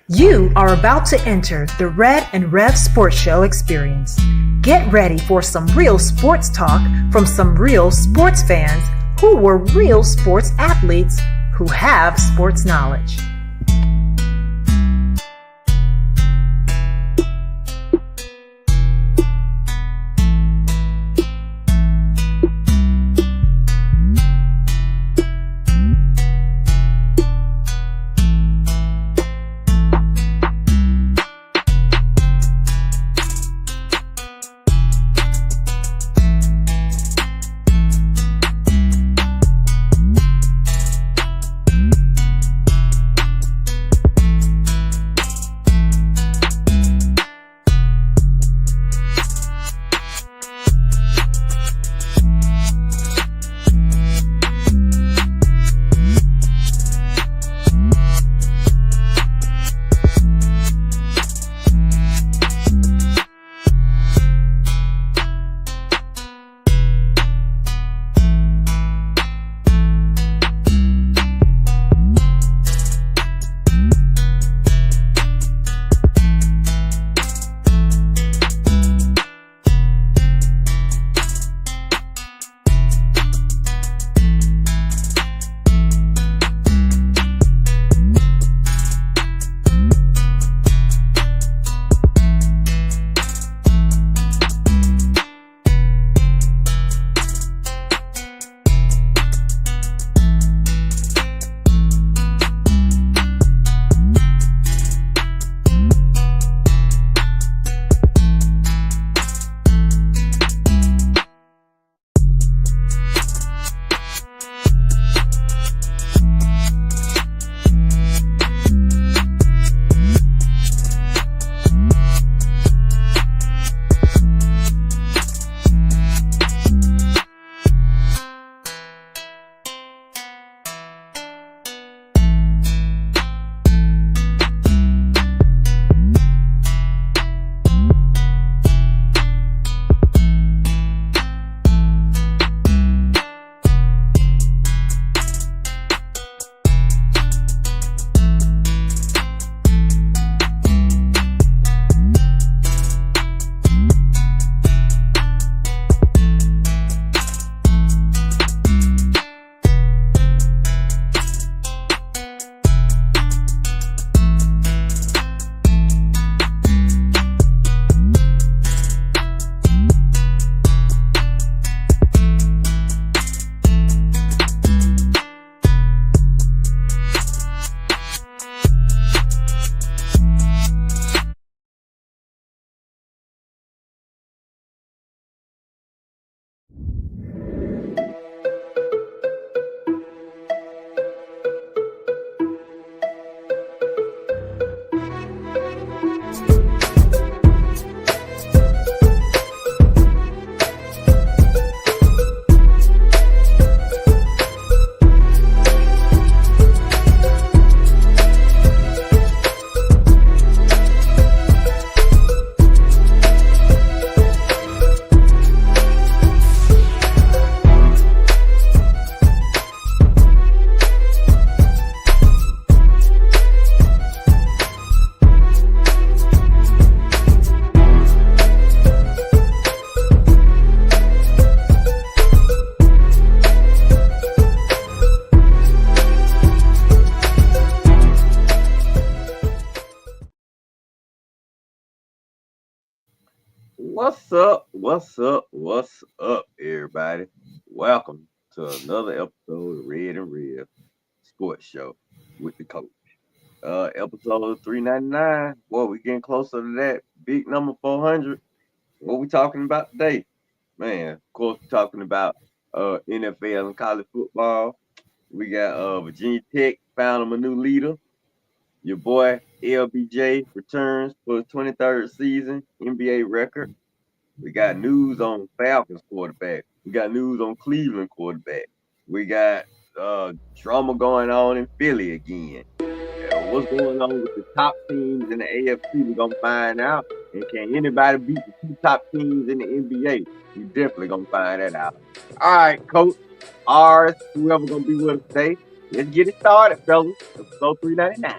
You are about to enter the Red and Rev Sports Show experience. Get ready for some real sports talk from some real sports fans who were real sports athletes who have sports knowledge. What's up? What's up, everybody? Welcome to another episode of Red and Red Sports Show with the coach. Episode 399. Boy, we getting closer to that big number 400. What we talking about today? Man, of course, we're talking about NFL and college football. We got Virginia Tech found them a new leader. Your boy LBJ returns for his 23rd season, NBA record. We got news on Falcons quarterback. We got news on Cleveland quarterback. We got drama going on in Philly again. What's going on with the top teams in the AFC? We're gonna find out. And can anybody beat the two top teams in the NBA? We definitely gonna find that out. All right, Coach, ours, whoever gonna be with us today. Let's get it started, fellas. Episode 399.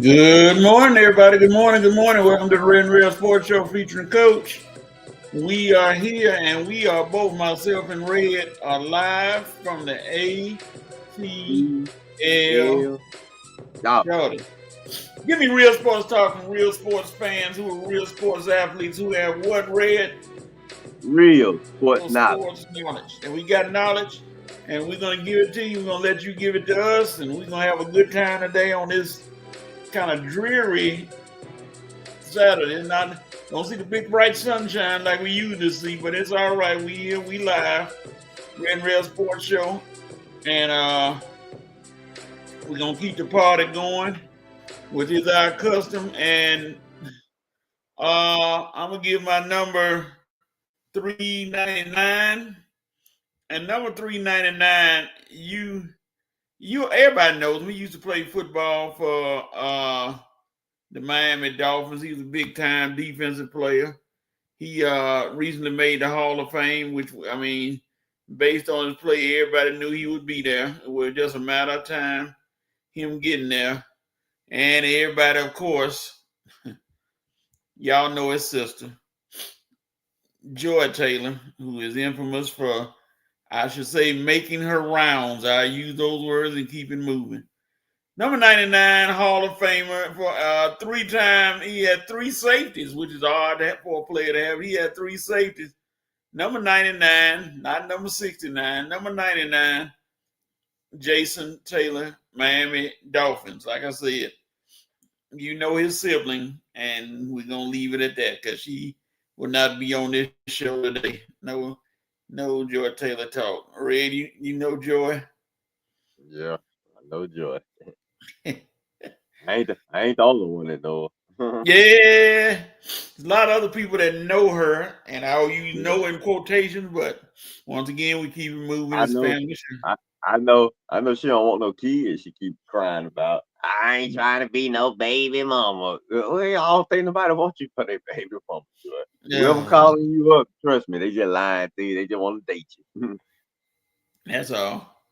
Good morning, everybody. Good morning. Good morning. Welcome to the Red and Real Sports Show featuring Coach. We are here, and we are both myself and Red are live from the ATL Y'all, Jordan. Give me real sports talk from real sports fans who are real sports athletes who have what, Red? real sports knowledge. Sports knowledge. And we got knowledge, and we're going to give it to you. We're going to let you give it to us, and we're going to have a good time today on this kind of dreary Saturday. Don't see the big bright sunshine like we used to see, but it's all right. We here, we live. Red and Real Sports Show, and we're gonna keep the party going, which is our custom. And I'm gonna give my number 399, and number 399. You everybody knows me. Used to play football for the Miami Dolphins. He was a big time defensive player. He recently made the Hall of Fame, which, I mean, based on his play, everybody knew he would be there. It was just a matter of time, him getting there. And everybody, of course, y'all know his sister, Joy Taylor, who is infamous for, I should say, making her rounds. I use those words and keep it moving. Number 99, Hall of Famer for 3 times. He had 3 safeties, which is odd for a player to have. He had 3 safeties. Number 99, not number 69, number 99, Jason Taylor, Miami Dolphins. Like I said, you know his sibling, and we're going to leave it at that because she will not be on this show today. No Joy Taylor talk. Red, you know Joy? Yeah, I know Joy. I ain't the only one that know. Yeah, there's a lot of other people that know her, and I'll use "know" in quotations. But once again, we keep it moving. I It's know. family show. I know she don't want no kids. She keep crying about. I ain't trying to be no baby mama. Well, I don't think nobody wants you for their baby mama. Whoever calling you up, trust me, they just lying to you. They just want to date you. That's all.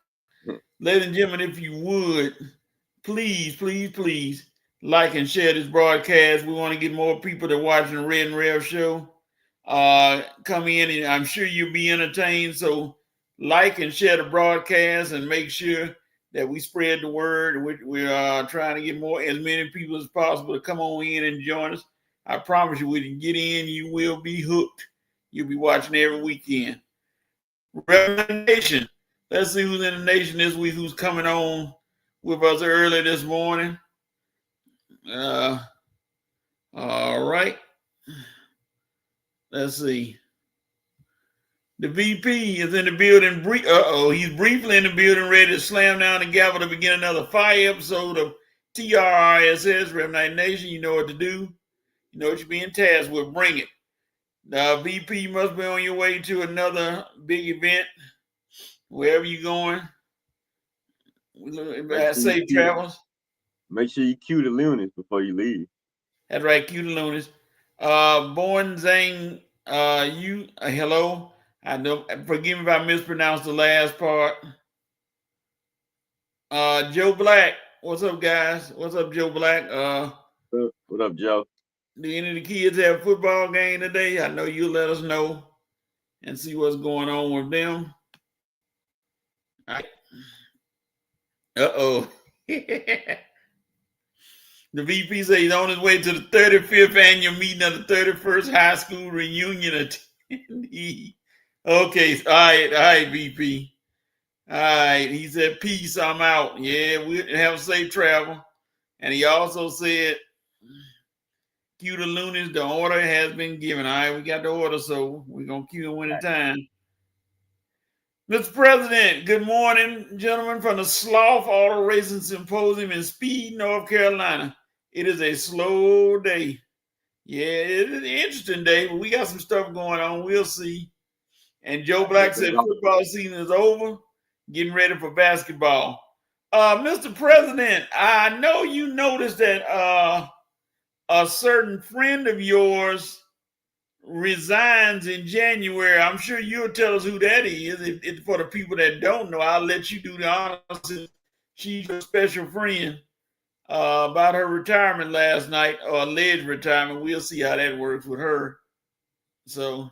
Ladies and gentlemen, if you would, please like and share this broadcast. We want to get more people to watch the Red and Rev show. Come in, and I'm sure you'll be entertained. So like and share the broadcast, and make sure that we spread the word. We're trying to get as many people as possible to come on in and join us. I promise you, when you get in, you will be hooked. You'll be watching every weekend. Nation. Let's see who's in the nation this week, who's coming on with us early this morning. All right. Let's see. The VP is in the building. He's briefly in the building, ready to slam down the gavel to begin another fire episode of TRRSS, Rev Night Nation. You know what to do. You know what you're being tasked with. Bring it. The VP, you must be on your way to another big event. Wherever you're going. Safe travels. Make sure you cue the Lunas before you leave. That's right, cue the Lunas. Born Zane, hello. I know. Forgive me if I mispronounced the last part. Joe Black, what's up, guys? What's up, Joe Black? What up, Joe? Do any of the kids have a football game today? I know you'll let us know and see what's going on with them. All right. Uh-oh. The VP says he's on his way to the 35th annual meeting of the 31st high school reunion attendee. Okay, all right, VP. All right, he said, peace, I'm out. Yeah, we have safe travel. And he also said, cue the Loonies, the order has been given. All right, we got the order, so we're going to cue them when it's time. Mr. President, good morning, gentlemen, from the Slough Auto Racing Symposium in Speed, North Carolina. It is a slow day. Yeah, it is an interesting day, but we got some stuff going on. We'll see. And Joe Black said football season is over, getting ready for basketball. Mr. President, I know you noticed that a certain friend of yours resigns in January. I'm sure you'll tell us who that is. If for the people that don't know, I'll let you do the honors. She's your special friend. about her retirement last night, or alleged retirement. We'll see how that works with her. So,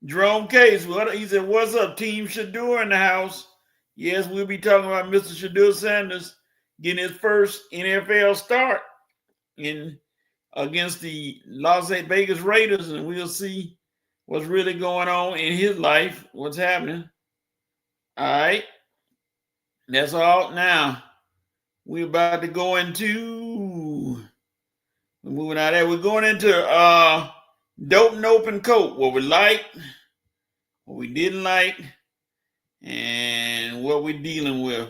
Jerome Case, he said, "What's up, Team Shadur in the house?" Yes, we'll be talking about Mr. Shadur Sanders getting his first NFL start in against the Las Vegas Raiders, and we'll see what's really going on in his life, what's happening. All right, that's all. Now we're about to go into. We're moving out there. We're going into dope and open coat. What we like, what we didn't like, and what we're dealing with.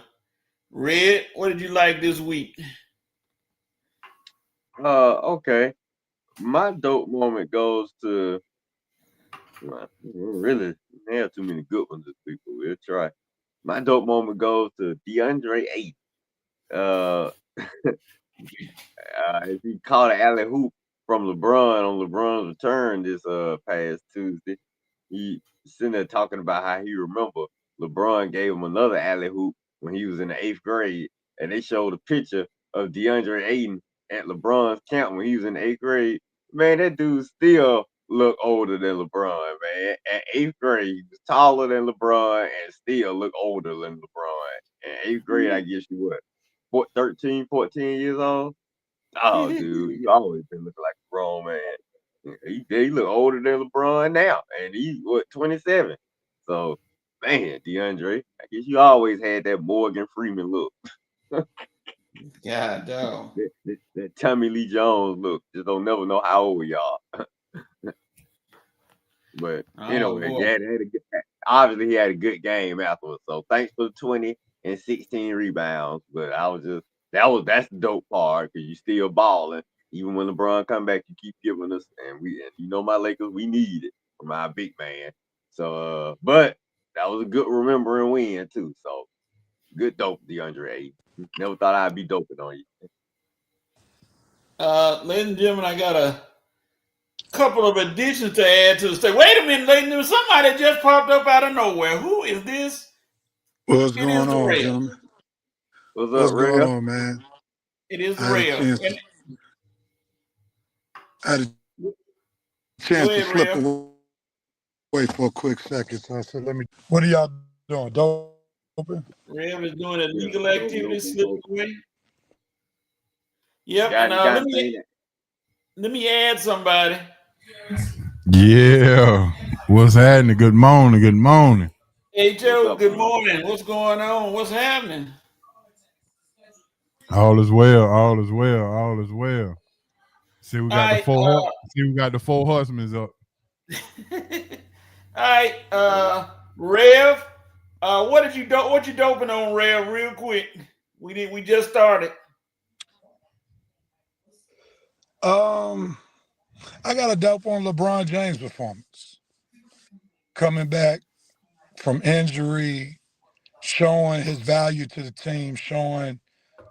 Red, what did you like this week? Okay. My dope moment goes to really they have too many good ones this week, but we'll try. My dope moment goes to DeAndre Ayton. Uh, if he caught an alley hoop from LeBron on LeBron's return this past Tuesday, he sitting there talking about how he remember LeBron gave him another alley hoop when he was in the 8th grade, and they showed a picture of DeAndre Ayton at LeBron's camp when he was in the 8th grade. Man, that dude still look older than LeBron, man. At 8th grade, he was taller than LeBron and still look older than LeBron. In 8th grade, I guess you what, 13, 14 years old? Oh, dude, you always been looking like a grown man. He look older than LeBron now, and he's 27. So, man, DeAndre, I guess you always had that Morgan Freeman look, God dog. that Tommy Lee Jones look. Just don't never know how old y'all. But Oh anyway, boy. yeah, obviously he had a good game afterwards. So thanks for the 20 and 16 rebounds. But that's the dope part because you still balling. Even when LeBron come back, you keep giving us, and my Lakers, we need it from our big man. So, but that was a good remembering win too. So good dope, DeAndre Ayton. Never thought I'd be doping on you. Ladies and gentlemen, I got a couple of additions to add to the state. Wait a minute, ladies and gentlemen, somebody just popped up out of nowhere. Who is this? What's It is going the on, rail. gentlemen? What's up, What's going Real? on, man? It is the I had a rail. chance to, I had a Go chance to ahead, slip rail. away for a quick second, so I said, "Let me." What are y'all doing? Doping? Rail is doing Yeah, illegal dope, activity, open, slipping open. away. Yep, and Got anything that let me add somebody. Yeah. What's happening? Good morning. Good morning. Hey what's Joe, up, good bro? morning. What's going on? What's happening? All is well. All is well. All is well. See, we All got the right, four. See, we got the four horsemen up. all right, Rev. What you doping on, Rev? Real quick. We just started. I got a dope on LeBron James' performance, coming back from injury, showing his value to the team, showing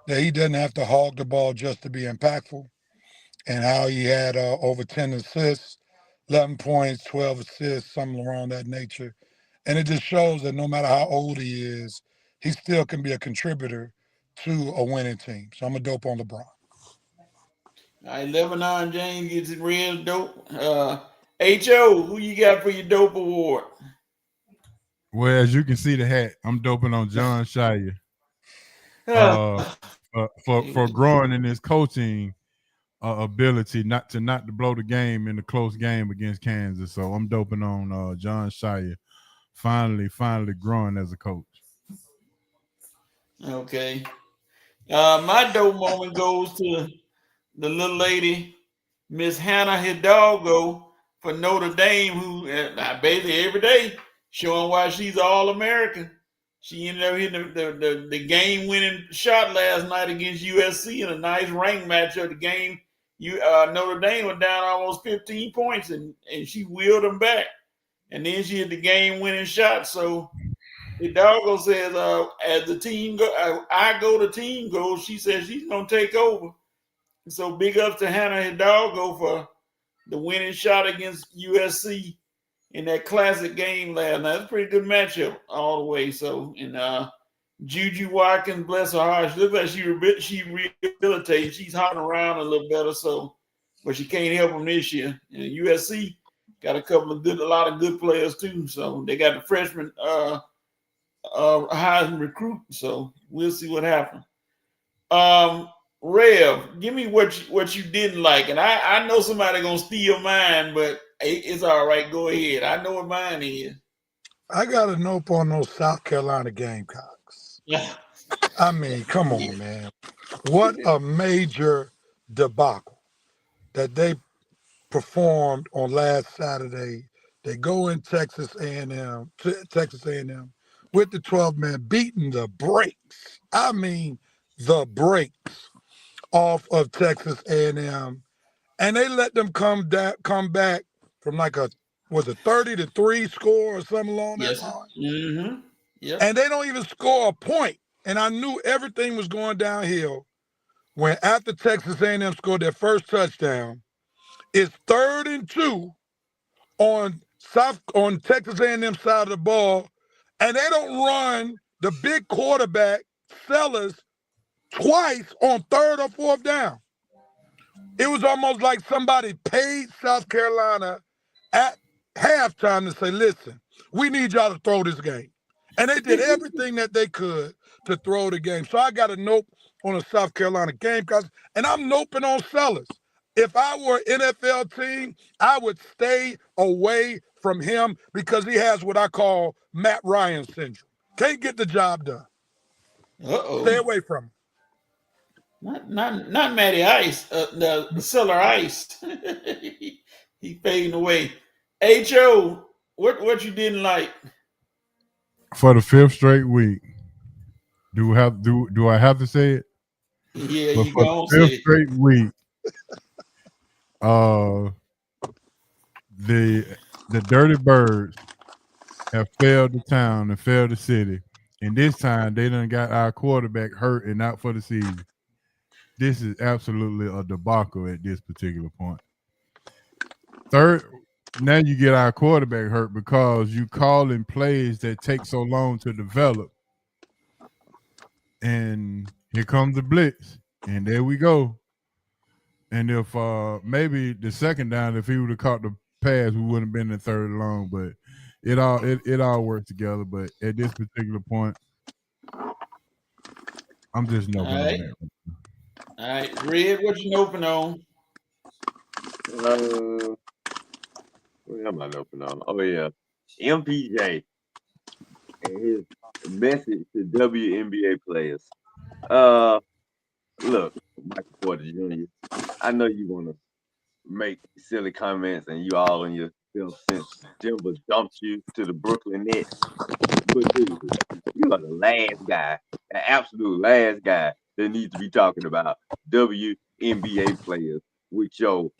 that he doesn't have to hog the ball just to be impactful, and how he had over 10 assists, 11 points, 12 assists, something around that nature. And it just shows that no matter how old he is, he still can be a contributor to a winning team. So I'm a dope on LeBron. All right, Lebanon James gets it real dope. Ho, who you got for your dope award? Well, as you can see, the hat. I'm doping on John Shire. Uh, Uh, for growing in his coaching ability, not to blow the game in a close game against Kansas. So I'm doping on John Shire. Finally growing as a coach. okay. My dope moment goes to the little lady, Miss Hannah Hidalgo for Notre Dame, who basically every day showing why she's all American. She ended up hitting the game winning shot last night against USC in a nice rank matchup. The game, Notre Dame was down almost 15 points, and she wheeled them back. And then she hit the game winning shot. So Hidalgo says, as the team go, I go, the team goes. She says she's gonna take over. So big ups to Hannah Hidalgo for the winning shot against USC in that classic game last night. That's a pretty good matchup all the way. So, and Juju Watkins, bless her heart, she looks like she rehabilitated. She's hopping around a little better, so but she can't help them this year. And USC got a lot of good players too. So they got the freshman Heisman recruit. So we'll see what happens. Rev, give me what you didn't like, and I know somebody gonna steal mine, but it's all right. Go ahead. I know what mine is. I got a nope on those South Carolina Gamecocks. Yeah. I mean, come on, man. What a major debacle that they performed on last Saturday. They go in Texas A&M with the 12-man, beating the brakes. I mean, the brakes off of Texas A&M, and they let them come back from like a 30-3 score or something along that Yes. line. Mm-hmm. Yep. And they don't even score a point. And I knew everything was going downhill when after Texas A&M scored their first touchdown, it's 3rd and 2 on Texas A&M side of the ball, and they don't run the big quarterback Sellers twice on 3rd or 4th down. It was almost like somebody paid South Carolina at halftime to say, listen, we need y'all to throw this game. And they did everything that they could to throw the game. So I got a nope on a South Carolina Gamecocks, and I'm noping on Sellers. If I were an NFL team, I would stay away from him because he has what I call Matt Ryan syndrome. Can't get the job done. Uh-oh. Stay away from him. Not Matty Ice, the Seller Ice. he fading away. Ho, what you didn't like? For the 5th straight week. Do I have to say it? Yeah, but you for gonna the 5th say it. straight week, the Dirty Birds have failed the town and failed the city. And this time they done got our quarterback hurt and out for the season. This is absolutely a debacle at this particular point. Now you get our quarterback hurt because you calling plays that take so long to develop. And here comes the blitz. And there we go. And if maybe the second down, if he would have caught the pass, we wouldn't have been in 3rd and long. But it all worked together. But at this particular point, I'm just noping on that. All right, Red, what you noping on? What am I noping on? Oh yeah, MPJ and his message to WNBA players. Look, Michael Porter Jr., I know you want to make silly comments and you all in yourself since Denver dumped you to the Brooklyn Nets. But dude, you are the last guy, the absolute last guy that needs to be talking about WNBA players with your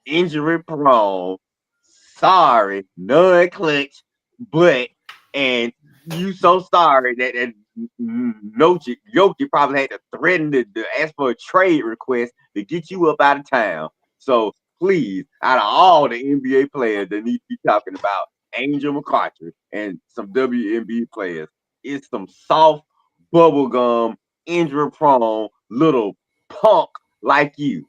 injury prone, sorry, non-clutch, but and you so sorry that Jokic probably had to threaten to ask for a trade request to get you up out of town. So please, out of all the NBA players that need to be talking about Angel McCarthy and some WNBA players, it's some soft bubblegum, injury prone little punk like you.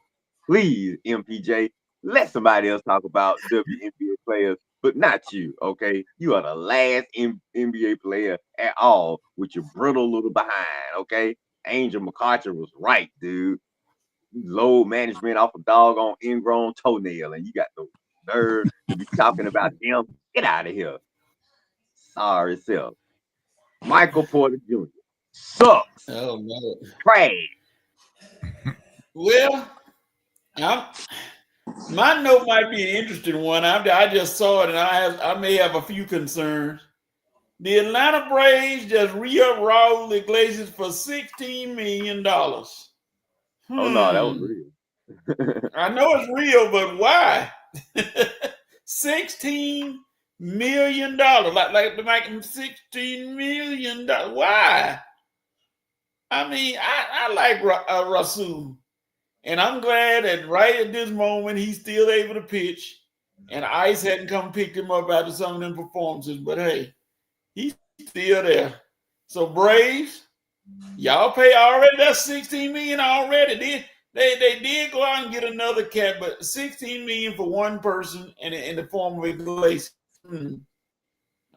Please, MPJ, let somebody else talk about WNBA players, but not you, okay? You are the last NBA player at all with your brittle little behind, okay? Angel McCarthy was right, dude. Load management off a doggone ingrown toenail, and you got the nerve to be talking about them. Get out of here. Sorry, self. Michael Porter Jr. sucks. Oh no. Trash. Well, my note might be an interesting one. I just saw it, and I may have a few concerns. The Atlanta Braves just re-up Raul Iglesias for $16 million. Oh no, that was real. I know it's real, but why? $16 million. Like $16 million. Why? I mean, I like Rasul. And I'm glad that right at this moment, he's still able to pitch. And Ice hadn't come pick him up after some of them performances. But hey, he's still there. So Braves, Y'all pay already. That's $16 million already. They did go out and get another cat, but $16 million for one person in the form of a Glacier.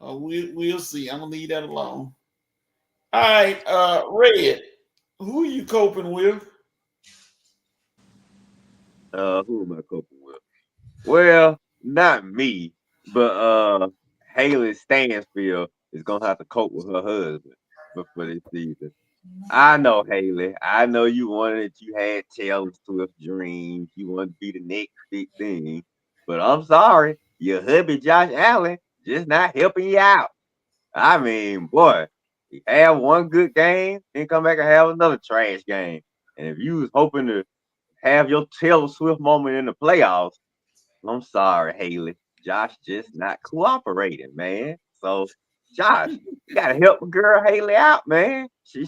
We'll see. I'm gonna leave that alone. All right, Red. Who are you coping with? Who am I coping with? Well, not me, but Haley Stansfield is gonna have to cope with her husband for this season. I know, Haley. I know you wanted, you had Taylor Swift dreams. You want to be the next big thing. But I'm sorry, your hubby Josh Allen just not helping you out. I mean, boy, he have one good game, then come back and have another trash game. And if you was hoping to have your Taylor Swift moment in the playoffs, I'm sorry, Haley. Josh just not cooperating, man. So, Josh, you gotta help my girl Haley out, man. She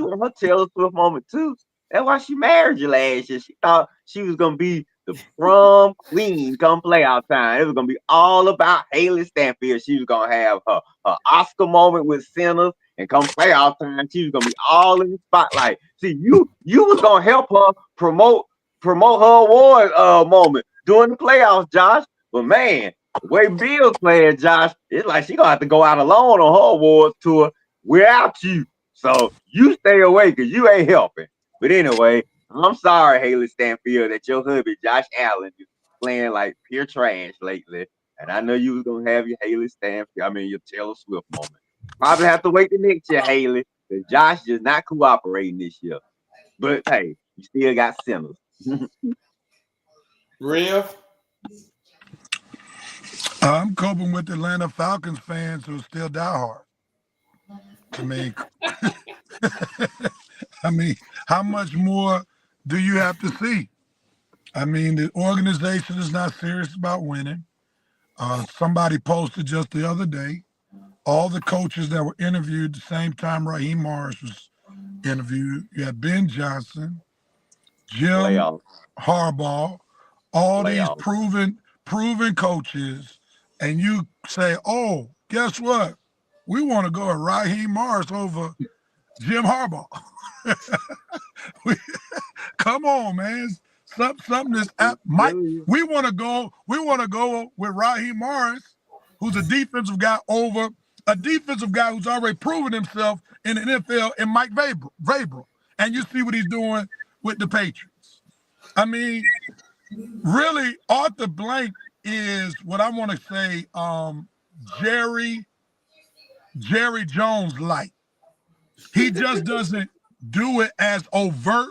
want her Taylor Swift moment too. That's why she married you last year. She thought she was gonna be the prom queen come playoff time. It was gonna be all about Haley Stanfield. She was gonna have her Oscar moment with Sinners, and come playoff time, she was gonna be all in the spotlight. See, you was gonna help her promote her award moment during the playoffs, Josh. But man, the way Bill's playing, Josh, it's like she gonna have to go out alone on her awards tour without you. So you stay away because you ain't helping. But anyway, I'm sorry, Haley Stanfield, that your hubby Josh Allen is playing like pure trash lately. And I know you was gonna have your Haley Stanfield, your Taylor Swift moment. Probably have to wait the next year, Haley, because Josh is not cooperating this year. But hey, you still got Sinners. Rev. I'm coping with Atlanta Falcons fans who still die hard. I mean, how much more do you have to see? I mean, the organization is not serious about winning. Somebody posted just the other day, all the coaches that were interviewed the same time Raheem Morris was interviewed. You had Ben Johnson, Jim Playoffs. Harbaugh, all these Playoffs. proven coaches, and you say, oh, guess what? We want to go with Raheem Morris over Jim Harbaugh. Come on, man. Something is we want to go with Raheem Morris, who's a defensive guy, over a defensive guy who's already proven himself in the NFL, and Mike Vrabel. And you see what he's doing with the Patriots. I mean, really, Arthur Blank is what I want to say, Jerry Jones light. He just doesn't do it as overt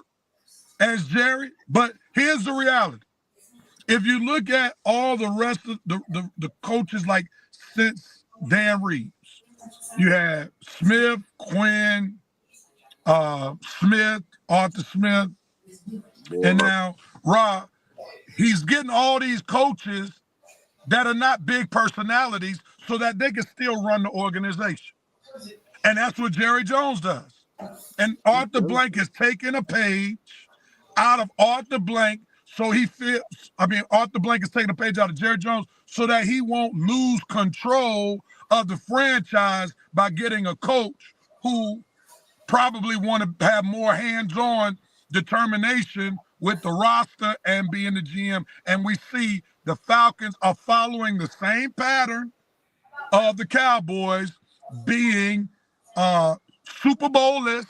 as Jerry. But here's the reality. If you look at all the rest of the coaches, like since Dan Reeves, you had Smith, Quinn, Smith, Arthur Smith, and now Rob. He's getting all these coaches that are not big personalities so that they can still run the organization. And that's what Jerry Jones does. And Arthur Blank is taking a page out of Arthur Blank, so Arthur Blank is taking a page out of Jerry Jones so that he won't lose control of the franchise by getting a coach who probably want to have more hands-on determination with the roster and being the GM. And we see the Falcons are following the same pattern of the Cowboys being Super Bowl-less,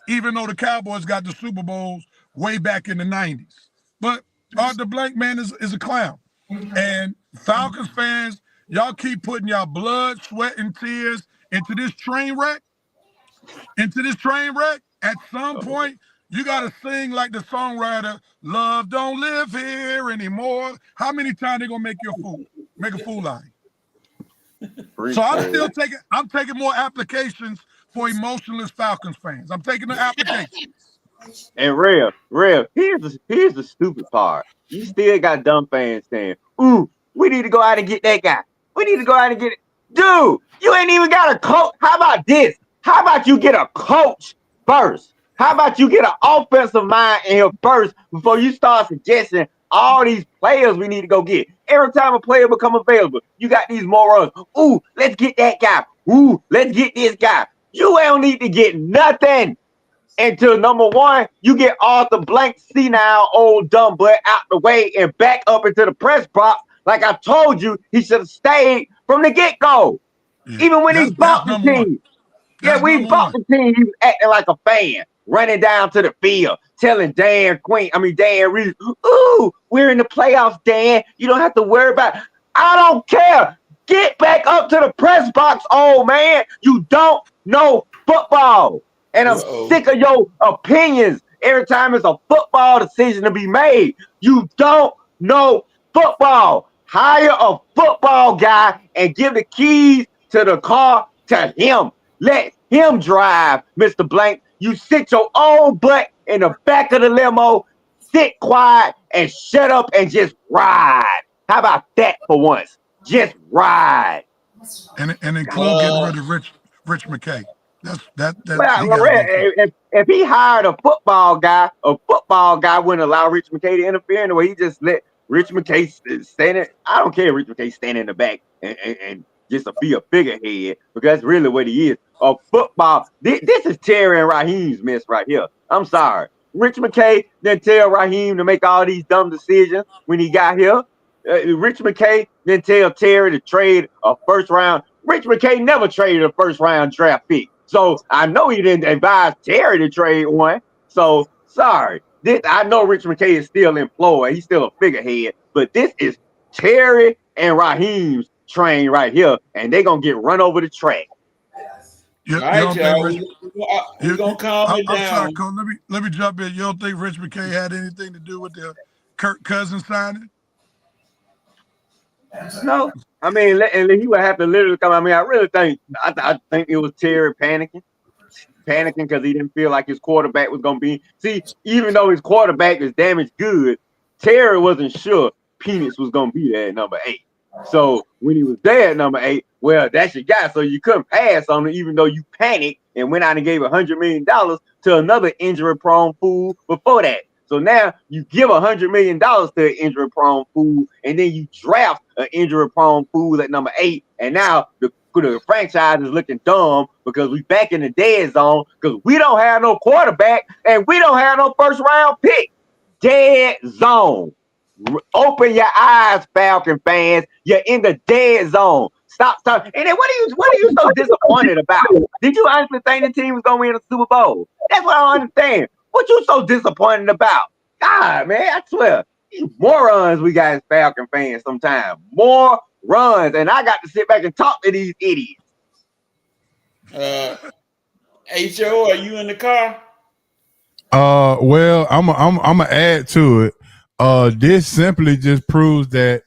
even though the Cowboys got the Super Bowls way back in the 90s. But Arthur Blank, man, is a clown. And Falcons fans, y'all keep putting y'all blood, sweat, and tears into this train wreck. At some point, you got to sing like the songwriter, love don't live here anymore. How many times they going to make a fool out of you? So I'm taking more applications for emotionless Falcons fans. I'm taking the applications. And Rev, here's the stupid part. You still got dumb fans saying, ooh, we need to go out and get that guy. We need to go out and get it. Dude, you ain't even got a coach. How about this? How about you get a coach first? How about you get an offensive mind in here first before you start suggesting all these players we need to go get? Every time a player become available, you got these morons. Ooh, let's get that guy. Ooh, let's get this guy. You don't need to get nothing. until number one, you get Arthur Blank senile old dumb butt out the way and back up into the press box. Like I told you, he should have stayed from the get-go. Yeah. Even when he That's bought the number one. team. Yeah, That's we number bought one. the team. He was acting like a fan, running down to the field, telling Dan Reeves, ooh, we're in the playoffs, Dan. You don't have to worry about it. I don't care. Get back up to the press box, old man. You don't know football. And I'm sick of your opinions every time it's a football decision to be made. You don't know football. Hire a football guy and give the keys to the car to him. Let him drive, Mr. Blank. You sit your old butt in the back of the limo, sit quiet and shut up and just ride. How about that for once? Just ride. And include getting rid of Rich McKay. That he Well, got to go too. if he hired a football guy wouldn't allow Rich McKay to interfere in the way. He just let Rich McKay stand in. I don't care if Rich McKay stand in the back and just be a figurehead, because that's really what he is. A football. This is Terry and Raheem's mess right here. I'm sorry. Rich McKay didn't tell Raheem to make all these dumb decisions when he got here. Rich McKay didn't tell Terry to trade a first round. Rich McKay never traded a first round draft pick. So I know he didn't advise Terry to trade one. So sorry. I know Rich McKay is still employed. He's still a figurehead. But this is Terry and Raheem's train right here. And they're going to get run over the track. You All don't right, think y'all. We're going to calm it I'm down. sorry, Cole. Let me jump in. You don't think Rich McKay had anything to do with the Kirk Cousins signing? No. I mean, and he would have to literally come. I mean, I think it was Terry panicking because he didn't feel like his quarterback was going to be. See, even though his quarterback is damaged good, Terry wasn't sure Penix was going to be there at number 8. So when he was there at number 8, well, that's your guy. So you couldn't pass on him, even though you panicked and went out and gave $100 million to another injury-prone fool before that. So now you give $100 million to an injury-prone fool, and then you draft an injury-prone fool at number 8, and now the franchise is looking dumb because we back in the dead zone because we don't have no quarterback and we don't have no first-round pick. Dead zone. Open your eyes, Falcon fans. You're in the dead zone. Stop talking. And then what are you so disappointed about? Did you honestly think the team was gonna win a Super Bowl? That's what I don't understand. What you so disappointed about? God, man, I swear. These morons we got as Falcon fans sometimes. More runs. And I got to sit back and talk to these idiots. H.O., are you in the car? Well, I'm gonna add to it. This simply just proves that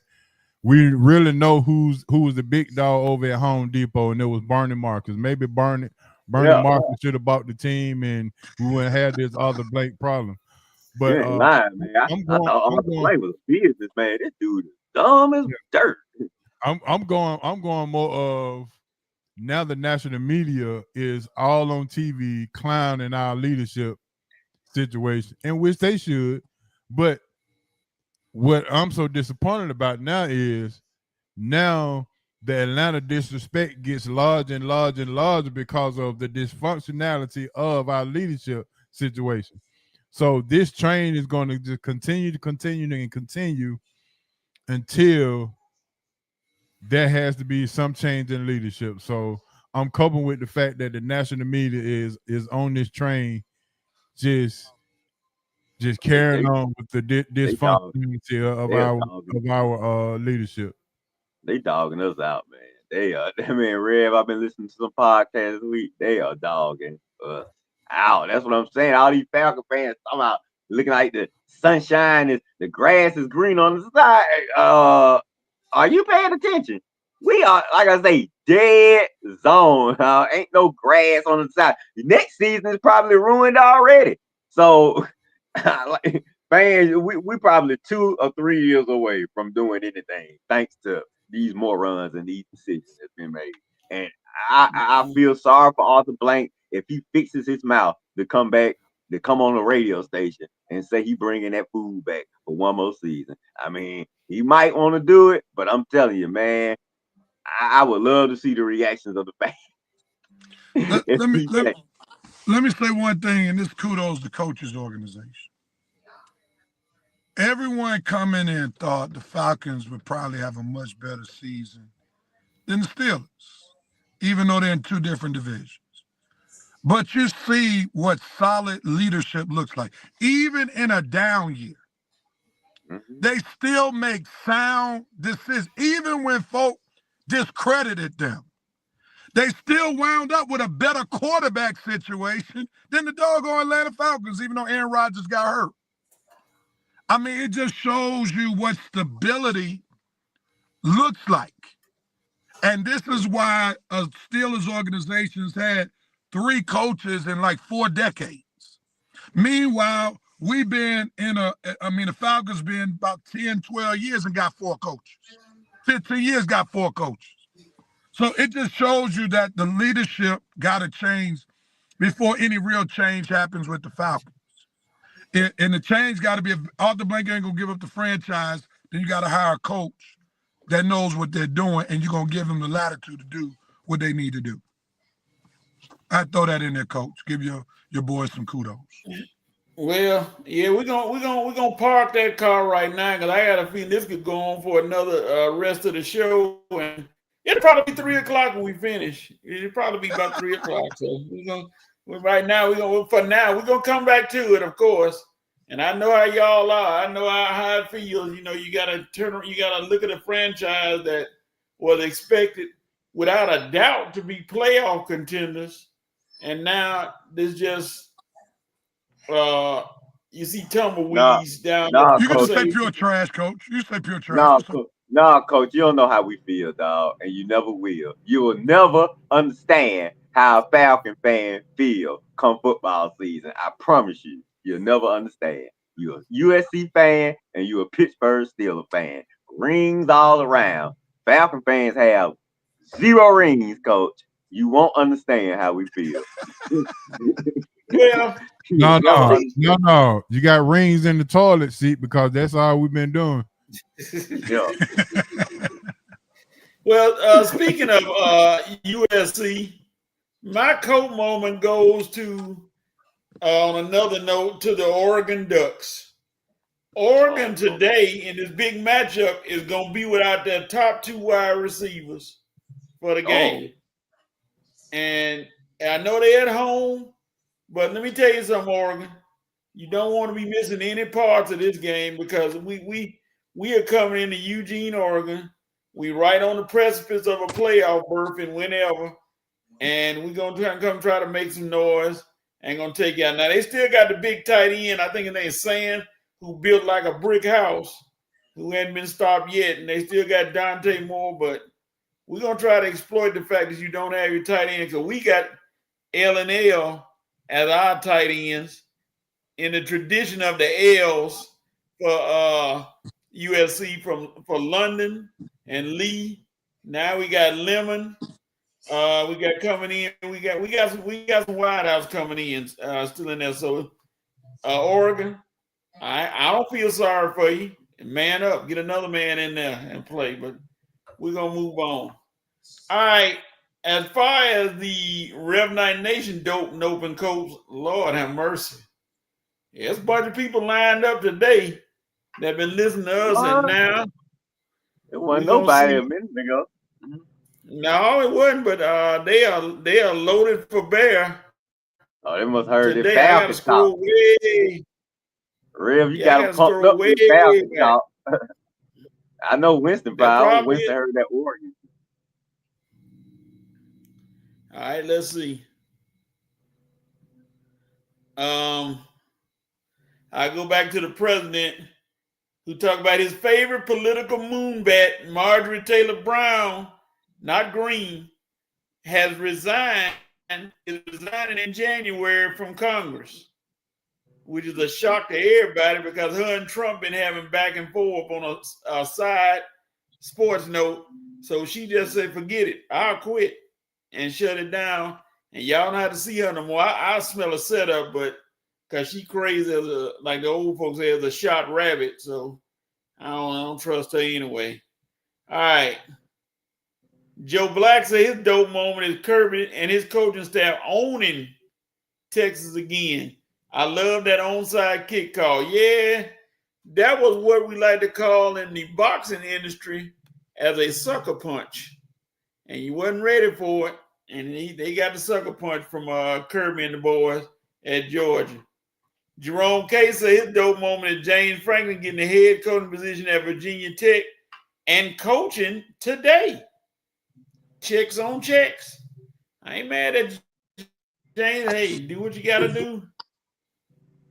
we really know who was the big dog over at Home Depot, and it was Bernie Marcus. Maybe Bernie Marcus should have bought the team, and we wouldn't have this other Blake problem. But lying, man. I thought Blake was a business, man. This dude is dumb as dirt. I'm going more of, now the national media is all on TV clowning our leadership situation, in which they should. But what I'm so disappointed about now is now the Atlanta disrespect gets larger and larger and larger because of the dysfunctionality of our leadership situation. So this train is going to just continue until there has to be some change in leadership. So I'm coping with the fact that the national media is on this train, just carrying on with the dysfunctionality of our leadership. They dogging us out, man. They are. I mean, Rev, I've been listening to some podcasts this week. They are dogging us out. That's what I'm saying. All these Falcon fans talking about looking like the sunshine is, the grass is green on the side. Are you paying attention? We are, like I say, dead zone. Ain't no grass on the side. The next season is probably ruined already. So, like, fans, we probably 2 or 3 years away from doing anything, thanks to these morons and these decisions that's been made. And I feel sorry for Arthur Blank if he fixes his mouth to come back, to come on the radio station and say he bringing that food back for one more season. I mean, he might want to do it, but I'm telling you, man, I would love to see the reactions of the fans. Let me say one thing, and this kudos to coaches organization. Everyone coming in thought the Falcons would probably have a much better season than the Steelers, even though they're in two different divisions. But you see what solid leadership looks like. Even in a down year, they still make sound decisions. Even when folk discredited them, they still wound up with a better quarterback situation than the doggone Atlanta Falcons, even though Aaron Rodgers got hurt. I mean, it just shows you what stability looks like. And this is why a Steelers organization's had 3 coaches in like 4 decades. Meanwhile, we've been the Falcons been about 10, 12 years and got 4 coaches. 15 years got 4 coaches. So it just shows you that the leadership got to change before any real change happens with the Falcons. And the change got to be, if Arthur Blank ain't going to give up the franchise, then you got to hire a coach that knows what they're doing, and you're going to give them the latitude to do what they need to do. I throw that in there, Coach. Give your boys some kudos. Well, yeah, we're gonna park that car right now because I got a feeling this could go on for another rest of the show, and it'll probably be 3 o'clock when we finish. It'll probably be about 3 o'clock. So we're gonna come back to it, of course. And I know how y'all are. I know how it feels. You know, you gotta look at a franchise that was expected without a doubt to be playoff contenders, and now there's just you see tumbleweeds down there. You can say pure trash, Coach. You say pure No, trash. Coach, you don't know how we feel, dog, and you never will. You will never understand how a Falcon fan feel come football season. I promise you, you'll never understand. You're a USC fan and you're a Pittsburgh Steelers fan. Rings all around. Falcon fans have 0 rings, Coach. You won't understand how we feel. Well, no. You got rings in the toilet seat because that's all we've been doing. Yeah. Well, speaking of USC, my coat moment goes to, on another note, to the Oregon Ducks. Oregon today in this big matchup is going to be without their top 2 wide receivers for the game. And I know they're at home, but let me tell you something, Oregon. You don't want to be missing any parts of this game because we are coming into Eugene, Oregon. We right on the precipice of a playoff berth and whenever, and we're gonna try to make some noise and gonna take you out. Now they still got the big tight end. I think his name's Sam, who built like a brick house, who hadn't been stopped yet, and they still got Dante Moore. But we're gonna try to exploit the fact that you don't have your tight end because we got L and L as our tight ends in the tradition of the L's for USC for London and Lee. Now we got Lemon. We got coming in. We got some wideouts coming in, still in there. So Oregon, I don't feel sorry for you. Man up, get another man in there and play. But we're gonna move on. All right. As far as the Rev 9 Nation dope and open coach, Lord have mercy. There's a bunch of people lined up today that have been listening to us, and now it wasn't nobody a minute ago. No, it wasn't, but they are loaded for bear. Oh, they must heard today. it. I gotta scroll way. Rev, you got them pumped up with Falcon talk. I know Winston probably. Winston heard that Oregon. All right, let's see. I go back to the president who talked about his favorite political moonbat, Marjorie Taylor Brown, not Green, has resigned. Is resigning in January from Congress, which is a shock to everybody because her and Trump been having back and forth on a side sports note. So she just said, "Forget it, I'll quit," and shut it down. And y'all don't have to see her no more. I smell a setup, but because she crazy as like the old folks say, as a shot rabbit. So I don't trust her anyway. All right. Joe Black said his dope moment is Kirby and his coaching staff owning Texas again. I love that onside kick call. Yeah, that was what we like to call in the boxing industry as a sucker punch. And you wasn't ready for it. And they got the sucker punch from Kirby and the boys at Georgia. Jerome K said his dope moment is James Franklin getting the head coaching position at Virginia Tech and coaching today. Checks on checks. I ain't mad at James. Hey, do what you got to do.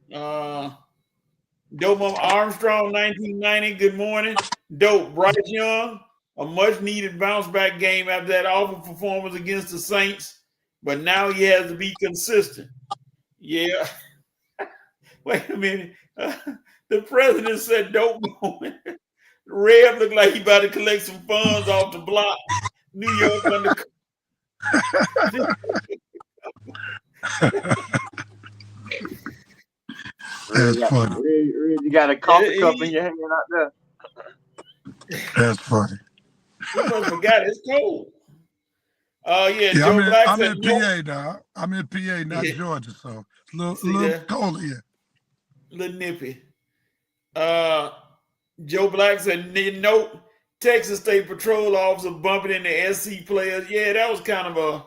Dope moment Armstrong, 1990. Good morning. Dope Bryce Young. A much-needed bounce-back game after that awful performance against the Saints, but now he has to be consistent. Yeah. Wait a minute. The president said dope moment. Rev looked like he about to collect some funds off the block. New York under. That's funny. You got a coffee cup in your hand out there. That's funny. He must have forgot it's cold. Joe Black I'm said in PA now. I'm in PA, not Georgia, so it's a little cold here. A little nippy. Joe Black said, nope. Texas State Patrol officer bumping into SC players. Yeah, that was kind of a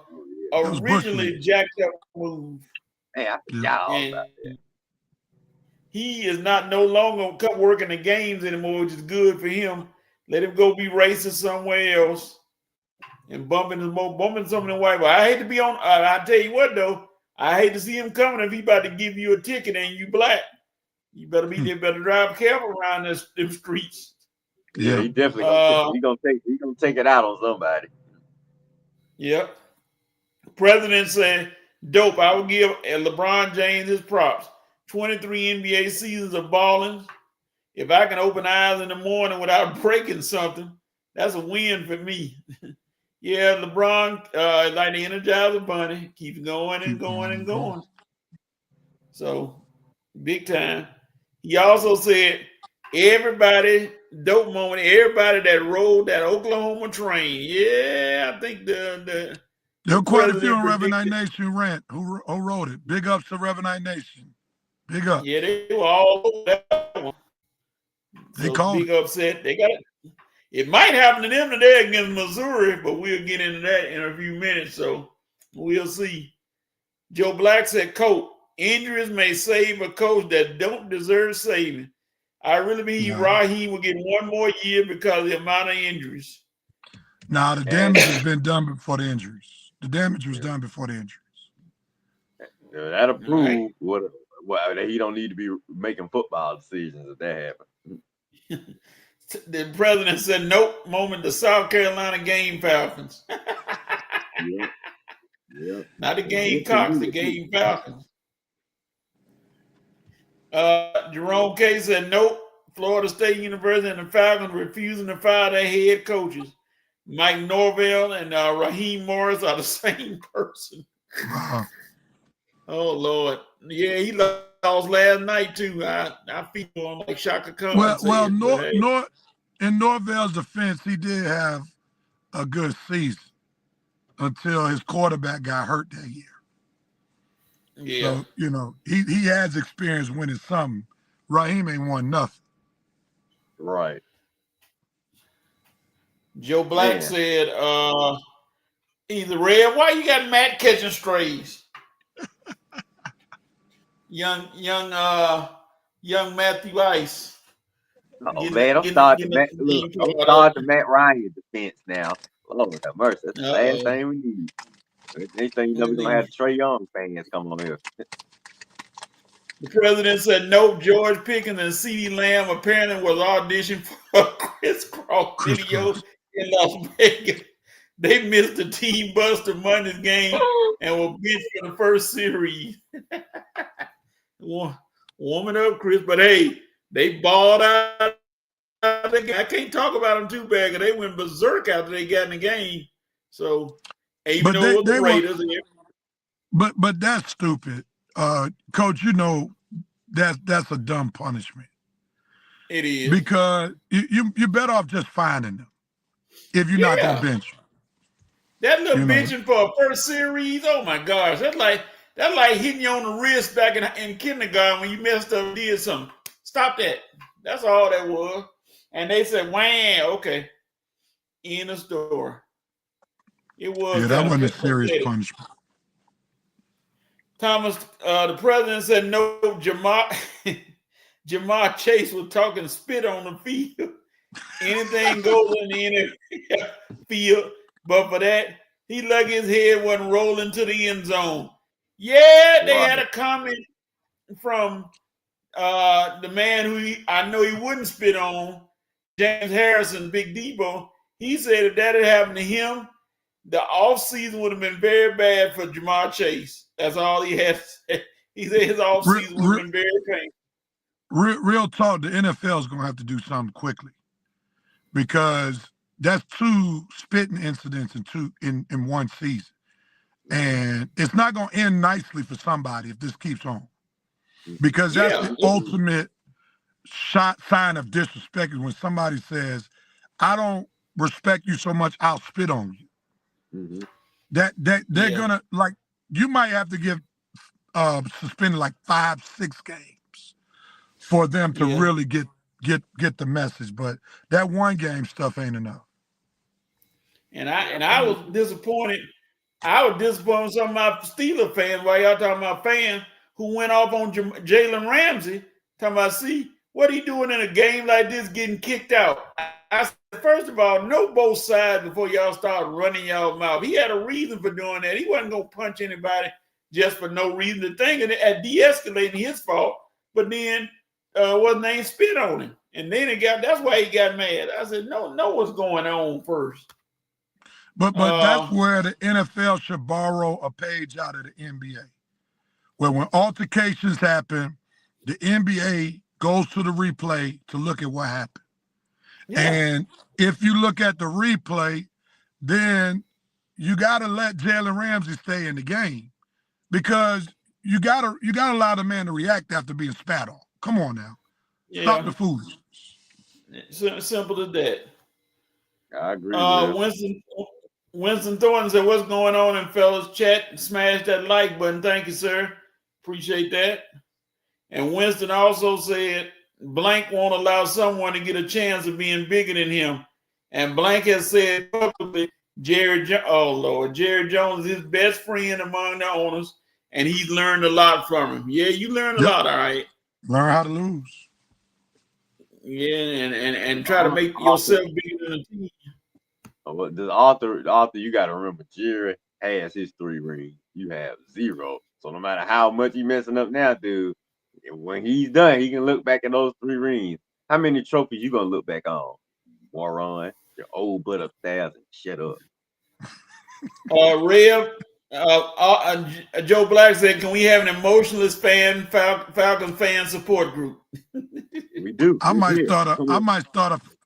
originally jacked up move. Hey, I forgot all about that. He is not no longer working the games anymore, which is good for him. Let him go be racist somewhere else and bumping some of the white boy. I hate to be on. I tell you what though, I hate to see him coming if he about to give you a ticket and you black. You better be there. Better drive careful around them streets. Yeah, he definitely gonna take it out on somebody. Yep. The president said, "Dope." I will give LeBron James his props. 23 NBA seasons of balling. If I can open eyes in the morning without breaking something, that's a win for me. Yeah, LeBron, like the Energizer Bunny, keeps going and going and going. So, big time. He also said, everybody, dope moment, everybody that rode that Oklahoma train. Yeah, I think there were quite a few on Reverend Night Nation rant who wrote it. Big ups to Reverend Night Nation. Big up. Yeah, they were all over that one. They called big upset. They got it. It might happen to them today against Missouri, but we'll get into that in a few minutes. So we'll see. Joe Black said, "Coach, injuries may save a coach that don't deserve saving. I really believe Raheem will get one more year because of the amount of injuries." Now the damage has been done before the injuries. The damage was done before the injuries. That'll prove what he don't need to be making football decisions if that happens. The president said, "Nope." Moment the South Carolina Game Falcons. Yeah. Not the Gamecocks, the Game Falcons. Jerome K said, "Nope." Florida State University and the Falcons refusing to fire their head coaches. Mike Norvell and Raheem Morris are the same person. Oh Lord, yeah, he lost last night too. I feel him like Shaka Khan. In Norvell's defense, he did have a good season until his quarterback got hurt that year. Yeah, so he has experience winning something. Raheem ain't won nothing. Right. Joe Black said, "Either Red, why you got Matt catching strays?" Young Matthew Ice. Oh man, I'm starting the Matt Ryan defense now. Lord have mercy. That's the last thing we need. They think you're never gonna have Trey Young fans come on here. The president said, "No, George Pickens and CeeDee Lamb apparently was auditioning for a crisscross video in Las Vegas. They missed the Team Buster Monday's game and were benched for the first series." Warming up, Chris, but hey, they balled out. I can't talk about them too bad because they went berserk after they got in the game. So, even though it was the Raiders. But that's stupid. Coach, that's a dumb punishment. It is. Because you're better off just finding them if you're not going to bench them. That little benching for a first series, oh my gosh. That's like That's like hitting you on the wrist back in kindergarten when you messed up and did something. Stop that. That's all that was. And they said, "Wham, okay." In the store. It was Yeah, that kind of wasn't a serious pathetic. punishment. Thomas, the president said no. Jamar Chase was talking spit on the field. Anything goes in the NFL field, but for that, he lucky his head wasn't rolling to the end zone. Yeah, they had a comment from the man who I know he wouldn't spit on, James Harrison, Big Debo. He said if that had happened to him, the offseason would have been very bad for Jamar Chase. That's all he had to say. He said his offseason would have been very painful. Real talk, the NFL is going to have to do something quickly because that's 2 spitting incidents in one season. And it's not going to end nicely for somebody if this keeps on. Because that's the ultimate sign of disrespect is when somebody says, I don't respect you so much, I'll spit on you. Mm-hmm. That they're gonna, like, you might have to give suspended like 5-6 games for them to really get the message. But that one game stuff ain't enough. And I was disappointed. I was disappointed with some of my Steeler fans while y'all talking about fans who went off on Jalen Ramsey, talking about, see, what he doing in a game like this getting kicked out? I said, first of all, know both sides before y'all start running y'all mouth. He had a reason for doing that. He wasn't going to punch anybody just for no reason. The thing at de-escalating his fault, but then what's name spit on him. And then that's why he got mad. I said, know what's going on first. But that's where the NFL should borrow a page out of the NBA. Where when altercations happen, the NBA goes to the replay to look at what happened. Yeah. And if you look at the replay, then you got to let Jalen Ramsey stay in the game because you got to allow the man to react after being spat on. Come on now. Yeah. Stop the foolishness. Simple as that. I agree. Winston Thornton said, what's going on in fellas chat? Smash that like button. Thank you, sir. Appreciate that. And Winston also said, Blank won't allow someone to get a chance of being bigger than him. And Blank has said publicly, Jerry Jones is his best friend among the owners, and he's learned a lot from him. Yeah, you learn a lot, all right. Learn how to lose. Yeah, and try to make yourself bigger than a team. The author, you got to remember, Jerry has his 3 rings. You have 0. So no matter how much he messing up now, dude, when he's done, he can look back at those 3 rings. How many trophies you gonna look back on? Warren, your old butt upstairs, and shut up. Rev, Joe Black said, "Can we have an emotionless Falcons fan support group?" We do. I might start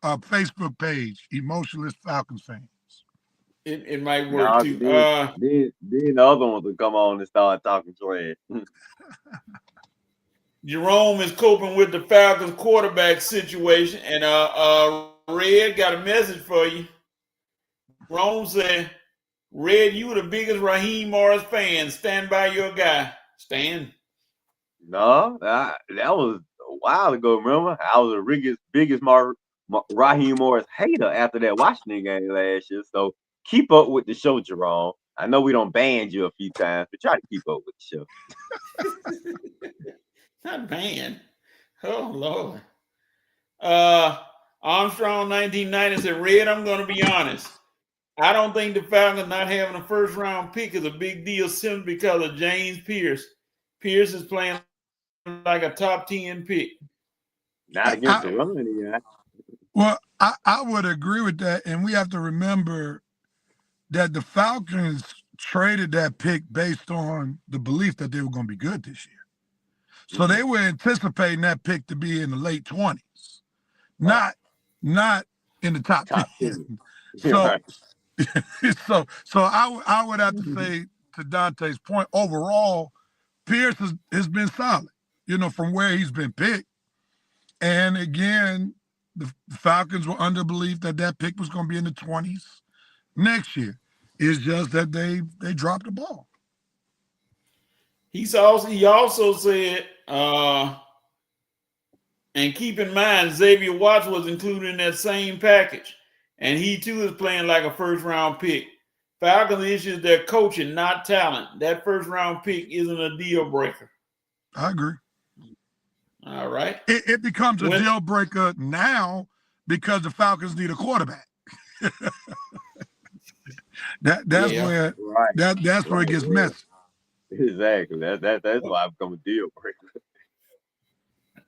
a Facebook page, Emotionless Falcons fans. It might work too. Then the other ones will come on and start talking trash. Jerome is coping with the Falcons quarterback situation, and Red got a message for you. Jerome said, "Red, you were the biggest Raheem Morris fan. Stand by your guy. Stand." No, that was a while ago. Remember, I was the biggest Raheem Morris hater after that Washington game last year. So keep up with the show, Jerome. I know we don't ban you a few times, but try to keep up with the show. Not banned. Oh, Lord. Armstrong 1990 said, Red, I'm going to be honest. I don't think the Falcons not having a first-round pick is a big deal simply because of James Pierce. Pierce is playing like a top 10 pick. Not against the run, yeah. Well, I would agree with that, and we have to remember that the Falcons traded that pick based on the belief that they were going to be good this year. So they were anticipating that pick to be in the late 20s, not in the top 10. So I would have to say, to Dante's point, overall, Pierce has been solid, from where he's been picked. And again, the Falcons were under belief that pick was going to be in the 20s next year. It's just that they dropped the ball. He also said, and keep in mind, Xavier Watts was included in that same package, and he too is playing like a first-round pick. Falcons' issue is their coaching, not talent. That first-round pick isn't a deal breaker. I agree. All right. It becomes a deal breaker now because the Falcons need a quarterback. That's where it gets messy. Exactly. That's why I've become a deal breaker.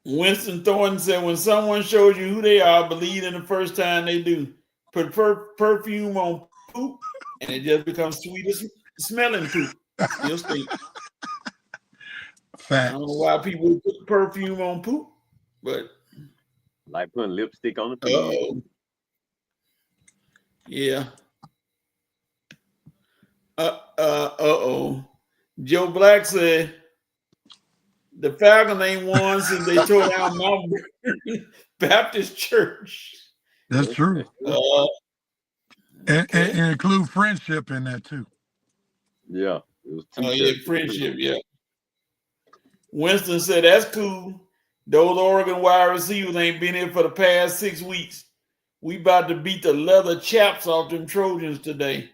Winston Thornton said, when someone shows you who they are, believe in the first time they do. Put perfume on poop, and it just becomes sweetest smelling poop. Still stink. I don't know why people put perfume on poop, but like putting lipstick on the pig. Yeah. Joe Black said the Falcons ain't won since they tore down Mount Vernon Baptist Church. That's true. And include friendship in that too. Yeah. Friendship, yeah. Winston said, that's cool. Those Oregon wide receivers ain't been here for the past 6 weeks. We about to beat the leather chaps off them Trojans today.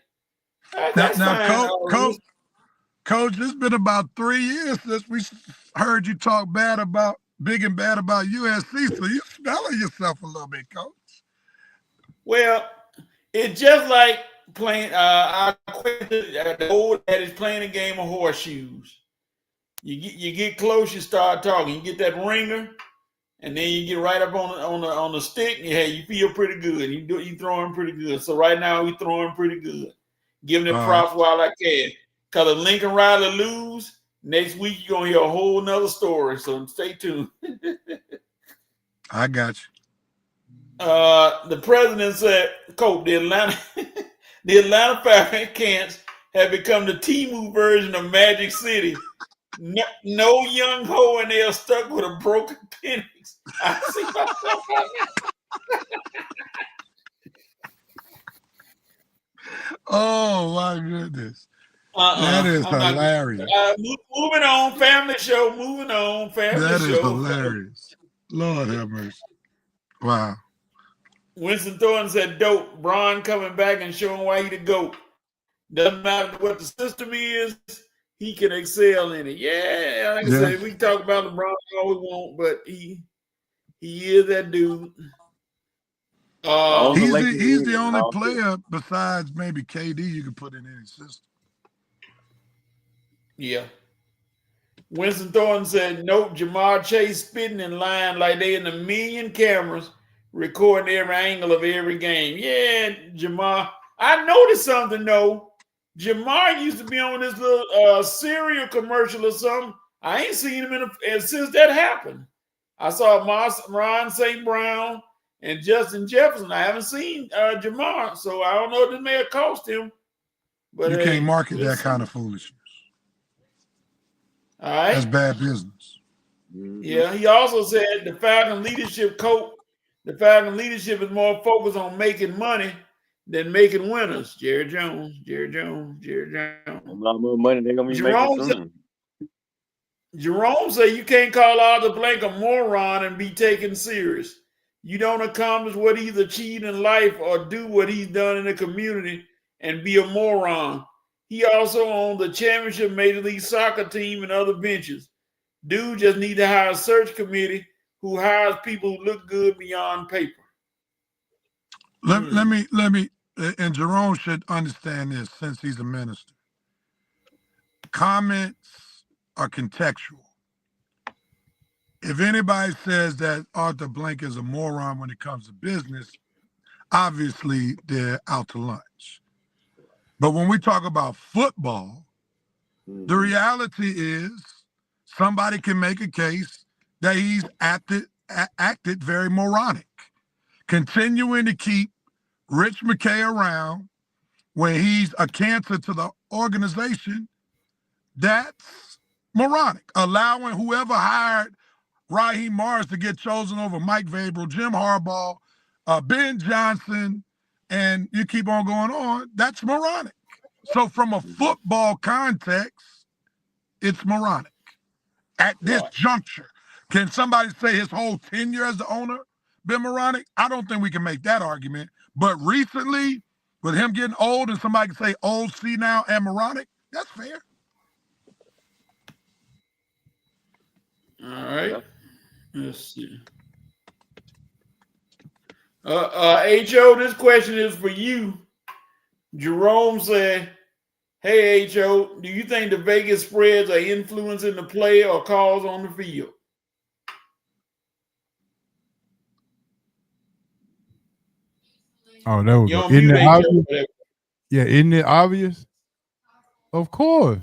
Coach, it's been about 3 years since we heard you talk big and bad about USC, so you're smelling yourself a little bit, Coach. Well, it's just like playing the old adage, playing a game of horseshoes. You get close, you start talking. You get that ringer, and then you get right up on the stick, and you feel pretty good. You throwing pretty good. So right now we throwing pretty good. Giving it props while I can. Because if Lincoln Riley lose, next week you're going to hear a whole nother story. So stay tuned. I got you. The president said, Coach, the Atlanta Falcons have become the Temu version of Magic City. No young ho and they are stuck with a broken penis. I see myself right now. Oh my goodness. That is hilarious. Moving on, family show. Moving on, family show. That is hilarious. Lord have mercy. Wow. Winston Thornton said, dope. Braun coming back and showing why he the GOAT. Doesn't matter what the system is, he can excel in it. Yeah, like I said, we can talk about LeBron all we want, but he is that dude. He's the only player besides maybe KD you can put in any system. Yeah. Winston Thornton said, nope, Jamar Chase spitting in line like they in a million cameras recording every angle of every game. Yeah, Jamar. I noticed something, though. Jamar used to be on this little cereal commercial or something. I ain't seen him since that happened. I saw Ron St. Brown and Justin Jefferson. I haven't seen Jamar, so I don't know if this may have cost him. But you can't market that kind of foolishness. All right. That's bad business. Yeah, he also said the Falcon leadership is more focused on making money than making winners. Jerry Jones. A lot more money they're going to be making soon. Jerome said you can't call Arthur Blank a moron and be taken serious. You don't accomplish what he's achieved in life or do what he's done in the community and be a moron. He also owns the championship Major League Soccer team and other ventures. Dude just need to hire a search committee who hires people who look good beyond paper. Let me, and Jerome should understand this since he's a minister. Comments are contextual. If anybody says that Arthur Blank is a moron when it comes to business, obviously they're out to lunch. But when we talk about football, the reality is somebody can make a case that he's acted very moronic, continuing to keep Rich McKay around when he's a cancer to the organization. That's moronic. Allowing whoever hired Raheem Morris to get chosen over Mike Vrabel, Jim Harbaugh, Ben Johnson, and you keep on going on, that's moronic. So from a football context, it's moronic. At this juncture, can somebody say his whole tenure as the owner been moronic? I don't think we can make that argument. But recently, with him getting old and somebody can say old, senile, and moronic, that's fair. All right. Let's see. Ho, this question is for you. Jerome said, hey, Ho, do you think the Vegas spreads are influencing the play or calls on the field? Oh, that was isn't it obvious? Yeah, isn't it obvious? Of course.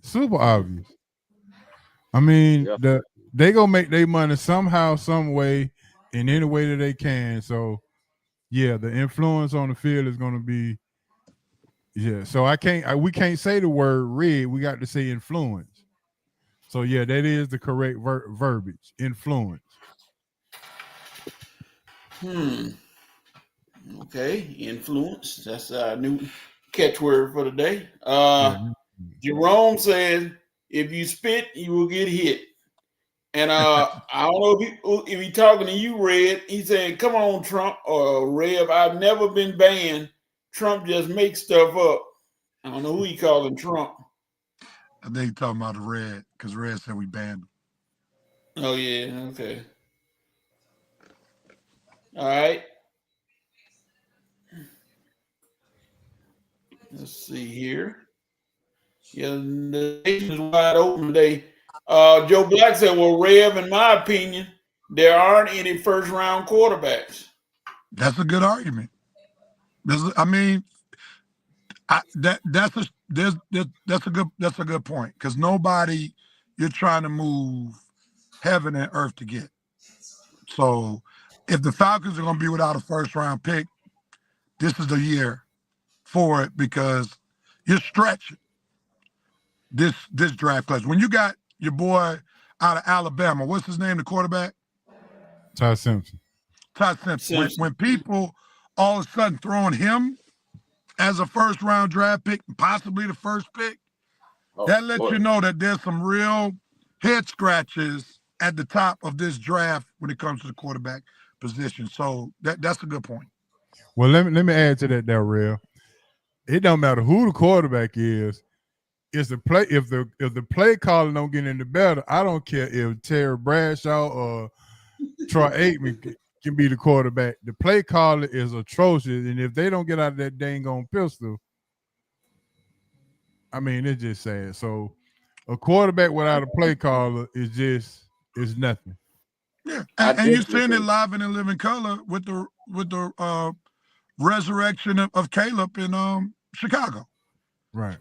Super obvious. I mean, they gonna make their money somehow, some way, in any way that they can. So yeah, the influence on the field is gonna be so we can't say the word red, we got to say influence. So yeah, that is the correct verbiage, influence. Okay, influence. That's our new catchword for the day. Jerome says, if you spit, you will get hit. And I don't know if he talking to you, Red. He saying, come on, Trump or Rev, I've never been banned. Trump just makes stuff up. I don't know who he calling Trump. I think he's talking about the Red, because Red said we banned him. Oh, yeah, okay. All right. Let's see here. Yeah, the nation is wide open today. Joe Black said, well, Rev, in my opinion, there aren't any first-round quarterbacks. That's a good argument. That's a good point, because nobody you're trying to move heaven and earth to get. So if the Falcons are going to be without a first-round pick, this is the year for it, because you're stretching this draft class. When you got your boy out of Alabama, what's his name, the quarterback? Todd Simpson. When people all of a sudden throwing him as a first-round draft pick, possibly the first pick, that lets you know that there's some real head scratches at the top of this draft when it comes to the quarterback position. So that's a good point. Well, let me add to that, Real. It don't matter who the quarterback is. It's the play. If the play caller don't get any better, I don't care if Terry Bradshaw or Troy Aikman can be the quarterback. The play caller is atrocious, and if they don't get out of that dang on pistol, I mean, it's just sad. So a quarterback without a play caller is nothing. Yeah, and you're seeing it live and in living color with the resurrection of Caleb in Chicago. Right.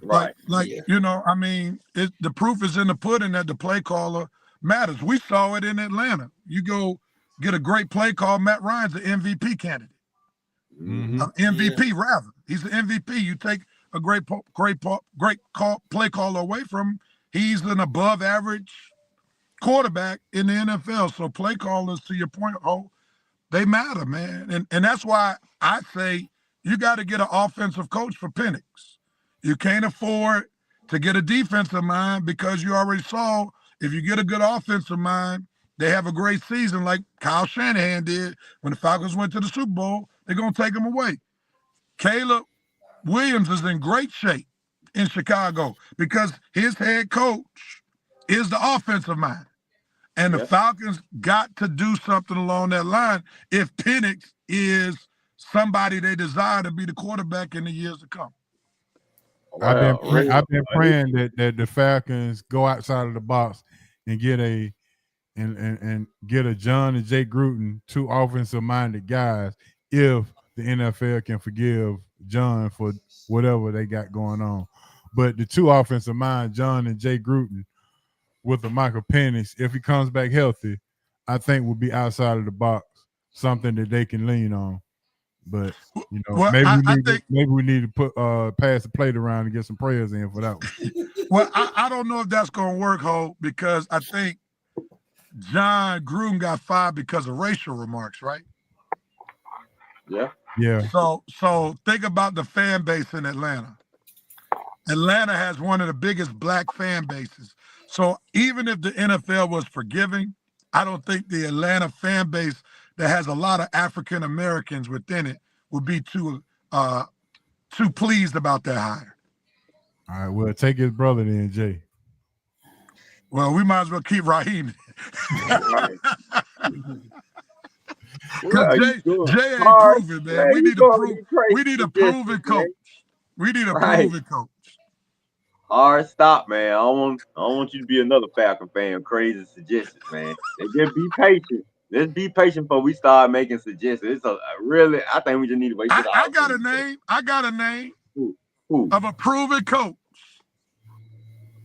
You know, I mean, the proof is in the pudding that the play caller matters. We saw it in Atlanta. You go get a great play call, Matt Ryan's an MVP candidate. MVP rather. He's an MVP. You take a great play caller away from him, he's an above average quarterback in the NFL. So play callers, to your point, they matter, man. And that's why I say you got to get an offensive coach for Penix. You can't afford to get a defensive mind, because you already saw if you get a good offensive mind, they have a great season like Kyle Shanahan did when the Falcons went to the Super Bowl. They're going to take him away. Caleb Williams is in great shape in Chicago because his head coach is the offensive mind. And the Falcons got to do something along that line if Penix is somebody they desire to be the quarterback in the years to come. I've been praying that the Falcons go outside of the box and get a John and Jay Gruden, two offensive minded guys, if the NFL can forgive John for whatever they got going on. But the two offensive mind, John and Jay Gruden, with the Michael Penix, if he comes back healthy, I think will be outside of the box, something that they can lean on. But you know, maybe we need to put pass the plate around and get some prayers in for that one. Well, I don't know if that's going to work, Ho, because I think John Gruden got fired because of racial remarks, right? Yeah. Yeah. So think about the fan base in Atlanta. Atlanta has one of the biggest black fan bases. So even if the NFL was forgiving, I don't think the Atlanta fan base that has a lot of African Americans within it would be too pleased about that hire. All right, well, take his brother then, Jay. Well, we might as well keep Raheem. Right. Because Jay ain't hard? proven, man. Man, We need a crazy proven coach. We need a Right. proven coach. Hard stop, man. I don't want you to be another Falcon fan. Crazy suggestions, man. Just be patient. Let's be patient before we start making suggestions. I think we just need to wait till the I got a name. I got a name Who? of a proven coach.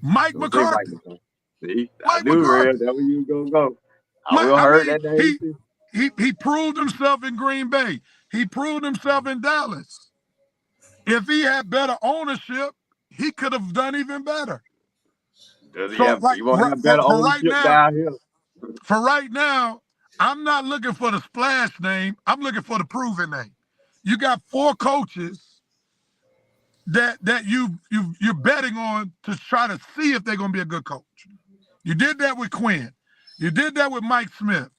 Mike Don't say Mike McCarthy. McCarthy. See, I Mike knew, Red. McCarthy. That's where you was gonna go. I will heard that name too. He proved himself in Green Bay. He proved himself in Dallas. If he had better ownership, he could have done even better. Does he So, have? like, He won't have better for ownership down here. For right now, I'm not looking for the splash name. I'm looking for the proven name. You got 4 coaches that you're betting on to try to see if they're gonna be a good coach. You did that with Quinn. You did that with Mike Smith.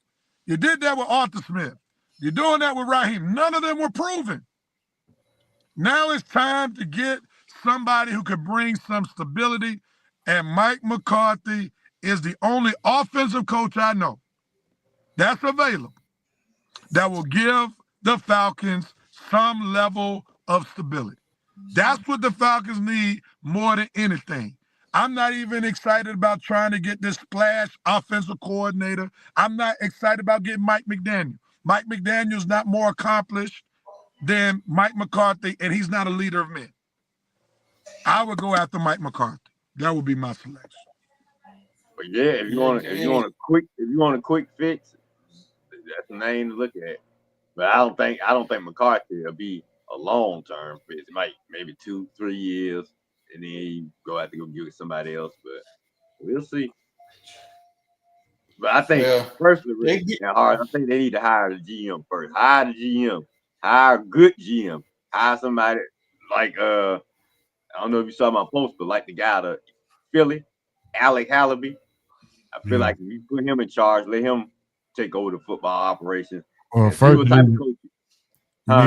You did that with Arthur Smith. You're doing that with Raheem. None of them were proven. Now it's time to get somebody who could bring some stability, and Mike McCarthy is the only offensive coach I know that's available that will give the Falcons some level of stability. That's what the Falcons need more than anything. I'm not even excited about trying to get this splash offensive coordinator. I'm not excited about getting Mike McDaniel. Mike McDaniel's not more accomplished than Mike McCarthy, and he's not a leader of men. I would go after Mike McCarthy. That would be my selection. But yeah, if you want a quick fix, that's the name to look at. But I don't think McCarthy will be a long term fix. It might maybe 2-3 years, and then you have to go get somebody else. But we'll see. But I think personally, I think they need to hire the GM first. Hire the GM. Hire a good GM. Hire somebody like I don't know if you saw my post, but like the guy to Philly, Alec Hallaby. I feel like if you put him in charge, let him take over the football operations. Well, first you need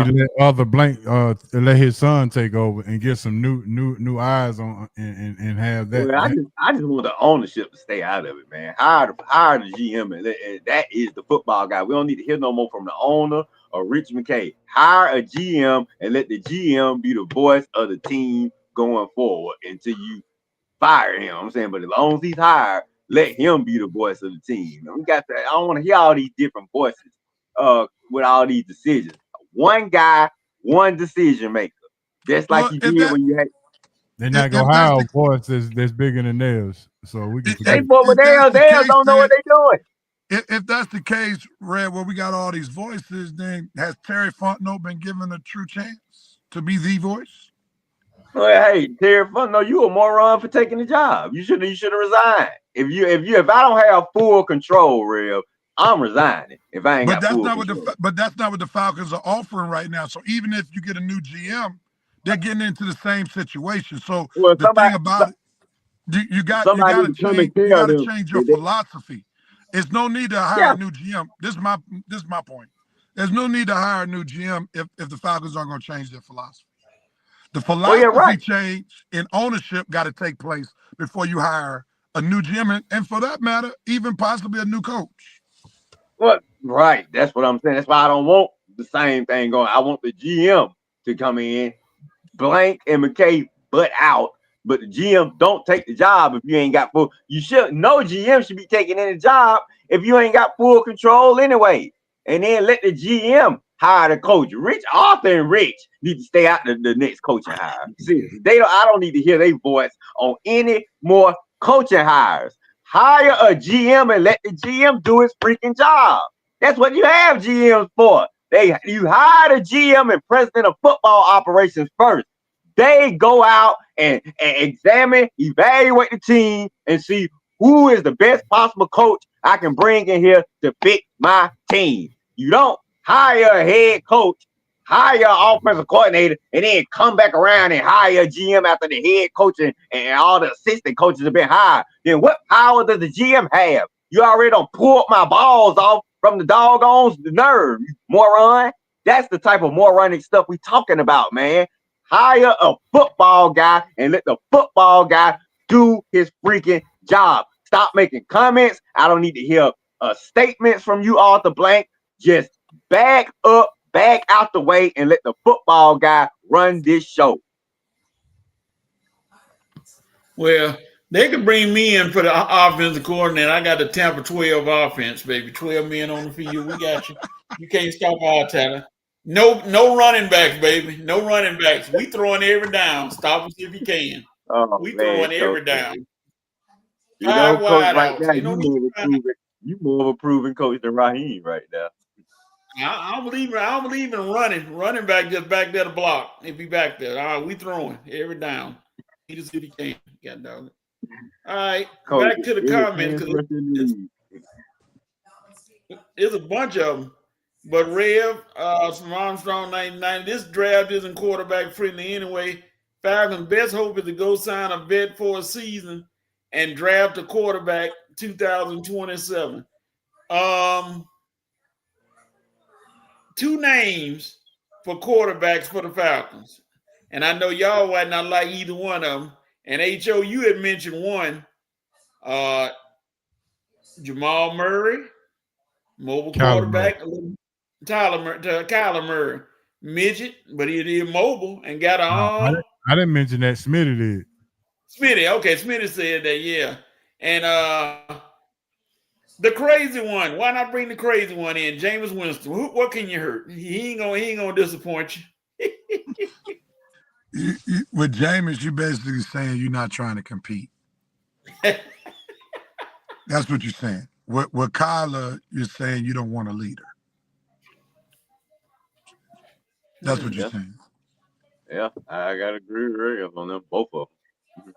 to let other blank let his son take over and get some new eyes on and have that. Well, I just want the ownership to stay out of it, man. Hire the GM, and that is the football guy. We don't need to hear no more from the owner or Rich McKay. Hire a GM and let the GM be the voice of the team going forward until you fire him. I'm saying, but as long as he's hired, let him be the voice of the team. We got that. I don't want to hear all these different voices with all these decisions. One guy, one decision maker. Just like you did when you had. They're not gonna hire a voice that's bigger than theirs, so we can. They don't know what they're doing. If that's the case, Red, where we got all these voices, then has Terry Fontenot been given a true chance to be the voice? Well, hey, Terry Fontenot, you a moron for taking the job. You should have resigned. If I don't have full control, Rev, I'm resigning. If I ain't got full control. But that's not what the Falcons are offering right now. So even if you get a new GM, they're getting into the same situation. So the thing about it, you got to change your philosophy. There's no need to hire a new GM. This is my point. There's no need to hire a new GM if the Falcons aren't going to change their philosophy. The philosophy change in ownership got to take place before you hire a new GM, and for that matter, even possibly a new coach. Well, right. That's what I'm saying. That's why I don't want the same thing going. I want the GM to come in, Blank and McKay butt out, but the GM don't take the job if you ain't got full. You should. No GM should be taking any job if you ain't got full control anyway. And then let the GM hire the coach. Arthur and Rich need to stay out the next coaching hire. Seriously, I don't need to hear their voice on any more coaching hires. Hire a GM and let the GM do his freaking job. That's what you have GMs for. You hire the GM and president of football operations first. They go out and examine, evaluate the team, and see who is the best possible coach I can bring in here to fit my team. You don't hire a head coach, hire an offensive coordinator, and then come back around and hire a GM after the head coach and all the assistant coaches have been hired. Then what power does the GM have? You already done pulled my balls off from the doggone nerve, moron. That's the type of moronic stuff we talking about, man. Hire a football guy and let the football guy do his freaking job. Stop making comments. I don't need to hear statements from you, Arthur Blank. Just back up, back out the way, and let the football guy run this show. Well, they can bring me in for the offensive coordinator. I got the Tampa 12 offense, baby. 12 men on the field. We got you. You can't stop our talent. No running backs, baby. No running backs. We throwing every down. Stop us if you can. Oh, we man, throwing every down. You know, coach, right now, you more of a proven coach than Raheem right now. I don't believe in running. Running back just back there to block. If he back there, all right, we throwing every down. He just if he can. God dog it. All right, coach, back to the comments because there's a bunch of them. But Rev from Armstrong 99, this draft isn't quarterback friendly anyway. Falcons' best hope is to go sign a vet for a season and draft a quarterback 2027. Two names for quarterbacks for the Falcons. And I know y'all might not like either one of them. And H.O., you had mentioned one. Jamal Murray, mobile quarterback. Kyler Murray, midget, but he did mobile and got an arm. I didn't mention that. Smitty did. Smitty, okay. Smitty said that, yeah. And the crazy one. Why not bring the crazy one in? Jameis Winston. What can you hurt? He ain't gonna disappoint you. With Jameis, you're basically saying you're not trying to compete. That's what you're saying. With Kyler, you're saying you don't want a leader. That's what you're saying. Yeah, I got to agree with Ray on them, both of them.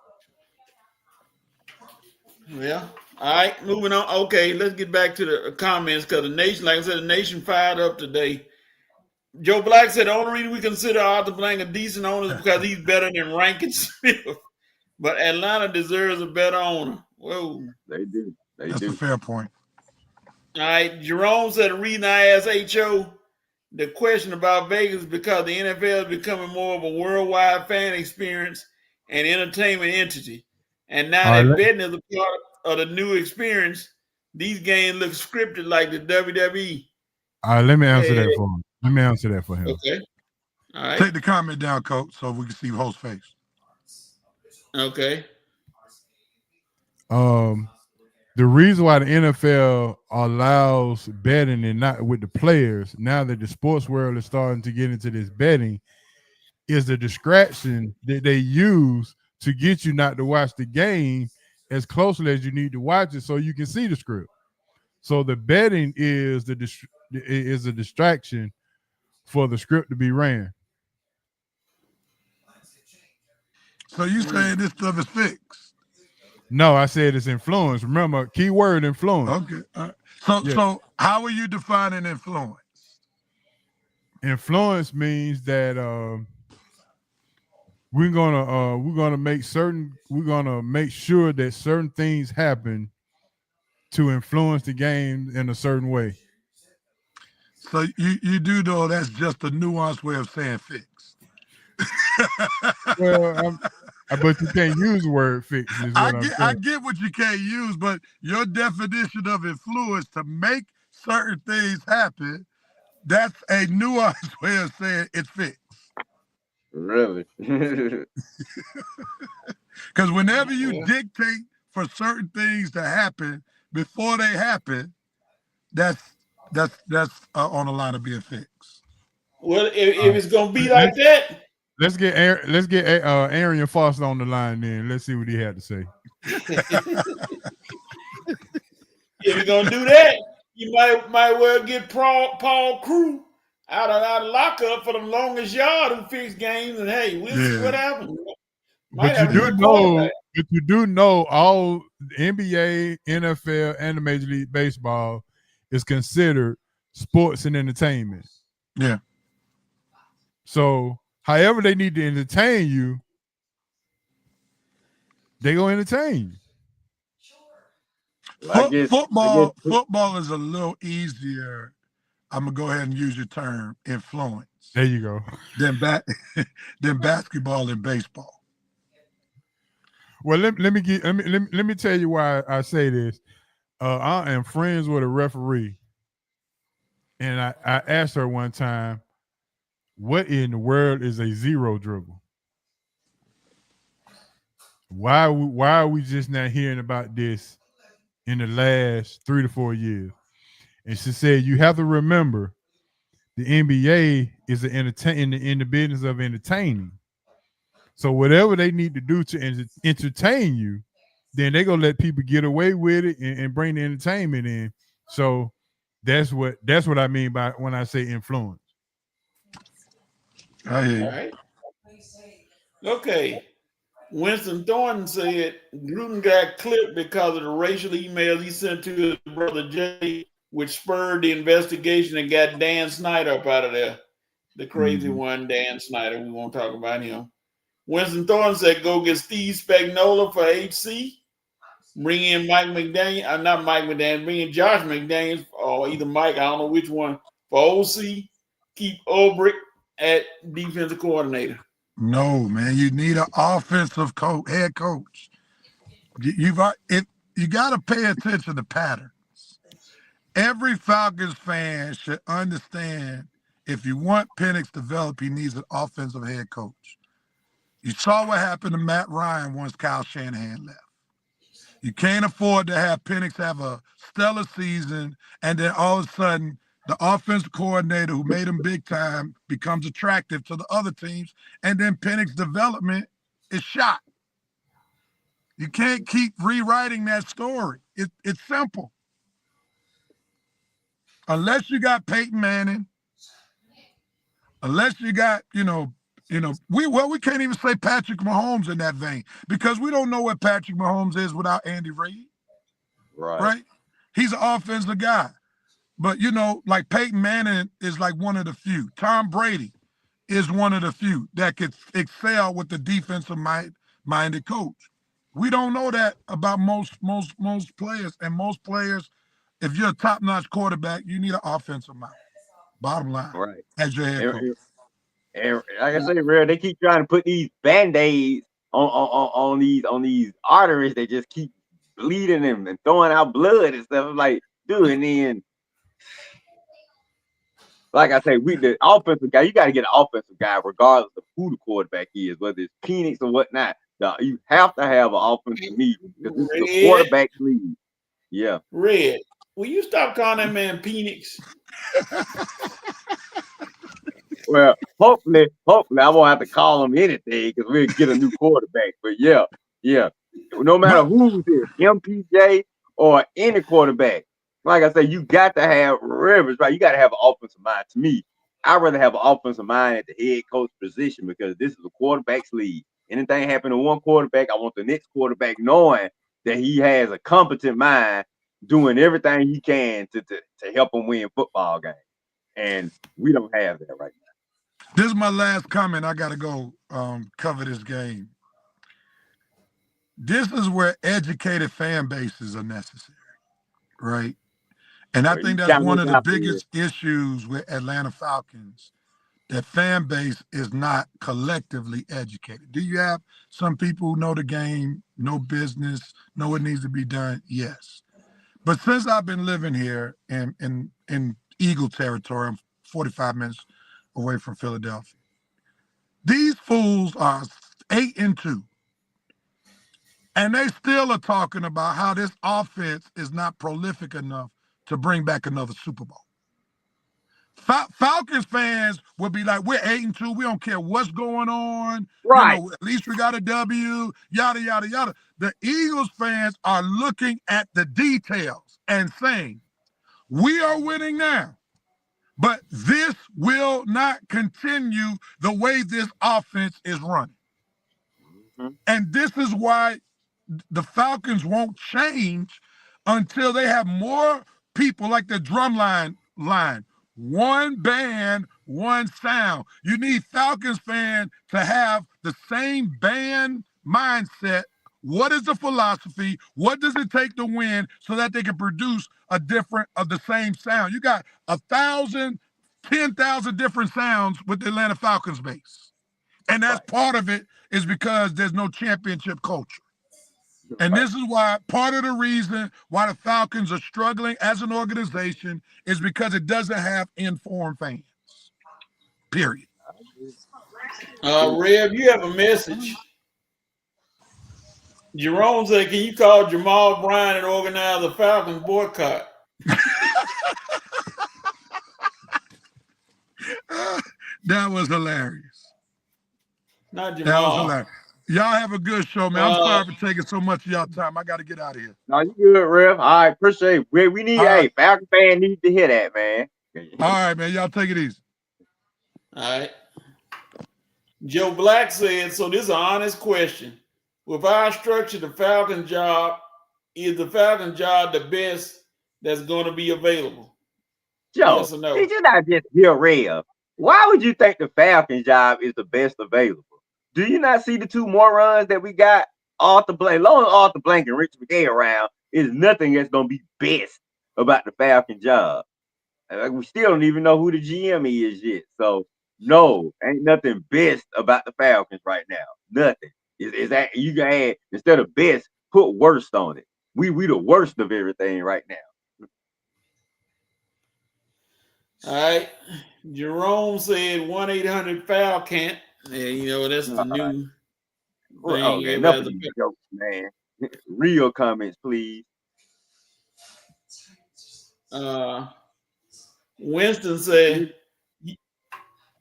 Yeah. All right, moving on. Okay, let's get back to the comments because the nation, like I said, the nation fired up today. Joe Black said the only reason we consider Arthur Blank a decent owner is because he's better than Rankin Smith. But Atlanta deserves a better owner. Whoa. They do. That's a fair point. All right, Jerome said the reason I asked H.O. the question about Vegas is because the NFL is becoming more of a worldwide fan experience and entertainment entity. And now that betting is a part of the new experience, these games look scripted like the WWE. All right, let me answer that for him. Let me answer that for him. Okay. All right. Take the comment down, Coach, so we can see host face. Okay. The reason why the NFL allows betting and not with the players, now that the sports world is starting to get into this betting, is the distraction that they use to get you not to watch the game as closely as you need to watch it so you can see the script. So the betting is a distraction for the script to be ran. So you saying this stuff is fixed? No, I said it's influence. Remember, keyword influence. Okay. So how are you defining influence? Influence means that we're gonna make sure that certain things happen to influence the game in a certain way. So you do know that's just a nuanced way of saying fixed. Well, but you can't use the word fix. I get what you can't use, but your definition of influence to make certain things happen, that's a nuanced way of saying it's fixed. Really? Because whenever you dictate for certain things to happen before they happen, that's on the line of being fixed. Well, if it's gonna be like that. Let's get Arian Foster on the line then. Let's see what he had to say. If you're gonna do that, you might well get Paul Crew out of lockup for the longest yard who fixed games. And hey, we'll see what happens. But you do know all NBA, NFL, and the Major League Baseball is considered sports and entertainment. Yeah. So however they need to entertain you, they gonna entertain you. Well, Football is a little easier. I'm gonna go ahead and use your term, influence. There you go. Than basketball and baseball. Well, let me tell you why I say this. I am friends with a referee, and I asked her one time, "What in the world is a zero dribble? Why are we just not hearing about this in the last 3 to 4 years?" And she said, "You have to remember, the NBA is in the business of entertaining. So whatever they need to do to entertain you, then they're gonna let people get away with it and bring the entertainment in. So that's what I mean by when I say influence." I hear you. All right. Okay. Winston Thornton said Gruden got clipped because of the racial emails he sent to his brother Jay, which spurred the investigation and got Dan Snyder up out of there. The crazy one, Dan Snyder. We won't talk about him. Winston Thornton said, go get Steve Spagnuolo for HC. Bring in Mike McDaniel. Not Mike McDaniel. Bring in Josh McDaniels or either Mike. I don't know which one. For OC, keep Ulbrich at defensive coordinator. No, man. You need an offensive head coach. You got to pay attention to patterns. Every Falcons fan should understand if you want Penix to develop, he needs an offensive head coach. You saw what happened to Matt Ryan once Kyle Shanahan left. You can't afford to have Penix have a stellar season and then all of a sudden the offensive coordinator who made him big time becomes attractive to the other teams, and then Penix's development is shot. You can't keep rewriting that story. It's simple. Unless you got Peyton Manning, unless you got, we can't even say Patrick Mahomes in that vein because we don't know what Patrick Mahomes is without Andy Reid. Right? He's an offensive guy. But, like Peyton Manning is like one of the few. Tom Brady is one of the few that could excel with the defensive-minded coach. We don't know that about most players. And most players, if you're a top-notch quarterback, you need an offensive mind. Bottom line, right, as your head coach. And like I say, real, they keep trying to put these band-aids on these arteries. They just keep bleeding them and throwing out blood and stuff. I'm like, dude, and then, like I say, the offensive guy, you got to get an offensive guy regardless of who the quarterback is, whether it's Penix or whatnot. You have to have an offensive need because this is a quarterback league. Yeah. Red, will you stop calling that man Penix? Well, hopefully, I won't have to call him anything because we'll get a new quarterback. But yeah. No matter who's here, MPJ or any quarterback, like I said, you got to have Rivers, right? You got to have an offensive mind. To me, I'd rather have an offensive mind at the head coach position because this is a quarterback's league. Anything happen to one quarterback, I want the next quarterback knowing that he has a competent mind, doing everything he can to help him win football games. And we don't have that right now. This is my last comment. I got to go cover this game. This is where educated fan bases are necessary, right? And I think that's one of the biggest issues with Atlanta Falcons, that fan base is not collectively educated. Do you have some people who know the game, know business, know what needs to be done? Yes. But since I've been living here in Eagle territory, I'm 45 minutes away from Philadelphia. These fools are 8-2. And they still are talking about how this offense is not prolific enough to bring back another Super Bowl. Falcons fans will be like, we're 8-2. We don't care what's going on. Right. At least we got a W, yada, yada, yada. The Eagles fans are looking at the details and saying, we are winning now, but this will not continue the way this offense is running. Mm-hmm. And this is why the Falcons won't change until they have more people like the drum line. One band, one sound. You need Falcons fans to have the same band mindset. What is the philosophy? What does it take to win so that they can produce a different of the same sound? You got 1,000, 10,000 different sounds with the Atlanta Falcons base. And that's part of it is because there's no championship culture. And this is why part of the reason why the Falcons are struggling as an organization is because it doesn't have informed fans. Period. Rev, you have a message. Jerome said, can you call Jamal Bryant and organize a Falcons boycott? That was hilarious. Not Jamal. That was hilarious. Y'all have a good show, man. I'm sorry for taking so much of y'all time. I got to get out of here. No, you good, Rev. All right, appreciate it. We need, Falcon fan need to hear that, man. All right, man. Y'all take it easy. All right. Joe Black said, so this is an honest question. With our structure, the Falcon job, is the Falcon job the best that's going to be available? Joe, yes or no? Did you not just hear Rev? Why would you think the Falcon job is the best available? Do you not see the two more runs that we got? Arthur Blank, long as Arthur Blank and Rich McKay around, is nothing that's going to be best about the Falcon job. Like, we still don't even know who the GM is yet. So, no, ain't nothing best about the Falcons right now. Nothing. Is that you can add, instead of best, put worst on it. We the worst of everything right now. All right. Jerome said 1-800-FALCON. Yeah, that's the new thing. Okay, enough of these jokes, man. Real comments, please. Winston said,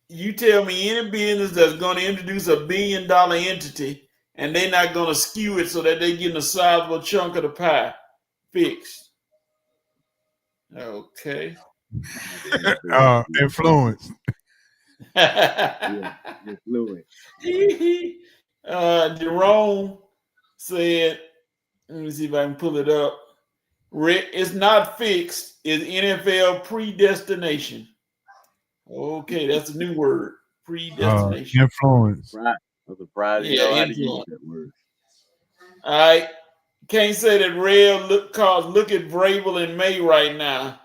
you tell me any business that's going to introduce $1 billion entity and they're not going to skew it so that they're getting a sizable chunk of the pie fixed. Okay. Influence. Yeah, influence. Jerome said, let me see if I can pull it up. It's not fixed. It's NFL predestination. Okay, that's a new word. Predestination. Influence. Right. I'm surprised you know how to use that word. All right. Can't say that Rev look at Vrabel and May right now.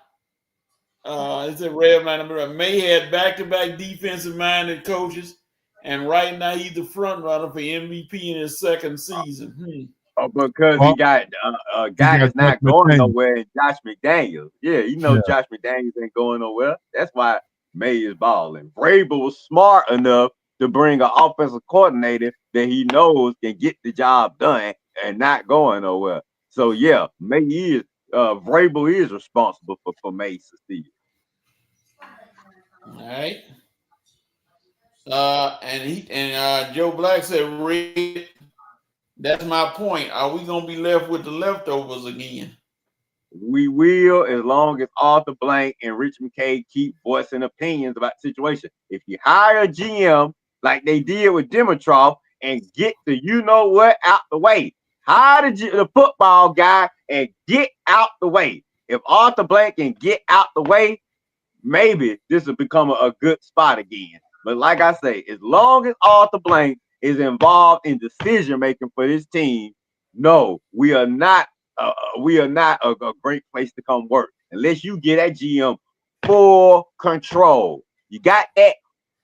It's a Rev man. May had back-to-back defensive-minded coaches, and right now he's the front runner for MVP in his second season. Oh, because he got a guy that's not going nowhere, Josh McDaniels. Yeah, Josh McDaniels ain't going nowhere. That's why May is balling. Vrabel was smart enough to bring an offensive coordinator that he knows can get the job done and not going nowhere. So yeah, Vrabel is responsible for May's succeed. All right. And Joe Black said, Red, that's my point. Are we gonna be left with the leftovers again? We will, as long as Arthur Blank and Rich McKay keep voicing opinions about the situation. If you hire a GM like they did with Dimitroff and get the you-know-what out the way, hire the football guy and get out the way. If Arthur Blank can get out the way, maybe this will become a good spot again. But like I say, as long as Arthur Blank is involved in decision-making for this team, no, we are not a great place to come work unless you get that GM full control. You got that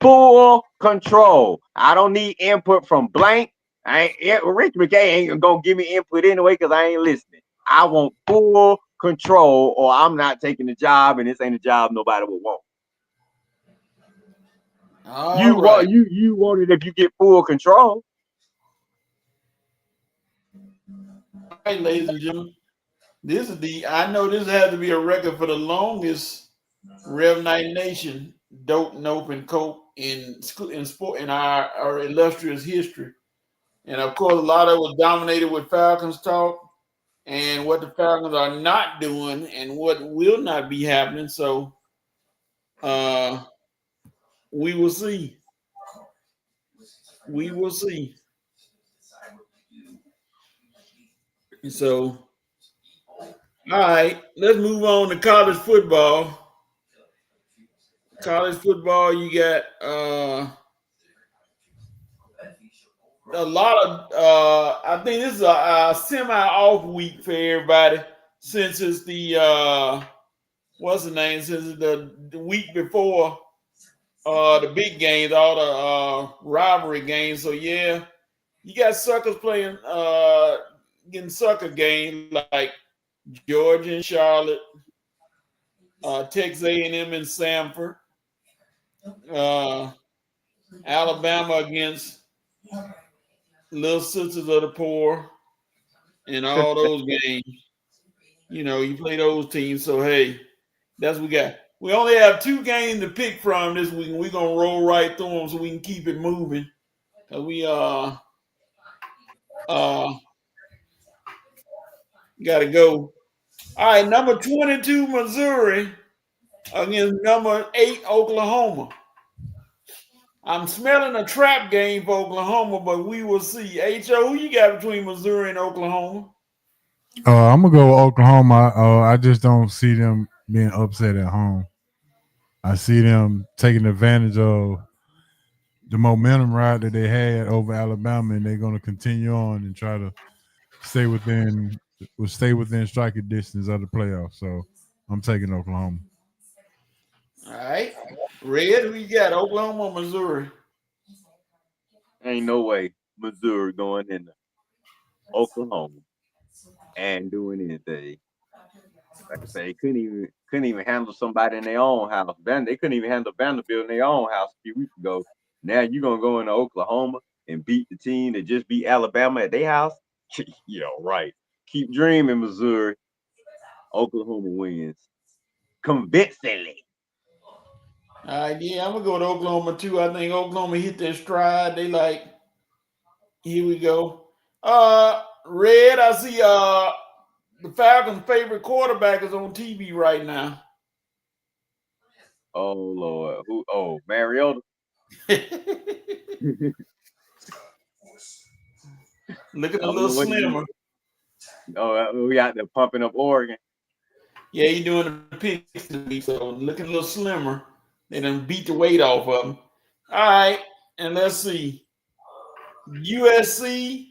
full control. I don't need input from Blank. Rich McKay ain't gonna give me input anyway because I ain't listening. I want full control, or I'm not taking the job, and this ain't a job nobody would want. You want it if you get full control. All right, ladies and gentlemen, I know this has to be a record for the longest Rev Night Nation dope, nope, and cope in sport in our illustrious history. And of course, a lot of it was dominated with Falcons talk and what the Falcons are not doing and what will not be happening. So we will see. We will see. So, all right, let's move on to college football. college football, you got a lot of. I think this is a semi-off week for everybody since it's the what's the name? Since it's the week before the big games, all the rivalry games. So yeah, you got suckers playing, getting sucker games like Georgia and Charlotte, Texas A&M and Samford, uh, Alabama against Little Sisters of the Poor, and all those games. You play those teams. So hey, that's what we got. We only have 2 games to pick from this week, and we're gonna roll right through them so we can keep it moving. Cause we uh gotta go. All right, number 22 Missouri against number 8 Oklahoma. I'm smelling a trap game for Oklahoma, but we will see. Ho, who you got between Missouri and Oklahoma? I'm gonna go with Oklahoma. I just don't see them being upset at home. I see them taking advantage of the momentum ride that they had over Alabama, and they're going to continue on and try to stay within striking distance of the playoffs. So I'm taking Oklahoma. All right, Red, who you got? Oklahoma or Missouri? Ain't no way Missouri going into Oklahoma and doing anything. Like I say, couldn't even handle somebody in their own house. They couldn't even handle Vanderbilt in their own house a few weeks ago. Now you're gonna go into Oklahoma and beat the team that just beat Alabama at their house? Yeah, right. Keep dreaming, Missouri. Oklahoma wins convincingly. All right, yeah, I'm gonna go to Oklahoma too. I think Oklahoma hit their stride. They like, here we go. Red, I see the Falcons' favorite quarterback is on TV right now. Oh Lord. Who? Oh, Mariota. Looking a little slimmer. We out there pumping up Oregon. Yeah, he doing the picks this week, so looking a little slimmer. They done beat the weight off of him. All right, and let's see. USC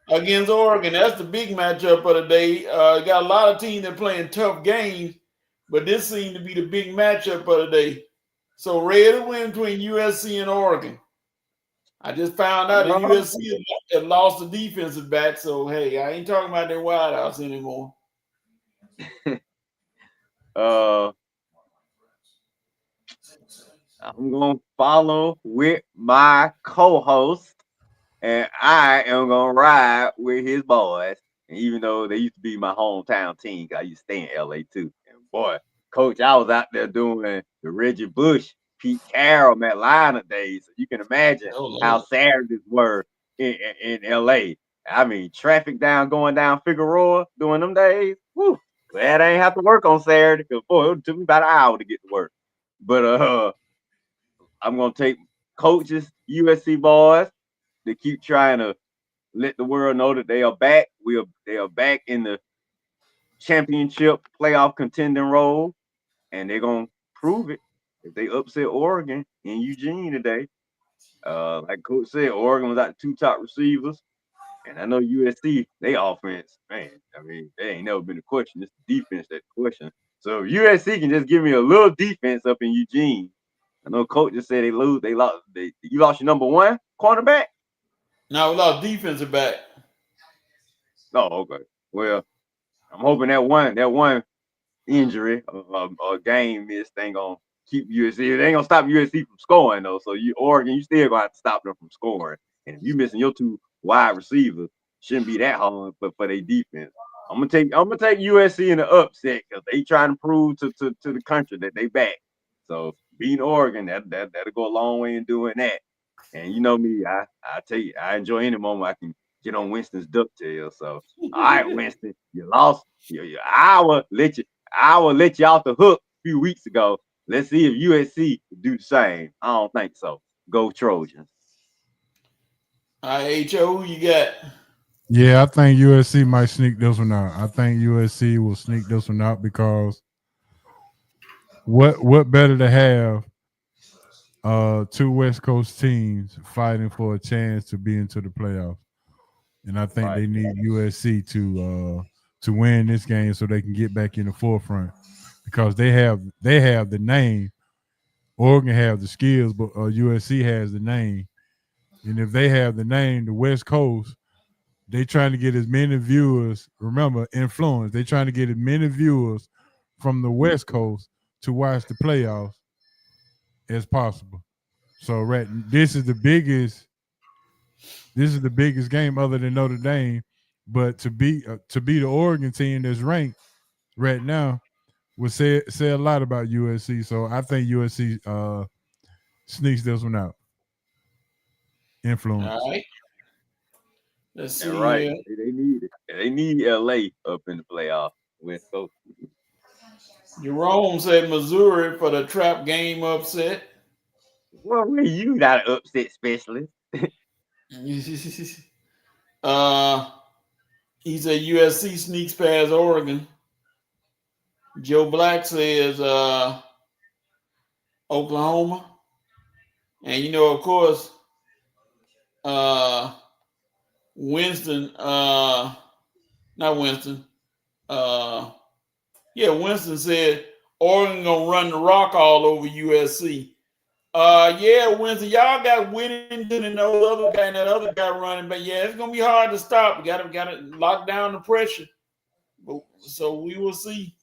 against Oregon. That's the big matchup of the day. Got a lot of teams that playing tough games, but this seemed to be the big matchup of the day. So Red win between USC and Oregon. I just found out that USC had lost the defensive back, so hey, I ain't talking about their wideouts anymore. I'm gonna follow with my co-host, and I am gonna ride with his boys. And even though they used to be my hometown team, I used to stay in LA too. And boy, coach, I was out there doing the Reggie Bush, Pete Carroll, Matt Leinart days. So you can imagine how Saturdays were in LA. I mean, traffic going down Figueroa during them days. Whew, glad I ain't have to work on Saturday because boy, it took me about an hour to get to work. But I'm gonna take coaches, USC boys, to keep trying to let the world know that they are back. They are back in the championship playoff contending role, and they're gonna prove it if they upset Oregon in Eugene today. Like Coach said, Oregon was out 2 top receivers, and I know USC, they offense, man. I mean, they ain't never been a question. It's the defense that's the question. So if USC can just give me a little defense up in Eugene. I know Coach just said they lose. They lost. You lost your number 1 cornerback. No, we lost defensive back. Oh, okay. Well, I'm hoping that one injury or game miss ain't gonna keep USC. It ain't gonna stop USC from scoring though. So Oregon, you still gonna have to stop them from scoring. And if you missing your 2 wide receivers, shouldn't be that hard. But for their defense, I'm gonna take USC in the upset because they trying to prove to the country that they back. So beating Oregon, that'll go a long way in doing that. And you know me, I tell you, I enjoy any moment I can get on Winston's ducktail. So all right, Winston, you lost. I will let you off the hook a few weeks ago. Let's see if USC do the same. I don't think so. Go Trojans. All right, Ho, who you got? Yeah, I think USC might sneak this one out. I think USC will sneak this one out because what better to have two West Coast teams fighting for a chance to be into the playoffs. And I think Right. they need USC to win this game so they can get back in the forefront because they have the name. Oregon have the skills, but USC has the name. And if they have the name, the West Coast, they trying to get as many viewers. Remember, influence. They trying to get as many viewers from the West Coast to watch the playoffs as possible. So this is the biggest game other than Notre Dame. But to be the Oregon team that's ranked right now would say a lot about USC. So I think USC sneaks this one out. Influence. All right. Let's see Right. here. They need it. They need LA up in the playoff. West Coast. Jerome said Missouri for the trap game upset. Well, you not an upset specialist. He said USC sneaks past Oregon. Joe Black says Oklahoma. And of course, Winston, not Winston. Winston said Oregon gonna run the rock all over USC. Winston, y'all got Whittington and that other guy running, but it's gonna be hard to stop. We gotta lock down the pressure. So we will see.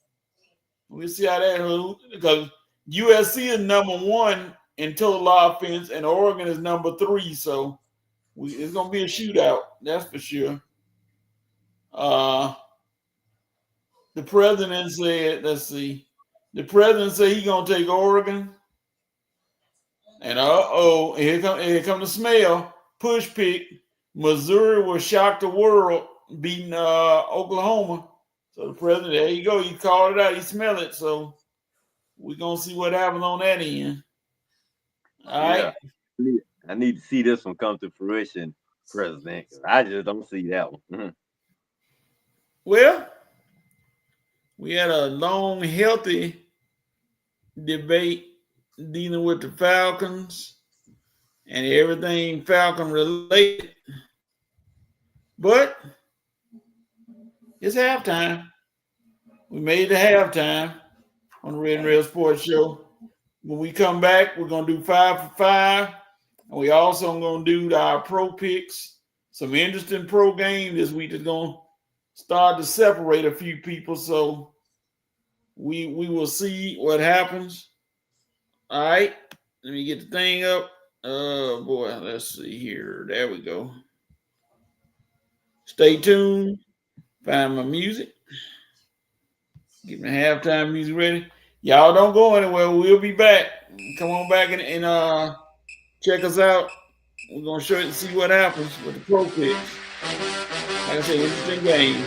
We'll see how that because USC is number 1 in total offense, and Oregon is number 3. So it's gonna be a shootout, that's for sure. The president said, let's see. The president said he's gonna take Oregon. And here come the smell. Push pick. Missouri will shock the world, beating Oklahoma. So the president, there you go. He called it out. He smelled it. So we're gonna see what happens on that end. All right. I need to see this one come to fruition, President. I just don't see that one. Well, we had a long, healthy debate dealing with the Falcons and everything Falcon related. But it's halftime. We made it to halftime on the Red and Red Sports Show. When we come back, we're going to do 5 for 5. And we also going to do our pro picks. Some interesting pro game this week is going to start to separate a few people. So we will see what happens. All right. Let me get the thing up. Oh, boy. Let's see here. There we go. Stay tuned. Find my music. Get my halftime music ready. Y'all don't go anywhere. We'll be back. Come on back and check us out. We're going to show you and see what happens with the pro picks. Like I said, interesting game.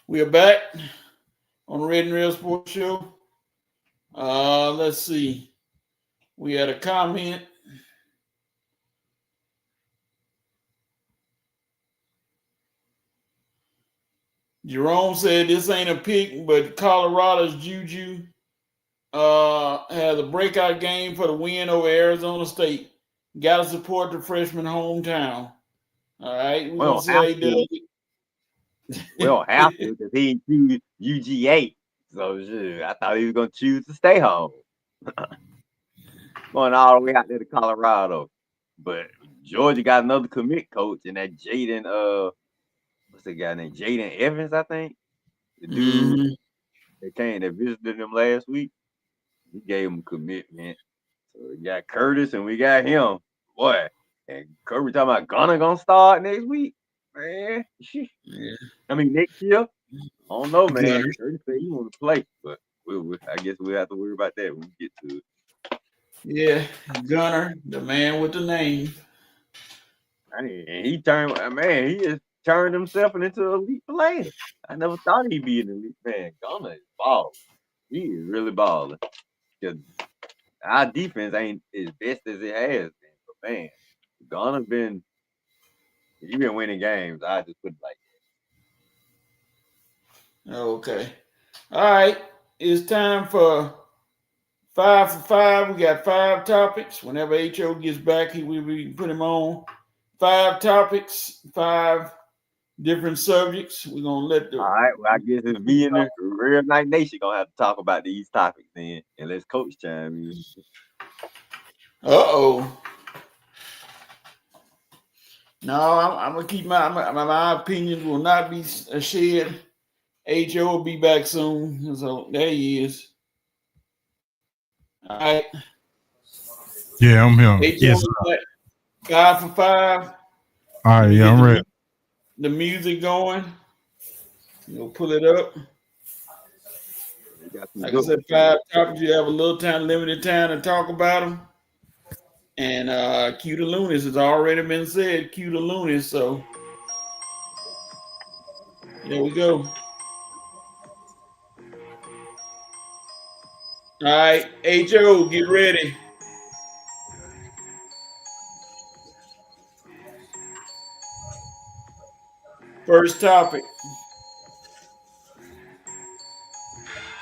We are back on the Red and Real Sports Show. Let's see. We had a comment. Jerome said this ain't a pick, but Colorado's Juju has a breakout game for the win over Arizona State. Got to support the freshman hometown. All right, we're gonna say we don't have to because he choose UGA. So shit, I thought he was gonna choose to stay home. Going all the way out there to Colorado. But Georgia got another commit coach, and that Jaden, what's the guy named Jaden Evans, I think. The dude that visited him last week. He gave him a commitment. So we got Curtis and we got him. Boy. And Kirby talking about Gunner gonna start next week. Man. Yeah. I mean next year. I don't know, man. Curtis said he want to play, but I guess we'll have to worry about that when we get to it. Yeah, Gunner, the man with the name. And he just turned himself into an elite player. I never thought he'd be an elite man. Gunner is balling. He is really balling. Because our defense ain't as best as it has been. But man, Gunner been winning games. I just put it like that. Okay. All right. It's time for 5 for 5. We got 5 topics. Whenever HO gets back, we put him on. 5 topics, 5 different subjects. We're gonna let the. All right. Well, I guess it's me and the Real Night Nation gonna have to talk about these topics then, and let's coach chime in. Uh-oh. No, I'm gonna keep my opinions will not be shared. HO will be back soon. So there he is. All right. Yeah, I'm here. Yes. 5 for 5. All right, yeah, I'm ready. The music going. You'll pull it up. Like I said, 5 topics. You have a little time, limited time to talk about them. And Q to Lunis has already been said. Q to Lunis. So there we go. All right, HO, get ready. First topic.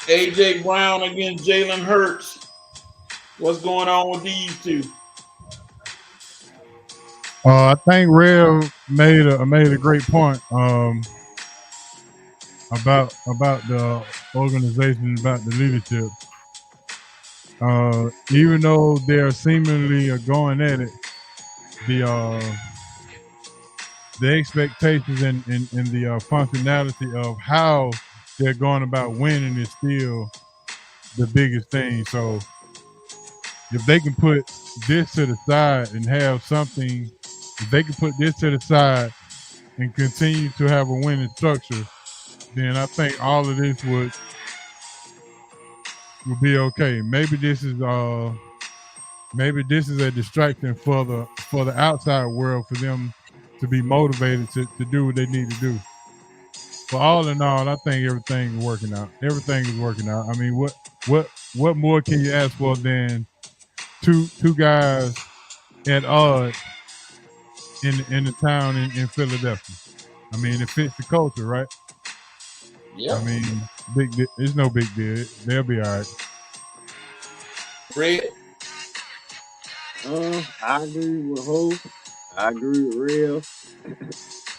AJ Brown against Jalen Hurts. What's going on with these two? I think Rev made a great point about the organization, about the leadership. Even though they're seemingly going at it, the expectations and the functionality of how they're going about winning is still the biggest thing. So if they can put this to the side and have something, if they can put this to the side and continue to have a winning structure, then I think all of this would be okay. Maybe this is a distraction for the outside world for them to be motivated to do what they need to do. But all in all, I think everything is working out. Everything is working out. I mean, what more can you ask for than two guys at odds in the town in Philadelphia? I mean, it fits the culture, right? Yeah. I mean, it's no big deal. They'll be all right. Red. I agree with Hope. I agree with Real.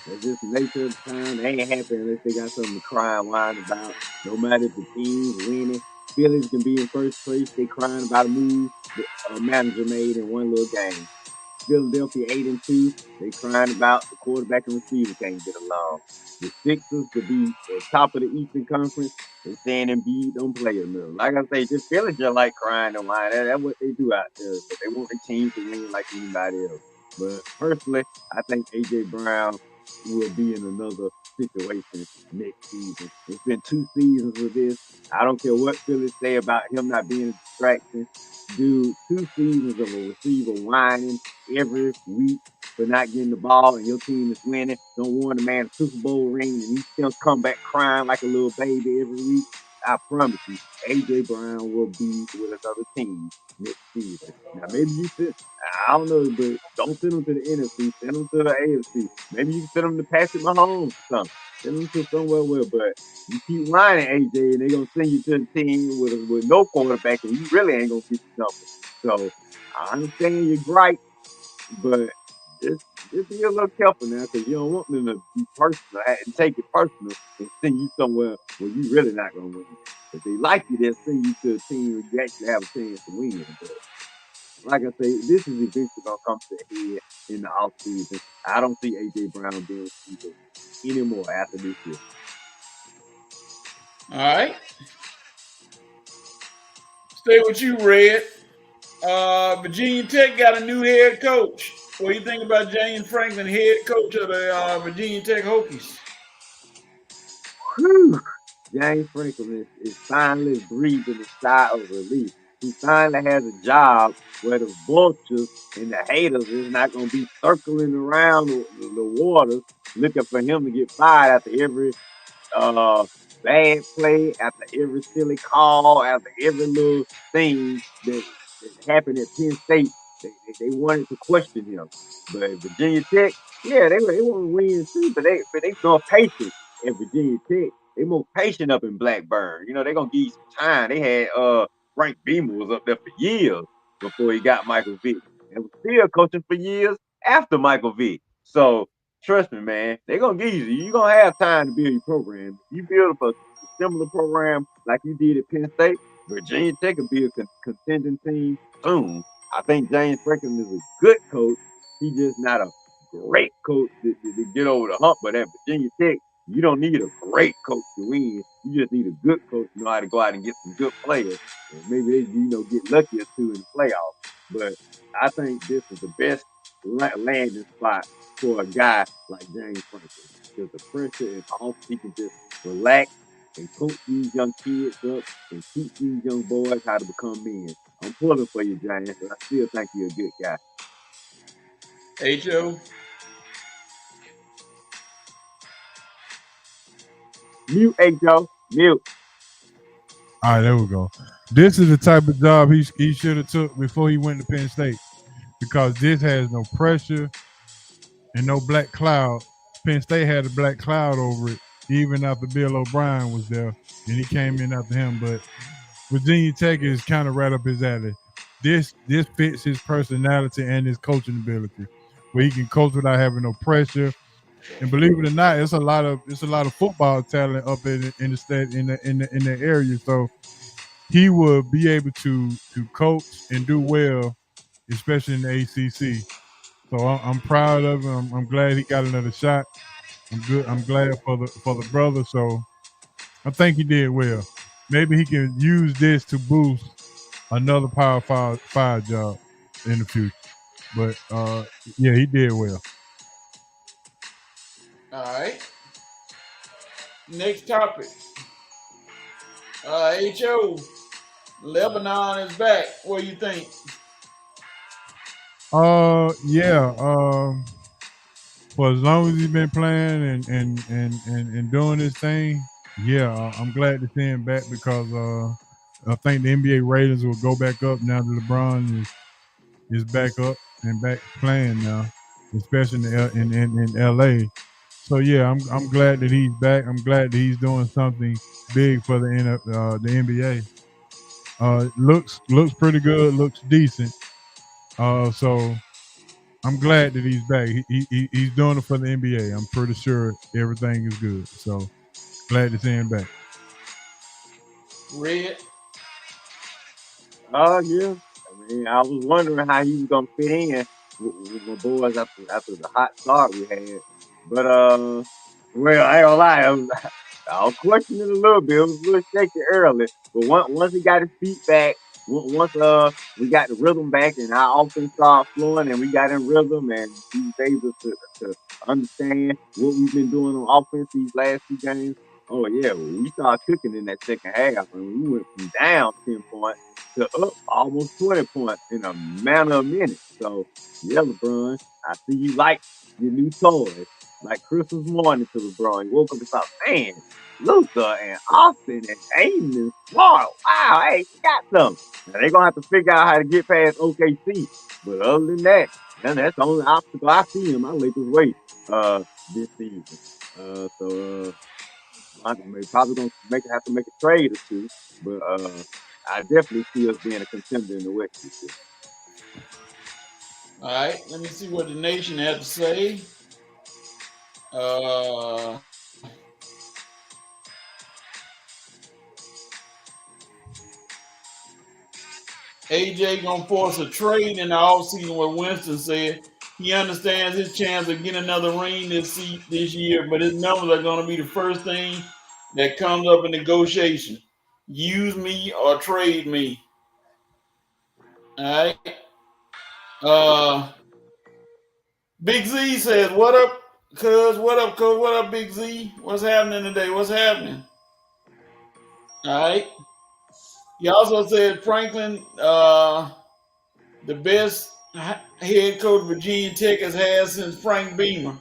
It's just the nature of the time. They ain't happy unless they got something to cry and whine about. No matter if the team's winning, Phillies can be in first place. They crying about a move a manager made in one little game. Philadelphia 8-2. They crying about the quarterback and receiver can't get along. The Sixers to be at top of the Eastern Conference. They saying Embiid don't play enough. Like I say, just Phillies just like crying and whining. That's what they do out there. But they want the team to win like anybody else. But personally, I think AJ Brown will be in another situation next season. It's been 2 seasons of this. I don't care what Phillies say about him not being a distraction. Dude, 2 seasons of a receiver whining every week for not getting the ball and your team is winning. Don't want a man a Super Bowl ring and he still come back crying like a little baby every week. I promise you, AJ Brown will be with another team next season. Now maybe you send, I don't know, but don't send them to the NFC, send them to the AFC. Maybe you can send them to Patrick Mahomes or something. Send them to somewhere where, but you keep whining, AJ, and they're gonna send you to the team with no quarterback, and you really ain't gonna get the numbers. So I understand you're right, but just just be a little careful now because you don't want them to be personal and take it personal and send you somewhere where you really not gonna win. If they like you, they'll send you to a team where you actually have a chance to win. But like I say, this is eventually gonna come to a head in the off season. I don't see AJ Brown being a receiver anymore after this year. All right. Stay with you, Red. Virginia Tech got a new head coach. What do you think about James Franklin, head coach of the Virginia Tech Hokies? Whew. James Franklin is finally breathing a sigh of relief. He finally has a job where the vultures and the haters is not going to be circling around the waters looking for him to get fired after every uh, bad play, after every silly call, after every little thing that happened at Penn State. They wanted to question him. But Virginia Tech, yeah, they want to win too, but they more patient at Virginia Tech. They more patient up in Blackburn. You know, they're gonna give you some time. They had Frank Beamer was up there for years before he got Michael Vick. And was still coaching for years after Michael Vick. So trust me, man, they're gonna give you. You're gonna have time to build your program. If you build a similar program like you did at Penn State, Virginia Tech will be a contending team soon. I think James Franklin is a good coach. He's just not a great coach to get over the hump. But at Virginia Tech, you don't need a great coach to win. You just need a good coach to know how to go out and get some good players. And maybe they, get lucky or two in the playoffs. But I think this is the best landing spot for a guy like James Franklin. Because the pressure is off. He can just relax and coach these young kids up and teach these young boys how to become men. I'm pulling for you, James, but I still think you're a good guy. HO. Mute, Joe. Mute. All right, there we go. This is the type of job he should have took before he went to Penn State because this has no pressure and no black cloud. Penn State had a black cloud over it even after Bill O'Brien was there and he came in after him. But Virginia Tech is kind of right up his alley. This fits his personality and his coaching ability, where he can coach without having no pressure. And believe it or not, it's a lot of football talent up in the state in the area. So he will be able to coach and do well, especially in the ACC. So I'm proud of him. I'm glad he got another shot. I'm good. I'm glad for the brother. So I think he did well. Maybe he can use this to boost another Power 5 job in the future. But yeah, he did well. All right. Next topic. HO. Lebanon is back. What do you think? Yeah. For as long as he's been playing and doing this thing, yeah, I'm glad to see him back because I think the NBA ratings will go back up now that LeBron is back up and back playing now, especially in LA. So yeah, I'm glad that he's back. I'm glad that he's doing something big for the NBA. Looks pretty good. Looks decent. So I'm glad that he's back. He's doing it for the NBA. I'm pretty sure everything is good. So glad to see him back. Red. Oh, yeah. I mean, I was wondering how he was going to fit in with my boys after the hot start we had. But, well, I ain't gonna lie. I was questioning a little bit. It was a little shaky early. But once he got his feet back, once we got the rhythm back and our offense started flowing and we got in rhythm and we was able to understand what we've been doing on offense these last two games. Oh yeah, we started cooking in that second half and we went from down 10 points to up almost 20 points in a matter of minutes. So yeah, LeBron, I see you like your new toys. Like Christmas morning to LeBron. He woke up and thought, man, Luca and Austin and Aiden and Smart. Wow, hey, we got some. Now they're gonna have to figure out how to get past OKC. But other than that, man, that's the only obstacle I see in my Lakers way this season. Probably gonna have to make a trade or two. But I definitely see us being a contender in the West this year. All right, let me see what the nation had to say. Uh, AJ gonna force a trade in the offseason. What Winston said. He understands his chance of getting another ring this year, but his numbers are gonna be the first thing that comes up in negotiation. Use me or trade me. All right. Uh, Big Z says, "What up, cuz? What up, cuz? What up, Big Z? What's happening today? What's happening?" All right. He also said Franklin, the best head coach Virginia Tech has had since Frank Beamer.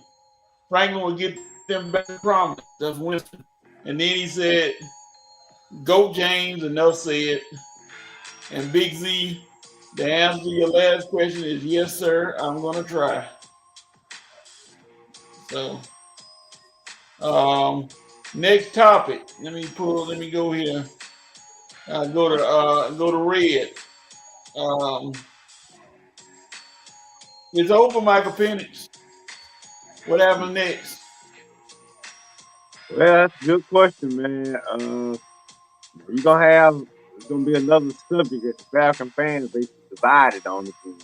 Franklin will get them back to promise. That's Winston. And then he said, "Goat James," enough said. And Big Z, the answer to your last question is yes, sir. I'm gonna try. So, next topic. Let me go here. Go to red. Um, it's over, Michael Penix. What happens next? Well, that's a good question, man. You're gonna have it's gonna be another subject that the Falcon fans they divided on again.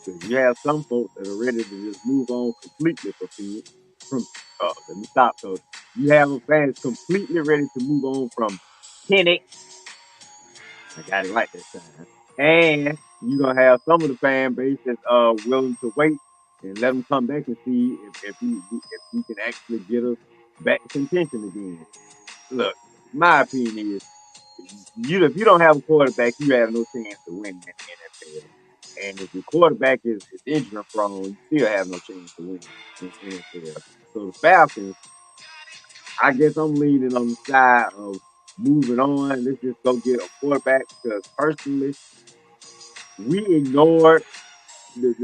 Because you have some folks that are ready to just move on completely from let me stop. So you have a fan that's completely ready to move on from Penix. I got it right this time. And you're gonna have some of the fan base that's willing to wait and let him come back and see if he can actually get us back to contention again. Look, my opinion is if you don't have a quarterback, you have no chance to win in the NFL. And if your quarterback is injury prone, you still have no chance to win in the NFL. So the Falcons, I guess I'm leaning on the side of moving on. Let's just go get a quarterback because personally, we ignored the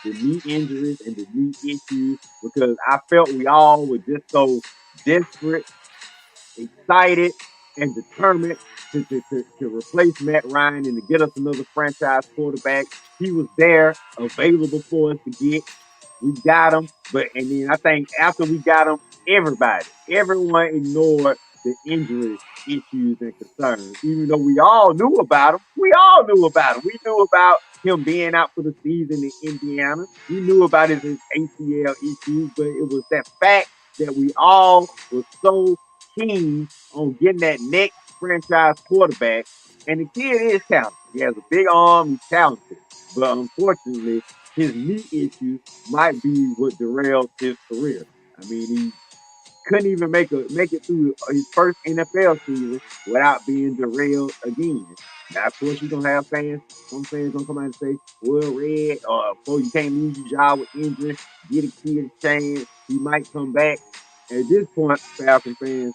knee injuries and the knee issues because I felt we all were just so desperate, excited, and determined to replace Matt Ryan and to get us another franchise quarterback. He was there, available for us to get. We got him, and then I think after we got him, everyone ignored the injury issues and concerns, even though we all knew about him. We all knew about him. We knew about him being out for the season in Indiana. We knew about his ACL issues, but it was that fact that we all were so keen on getting that next franchise quarterback. And the kid is talented. He has a big arm. He's talented. But unfortunately, his knee issues might be what derailed his career. I mean, he couldn't even make it through his first NFL season without being derailed again. Now, of course, you're gonna have fans. Some fans gonna come out and say, "Well, Red, boy, you can't lose your job with injury. Get a kid a chance. He might come back." At this point, Falcon fans,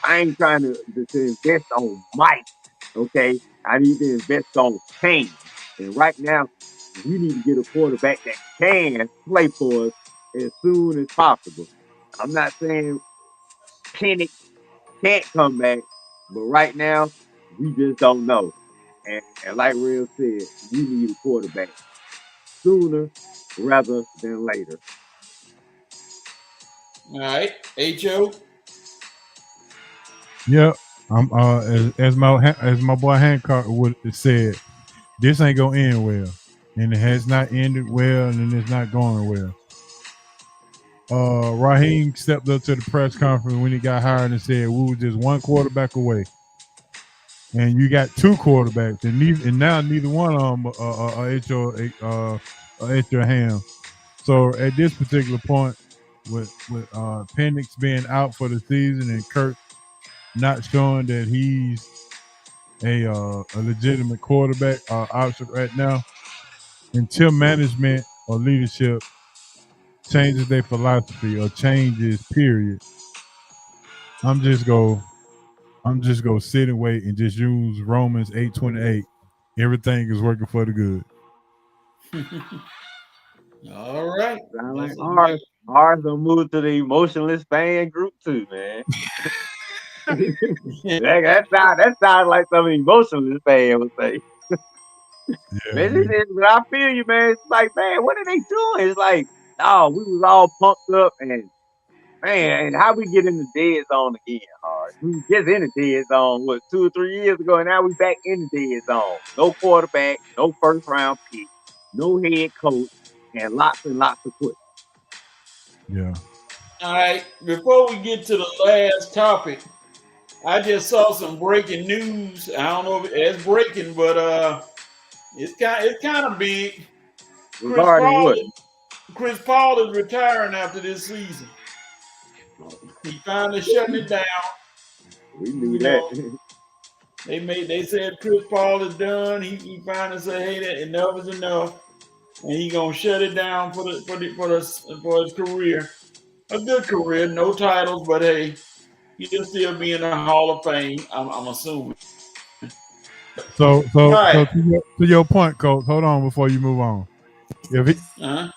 I ain't trying to invest on Mike. Okay, I need to invest on Kane. And right now, we need to get a quarterback that can play for us as soon as possible. I'm not saying Penix can't come back, but right now we just don't know. And like Real said, we need a quarterback sooner rather than later. All right, HO. Yeah, I'm as my boy Hancock would said, this ain't gonna end well, and it has not ended well, and it's not going well. Raheem stepped up to the press conference when he got hired and said we were just one quarterback away. and you got two quarterbacks, and now neither one of them are at your hand. So at this particular point, with Penix being out for the season and Kirk not showing that he's a legitimate quarterback option right now, until management or leadership changes their philosophy or changes, period, I'm just go I'm just go sit and wait and just use Romans 8:28. Everything is working for the good. All right. Sound like That's a ours. Ours gonna move to the emotionless fan group too, man. That sounds like something emotionless fan would say. Yeah, Man, man. but I feel you, man. It's like, man, what are they doing? It's like, oh, we was all pumped up, and man, and how we get in the dead zone again, hard. We was just in the dead zone, what, 2 or 3 years ago, and now we back in the dead zone. No quarterback, no first round pick, no head coach, and lots of questions. Yeah. All right. Before we get to the last topic, I just saw some breaking news. I don't know if it's breaking, but it's kind of big. Chris Regarding Paul what? is Chris Paul is retiring after this season. Oh, He finally shutting it down. we knew You that. know, they said Chris Paul is done. He finally said, "Hey, that enough is enough," and he gonna shut it down for his career. A good career, no titles, but hey, he'll still be in the Hall of Fame. I'm assuming. So All so right. so to your point, coach. Hold on before you move on. If he Uh-huh.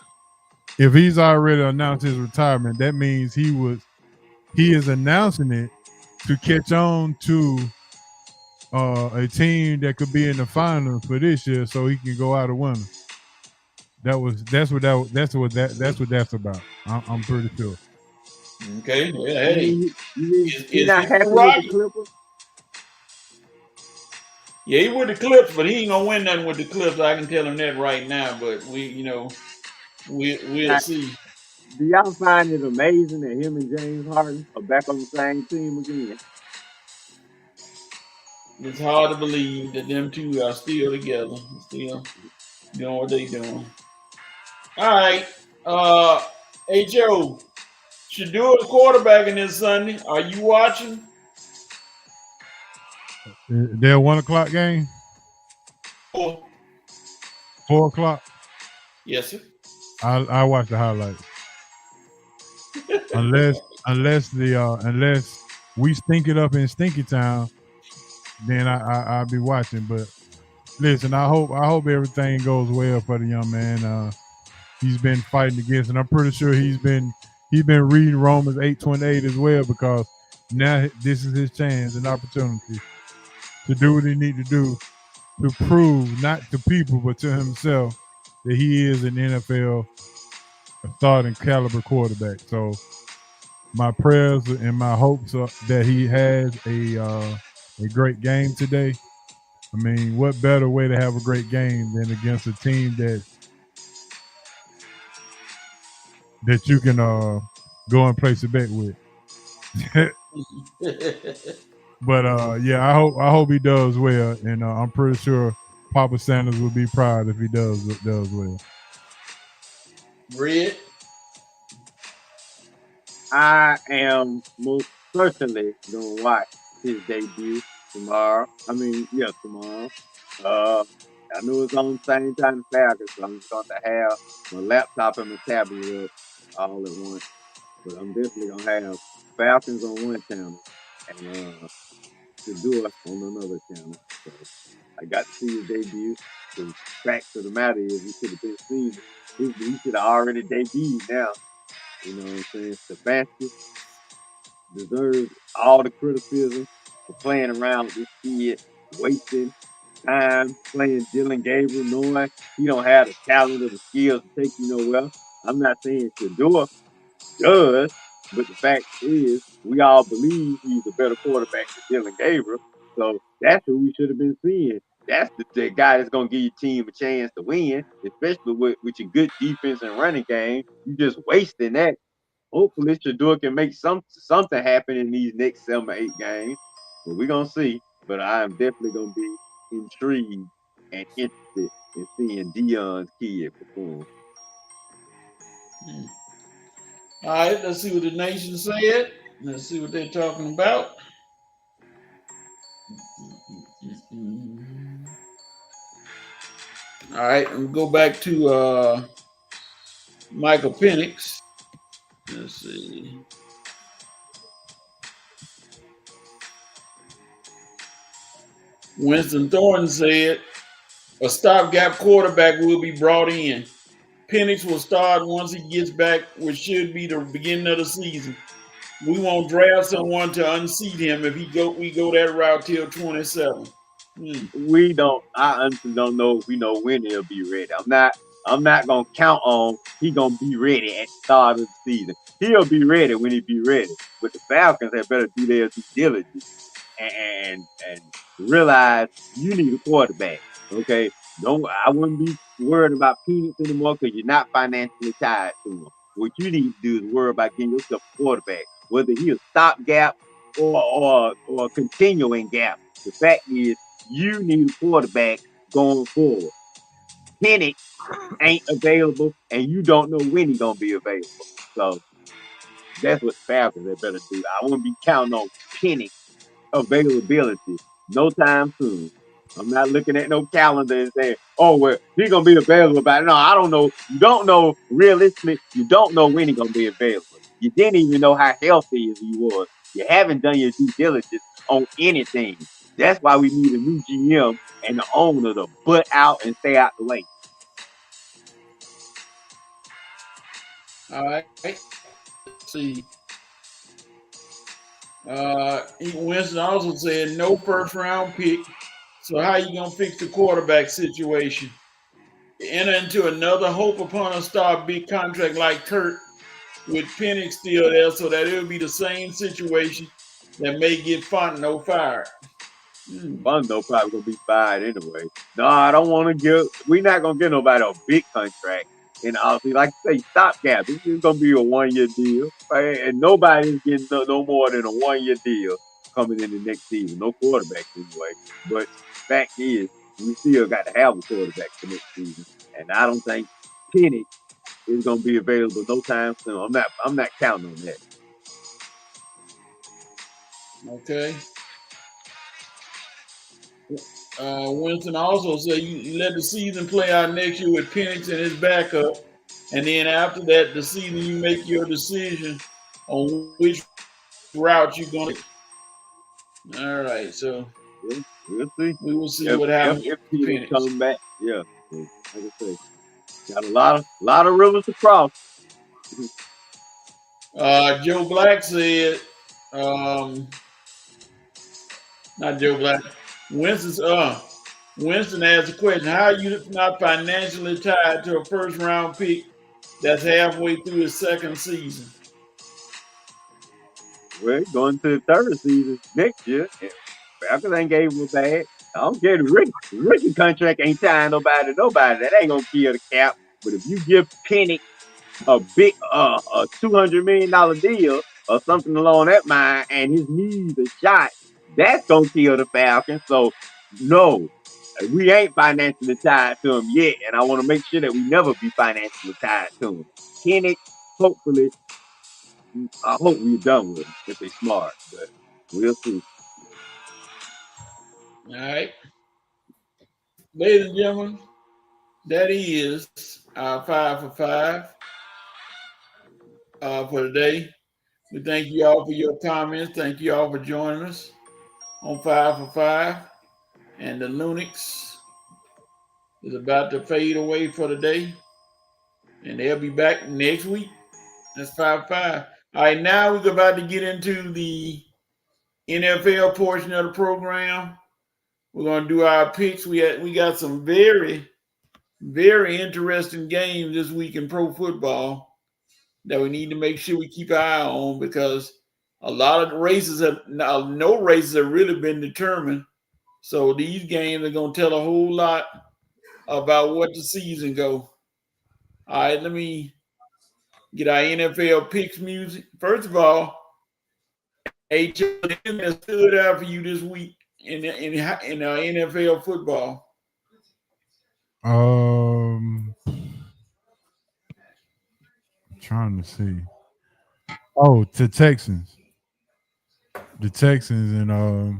if he's already announced his retirement, that means he is announcing it to catch on to a team that could be in the finals for this year, so he can go out a winner. That's what that's about. I'm pretty sure. Okay. Well, You hey, mean he is not he happy with the right? Clippers? Yeah, he with the Clips, but he ain't gonna win nothing with the Clips. I can tell him that right now. But we'll Now, see. do y'all find it amazing that him and James Harden are back on the same team again? It's hard to believe that them two are still together, still doing what they doing. All right. Uh, Ho, Shador is quarterbacking this Sunday. Are you watching? They're 1 o'clock game, Oh, 4 o'clock. yes, sir. I watch the highlights unless unless we stink it up in Stinky Town, then I'll be watching. But listen, I hope everything goes well for the young man. He's been fighting against, and I'm pretty sure he's been reading Romans 8:28 as well, because now this is his chance and opportunity to do what he need to do to prove not to people but to himself that he is an NFL starting caliber quarterback. So my prayers and my hopes are that he has a great game today. I mean, what better way to have a great game than against a team that you can go and place a bet with? But yeah, I hope he does well, and I'm pretty sure Papa Sanders will be proud if he does well. Red. I am most certainly gonna watch his debut tomorrow. I mean, yeah, tomorrow. Uh, I know it's on the same time as Falcons, so I'm just going to have my laptop and my tablet up all at once. But I'm definitely gonna have Falcons on one channel and to do it on another channel. So I got to see his debut. The fact of the matter is, he should have been seen. He should have already debuted now. You know what I'm saying? Stefanski deserves all the criticism for playing around with this kid, wasting time playing Dylan Gabriel, knowing he don't have the talent or the skills to take you nowhere. I'm not saying Shador does, but the fact is, we all believe he's a better quarterback than Dylan Gabriel. So that's who we should have been seeing. That's the guy that's going to give your team a chance to win, especially with your good defense and running game. You just wasting that. Hopefully, Shador can make something happen in these next 7 or 8 games. But we're going to see. but I am definitely gonna be intrigued and interested in seeing Dion's kid perform. All right, let's see what the nation said. Let's see what they're talking about. All right, and go back to Michael Penix. Let's see. Winston Thornton said a stopgap quarterback will be brought in. Penix will start once he gets back, which should be the beginning of the season. We won't draft someone to unseat him if we go that route till 27. We don't. I honestly don't know if we know when he'll be ready. I'm not gonna count on he gonna be ready at the start of the season. He'll be ready when he be ready. But the Falcons had better do their due diligence and realize you need a quarterback. Okay, don't. I wouldn't be worried about Phoenix anymore because you're not financially tied to him. What you need to do is worry about getting yourself a quarterback, whether he a stopgap or a continuing gap. The fact is, you need a quarterback going forward. Penix ain't available, and you don't know when he's gonna be available. So that's what the Falcons had better do. I wouldn't be counting on Penix availability no time soon. I'm not looking at no calendar and saying, "Oh well, he's gonna be available." But no, I don't know. You don't know realistically. You don't know when he's gonna be available. You didn't even know how healthy he was. You haven't done your due diligence on anything. That's why we need a new GM and the owner to butt out and stay out the way. All right, let's see. Winston also said no first round pick. So how you gonna fix the quarterback situation? Enter into another hope upon a star big contract like Kurt with Penix still there, so that it'll be the same situation that may get Fontenot fired. Fondo probably gonna be fired anyway. No, I don't want to give. We're not gonna get nobody a big contract. And obviously, like I say, stopgap. This is gonna be a 1 year deal, right? And nobody's getting no more than a 1 year deal coming in the next season. No quarterbacks anyway. But fact is, we still got to have a quarterback for next season. And I don't think Penny is gonna be available no time soon. I'm not counting on that. Okay. Winston also said you let the season play out next year with Penix and his backup, and then after that, the season you make your decision on which route you're going to. All right, so We'll see. we will see If what happens if with Penny Penix. coming back, yeah. So, like I say, got a lot of rivers to cross. Joe Black said, not Joe Black. Winston asked the question: how are you not financially tied to a first round pick that's halfway through his second season? We're going to the third season next year. Falcons ain't gave him a bag. I don't care. The Ricky contract ain't tying nobody to nobody. That ain't gonna kill the cap. But if you give Penny a big a $200 million deal or something along that line, and his knees are shot, that's gonna kill the Falcons. So no, we ain't financially tied to him yet, and I want to make sure that we never be financially tied to him. Penny, hopefully, I hope we're done with them if they're smart, but we'll see. All right, ladies and gentlemen, that is our 5 for 5 for today. We thank you all for your comments. Thank you all for joining us on 5 for 5. And the Lunix is about to fade away for the day, and they'll be back next week. That's 5 for 5. All right, now we're about to get into the NFL portion of the program. We're gonna do our picks. We got some very, very interesting games this week in pro football that we need to make sure we keep an eye on, because a lot of the races no races have really been determined. So these games are gonna tell a whole lot about what the season go. All right, let me get our NFL picks music. First of all, HL stood out for you this week NFL football? I'm trying to see. Oh, the Texans. The Texans and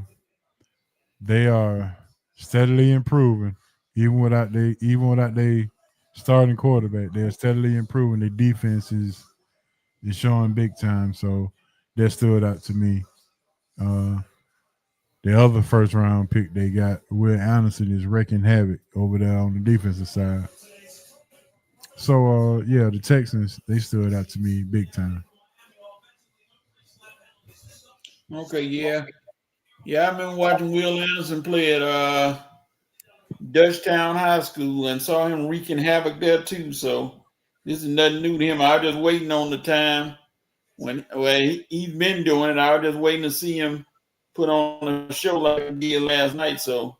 they are steadily improving. Even without they starting quarterback, they're steadily improving. The defense is showing big time. So that stood out to me. Uh the other first round pick they got, Will Anderson, is wrecking havoc over there on the defensive side. So yeah, the Texans, they stood out to me big time. Okay, yeah. Yeah, I've been watching Will Anderson play at Dutchtown High School and saw him wreaking havoc there too. So this is nothing new to him. I was just waiting on the time when he's been doing it. I was just waiting to see him put on a show like he did last night. So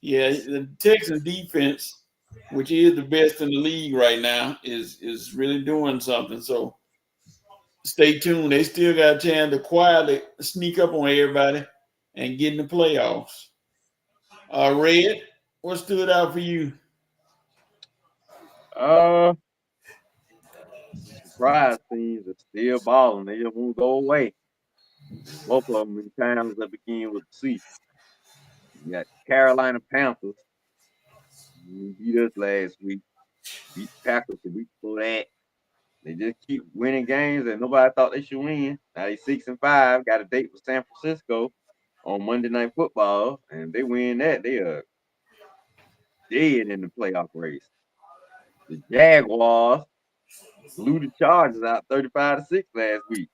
yeah, the Texans defense, which is the best in the league right now, is really doing something. So stay tuned. They still got a chance to quietly sneak up on everybody and get in the playoffs. Red, what stood out for you? Uh, Surprise teams are still balling. They just won't go away. And both of them in towns that begin with C. You got Carolina Panthers. You beat us last week. Beat the Packers the week before that. They just keep winning games that nobody thought they should win. Now they 6-5. Got a date with San Francisco on Monday Night Football, and if they win that, they are dead in the playoff race. The Jaguars blew the Chargers out 35-6 last week.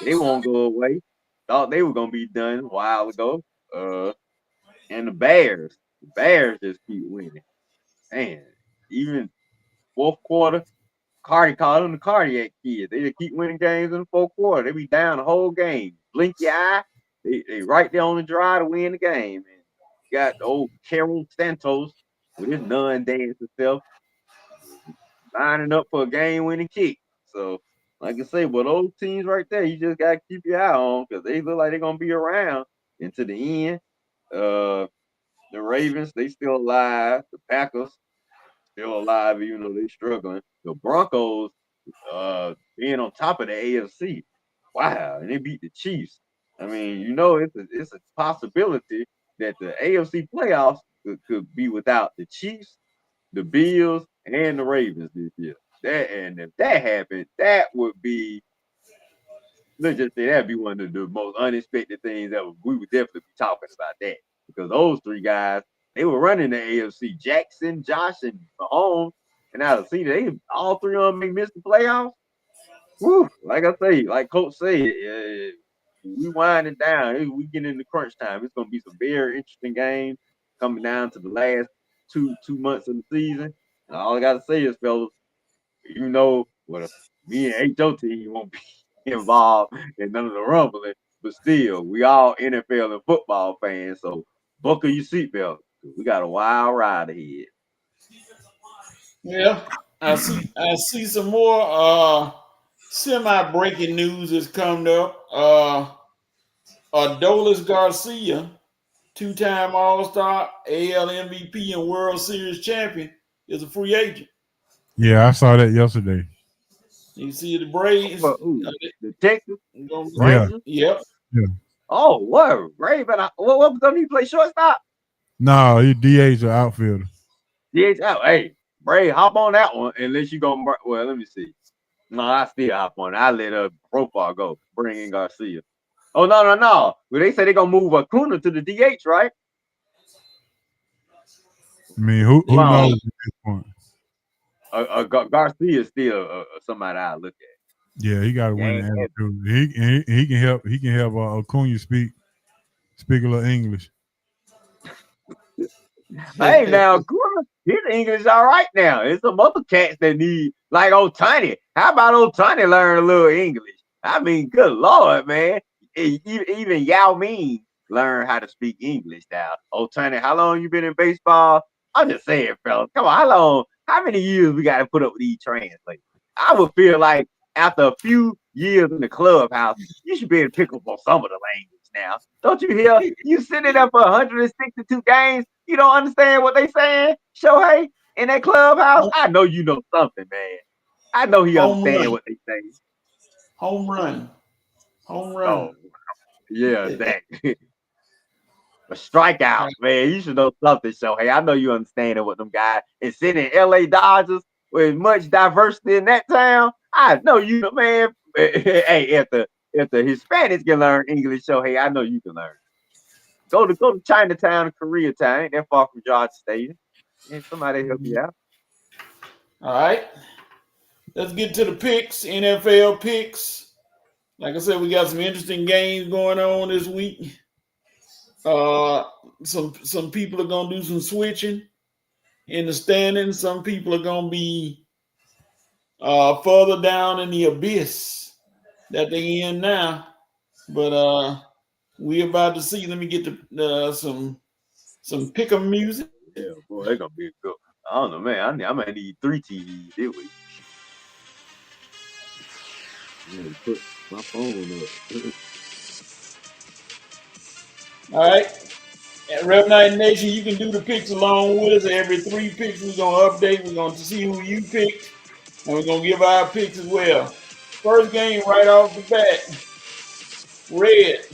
They won't go away. Thought they were gonna be done a while ago. And the Bears just keep winning. Man, even fourth quarter, Cardi called them the cardiac kids. They just keep winning games in the fourth quarter. They be down the whole game. Blink your eye, they right there on the drive to win the game. And you got the old Carol Santos with his non-dancing self lining up for a game-winning kick. So, like I say, but those teams right there, you just gotta keep your eye on because they look like they're gonna be around into the end. Uh, the Ravens, they still alive. The Packers still alive, even though they're struggling. The Broncos, being on top of the AFC, wow, and they beat the Chiefs. I mean, it's a possibility that the AFC playoffs could be without the Chiefs, the Bills, and the Ravens this year. And if that happened, that would be, let's just say, that'd be one of the most unexpected things that we would definitely be talking about that, because those three guys, they were running the AFC. Jackson, Josh, and Mahomes, and out of see they all three of them may miss the playoffs. Whew, like I say, like Coach said, we winding down. We get into crunch time. It's gonna be some very interesting games coming down to the last two months of the season. And all I gotta say is, fellas, you know what, me and HO team won't be involved in none of the rumbling, but still, we all NFL and football fans, so buckle your seatbelt. We got a wild ride ahead. Yeah, I see some more semi breaking news has come up. Adolis Garcia, two-time All-Star, AL MVP, and World Series champion, is a free agent. Yeah, I saw that yesterday. You see the Braves. The Texas Yeah, Rangers? Yep. yeah. Oh, what? Ray, but what was he play shortstop? No, he DH or outfielder. DH. Hey, Ray, hop on that one unless you go. Well, let me see. No, I still hop on it. I let profile go. Bring in Garcia. Oh, no. Well, they say they're gonna move Acuna to the DH, right? I mean, who No, knows at this point? Garcia is still somebody I look at. Yeah, he got to He win ain't the had- attitude. He can help. He can help Acuna speak a little English. Hey, now, Acuna, his English all right now. There's some other cats that need, like Otani. How about Otani learn a little English? I mean, good Lord, man. Even Yao Ming learn how to speak English now. Otani, how long you been in baseball? I'm just saying, fellas. Come on, how many years we got to put up with these translators? I would feel like after a few years in the clubhouse, you should be able to pick up on some of the language now. Don't you hear? You sitting there for 162 games. You don't understand what they saying, Shohei, in that clubhouse. I know you know something, man. I know he Home understand run. what they say. Home run. Home run. Oh, yeah, exactly. A strikeout, man. You should know something, Shohei. I know you understand what them guys and sitting in LA Dodgers with much diversity in that town. I know you know, man. Hey, if the Hispanics can learn English, Shohei, I know you can learn. Go to Chinatown and Koreatown. Ain't that far from Georgia State. And somebody help you out. All right. Let's get to the picks, NFL picks. Like I said, we got some interesting games going on this week. Some people are gonna do some switching in the standings. Some people are gonna be further down in the abyss that they in now. But we about to see. Let me get some pick 'em music. Yeah, boy, they're gonna be good. I don't know, man. I might need 3 TVs this week. I'm gonna put my phone up. All right. At Rev Night Nation, you can do the picks along with us. Every 3 picks, we're going to update. We're going to see who you picked, and we're going to give our picks as well. First game right off the bat, Red,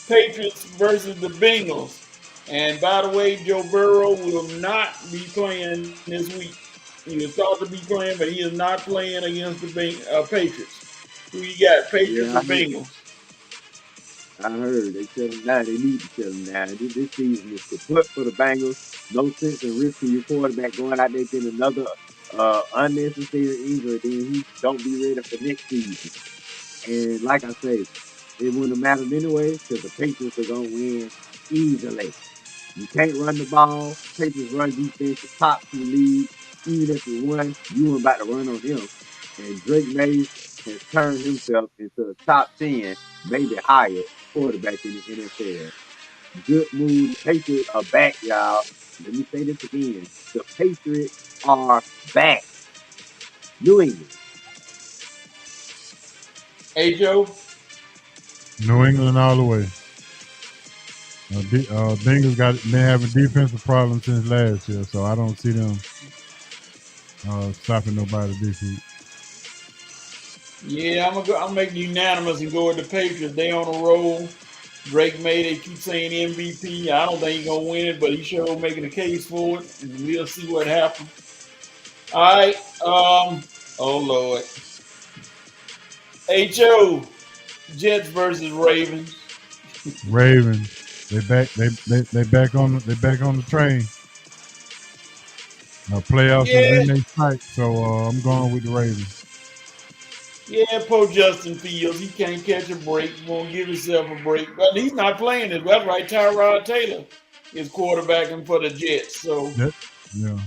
Patriots versus the Bengals. And by the way, Joe Burrow will not be playing this week. He was thought to be playing, but he is not playing against the Patriots. Who you got, Patriots or Bengals? I heard they shut him down. They need to shut him down. This season is kaput for the Bengals. No sense in risking your quarterback going out there getting another unnecessary injury. Then he don't be ready for next season. And like I say, it wouldn't have mattered anyway because the Patriots are gonna win easily. You can't run the ball. Patriots run defense, the top 2 league. Even if you won, you weren't about to run on him. And Drake Mays has turned himself into a top 10, maybe higher quarterback in the NFL. Good move. The Patriots are back, y'all. Let me say this again. The Patriots are back. New England. Hey, Joe. New England all the way. Bengals been having defensive problems since last year, so I don't see them stopping nobody this week. Yeah, I'm making unanimous and go with the Patriots. They on a roll. Drake May, they keep saying MVP. I don't think he's gonna win it, but he sure making a case for it, and we'll see what happens. All right. Oh Lord. HO, Jets versus Ravens. Ravens. They back on the train. Playoffs is in their sight, so I'm going with the Ravens. Yeah, poor Justin Fields. He can't catch a break. He won't give himself a break. But he's not playing it. That's right. Tyrod Taylor is quarterbacking for the Jets. So yeah,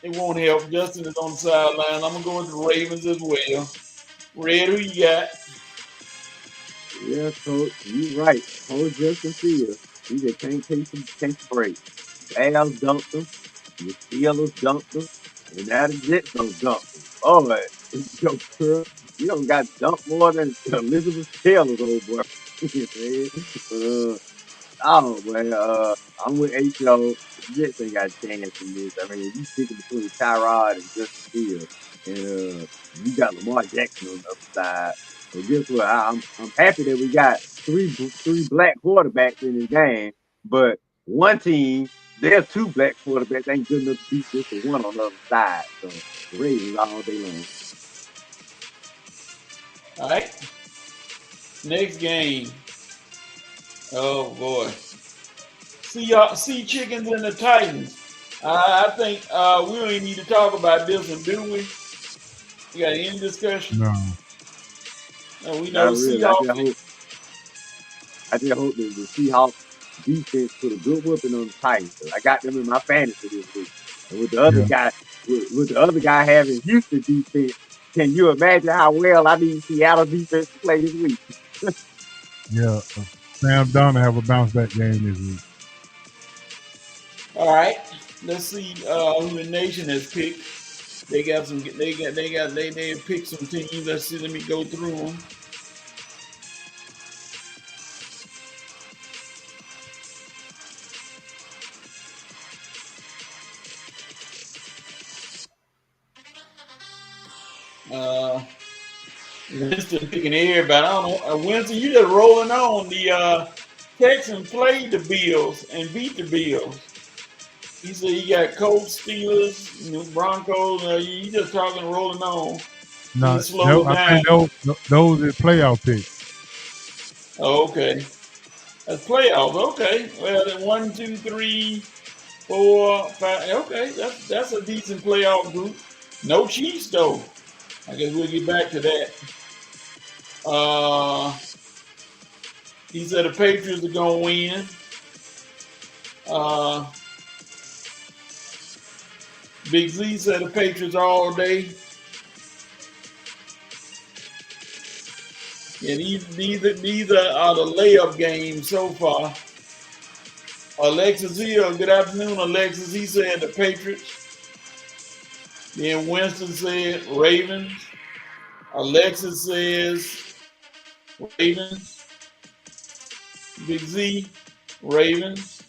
it won't help. Justin is on the sideline. I'm going to go with the Ravens as well. Red, who you got? Yeah, Coach, you right. Hold Justin Fields. He just can't take a break. Bears dumped him. The Steelers dumped him. And now the Jets don't dump him. Oh, man. Yo, girl, you don't got dumped more than Elizabeth Taylor's old boy. Oh, man. I'm with HO. The Jets ain't got a chance in this. I mean, you picking between Tyrod and Justin Fields. And you got Lamar Jackson on the other side. So guess what? I'm happy that we got three black quarterbacks in the game, but one team, their 2 black quarterbacks ain't good enough to beat just the one on the other side. So the Ravens all day long. All right. Next game. Oh boy. Sea Chickens and the Titans. I think we don't even need to talk about this one, do we? You got any discussion? No. No, we know Not really. Seahawks. I just hope that the Seahawks defense put a good whooping on the Titans. I got them in my fantasy this week. And with the other guy, with the other guy having Houston defense, can you imagine how well I need Seattle defense to play this week? Yeah, Sam Darnold have a bounce back game this week. All right, let's see who the nation has picked. They got some. They picked some teams. Let's see. Let me go through them. Winston picking everybody. I don't know. Winston, you just rolling on. The Texans played the Bills and beat the Bills. He said he got Colts, Steelers, Broncos. You just talking rolling on. No, He slowed I down. think those are playoff picks. Oh, okay. That's playoffs. Okay. Well, then 1, 2, 3, 4, 5. Okay, that's a decent playoff group. No Chiefs though. I guess we'll get back to that. He said the Patriots are gonna win. Big Z said the Patriots all day. Yeah, these are the layup games so far. Alexis Hill, good afternoon, Alexis. He said the Patriots. Then Winston said Ravens. Alexis says Ravens. Big Z, Ravens.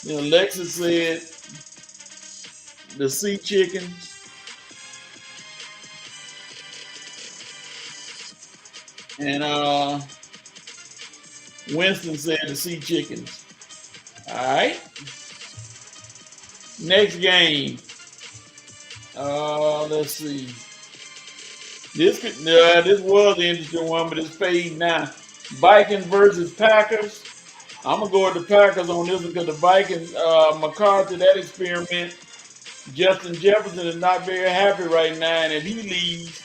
Then Alexis said the Sea Chickens. And Winston said the Sea Chickens. All right. Next game. Let's see. This was an interesting one, but it's fading now. Vikings versus Packers. I'm gonna go with the Packers on this one because the Vikings, McCarthy, that experiment. Justin Jefferson is not very happy right now, and if he leaves,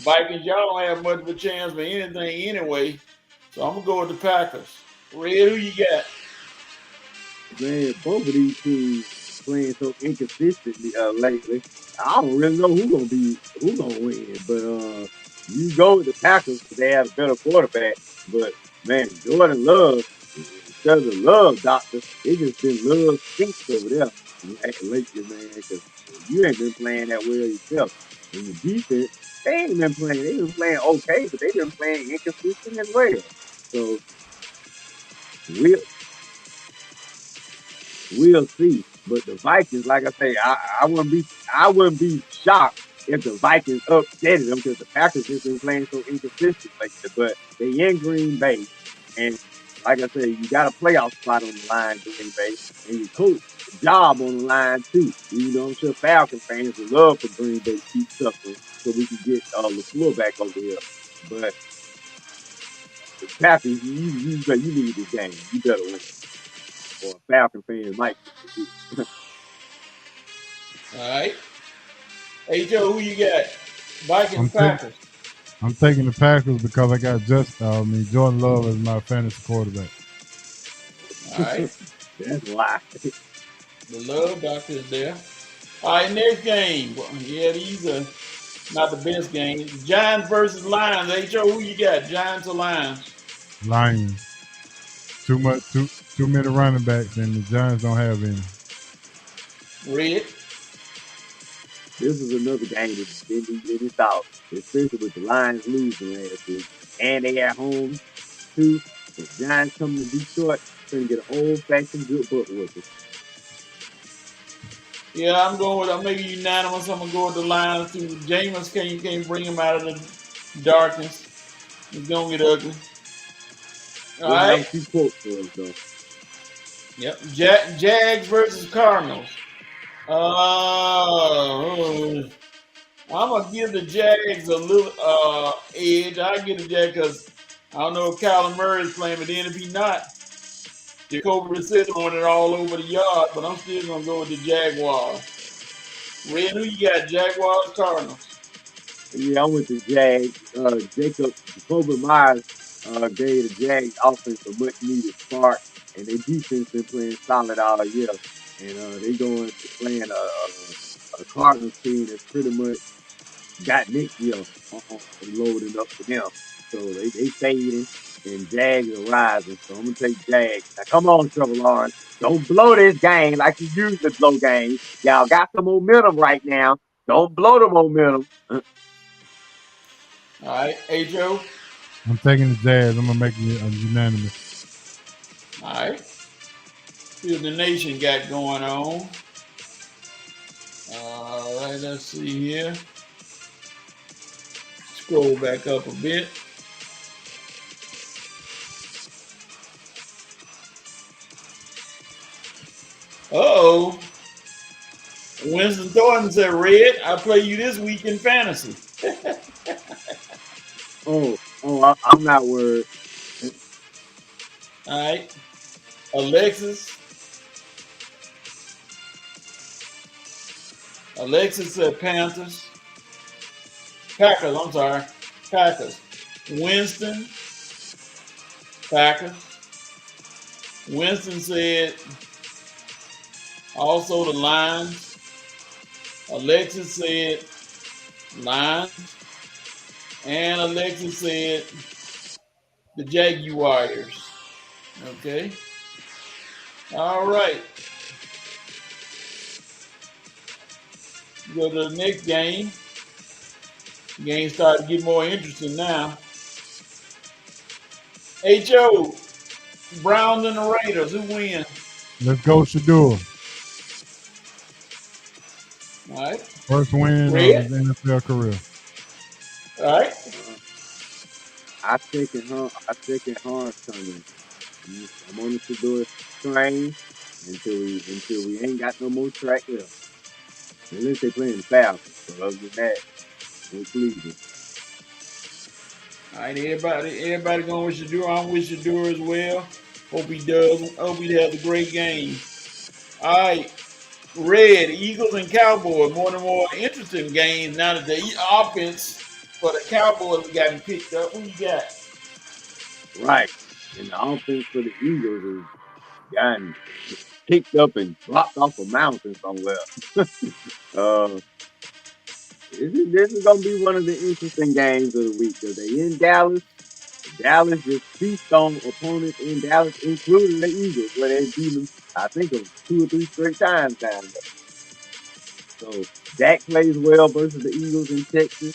Vikings, y'all don't have much of a chance for anything anyway. So I'm gonna go with the Packers. Red, who you got? Man, both of these teams playing so inconsistently lately. I don't really know who's gonna win, but you go with the Packers because they have a better quarterback. But man, Jordan Love, instead of the Love doctor, it just been Love stinks over there lately, man. Because you ain't been playing that well yourself. And the defense, they ain't been playing. They've been playing okay, but they've been playing inconsistent as well. So we'll see. But the Vikings, like I say, I wouldn't be shocked if the Vikings upset them because the Packers just been playing so inconsistent lately. But they in Green Bay, and like I said, you got a playoff spot on the line, Green Bay, and your coach job on the line too. You know, I'm sure Falcon fans would love for Green Bay to keep suffering so we can get LaFleur back over here. But the Packers, you need this game. You better win. Or a Falcon fan might. All right. Hey Joe, who you got? Vikings, Packers. I'm taking the Packers because I got Jordan Love as my fantasy quarterback. All right. That's why. The Love Doctor is there. All right, next game. Yeah, these are not the best games. Giants versus Lions. H.O., who you got? Giants or Lions? Lions. Too many running backs, and the Giants don't have any. Red. This is another game that didn't get any thought, especially with the Lions losing last week. And they at home, too. The Giants coming to Detroit, going to get an old-fashioned good butt whooping. Yeah, I'm making unanimous. I'm going to go with the Lions, too. Jameis can't bring him out of the darkness. It's going to get ugly. All right. Have a few quotes for us, though. Yep. Jags versus Cardinals. I'm gonna give the Jags a little edge. I give the Jags because I don't know if Kyler Murray is playing, but then if he's not, Jacoby Brissett on it all over the yard. But I'm still gonna go with the Jaguars. Red, who you got? Jaguars, Cardinals. Yeah, I'm with the Jags. Jacoby Myers gave the Jags offense a much needed spark, and their defense been playing solid all year. And they going to playing a Cardinals team that's pretty much got next year loading up for them. So they fading and Jags are rising. So I'm gonna take Jags. Now come on, Trevor Lawrence. Don't blow this game like you usually blow games. Y'all got some momentum right now. Don't blow the momentum. All right, hey Joe. I'm taking the Jazz. I'm gonna make it unanimous. All right. See what the nation got going on. All right, let's see here. Scroll back up a bit. Uh-oh. Winston Thornton said, Red, I play you this week in fantasy. I'm not worried. All right. Alexis. Alexis said Panthers. Packers, I'm sorry. Packers. Winston. Packers. Winston said also the Lions. Alexis said Lions. And Alexis said the Jaguars. Okay. All right. Go to the next game. The game starting to get more interesting now. H.O. Browns and the Raiders. Who win? Let's go, Shador. All right. First win Red. of his NFL career. All right. I second Hans coming. I'm on the Shador train until we ain't got no more track left. Unless they playing the Falcons. But other than that, no Cleveland. All right, everybody going with Shador. I'm with Shador as well. Hope he does. Hope he has a great game. All right. Red, Eagles and Cowboys. More and more interesting games now that the offense for the Cowboys has gotten picked up. Who you got? Right. And the offense for the Eagles has gotten picked up and dropped off a mountain somewhere. uh, this is gonna be one of the interesting games of the week because they in Dallas. Dallas just feast on opponents in Dallas, including the Eagles, where they beat them, I think, of 2 or 3 straight times down there. So Dak plays well versus the Eagles in Texas.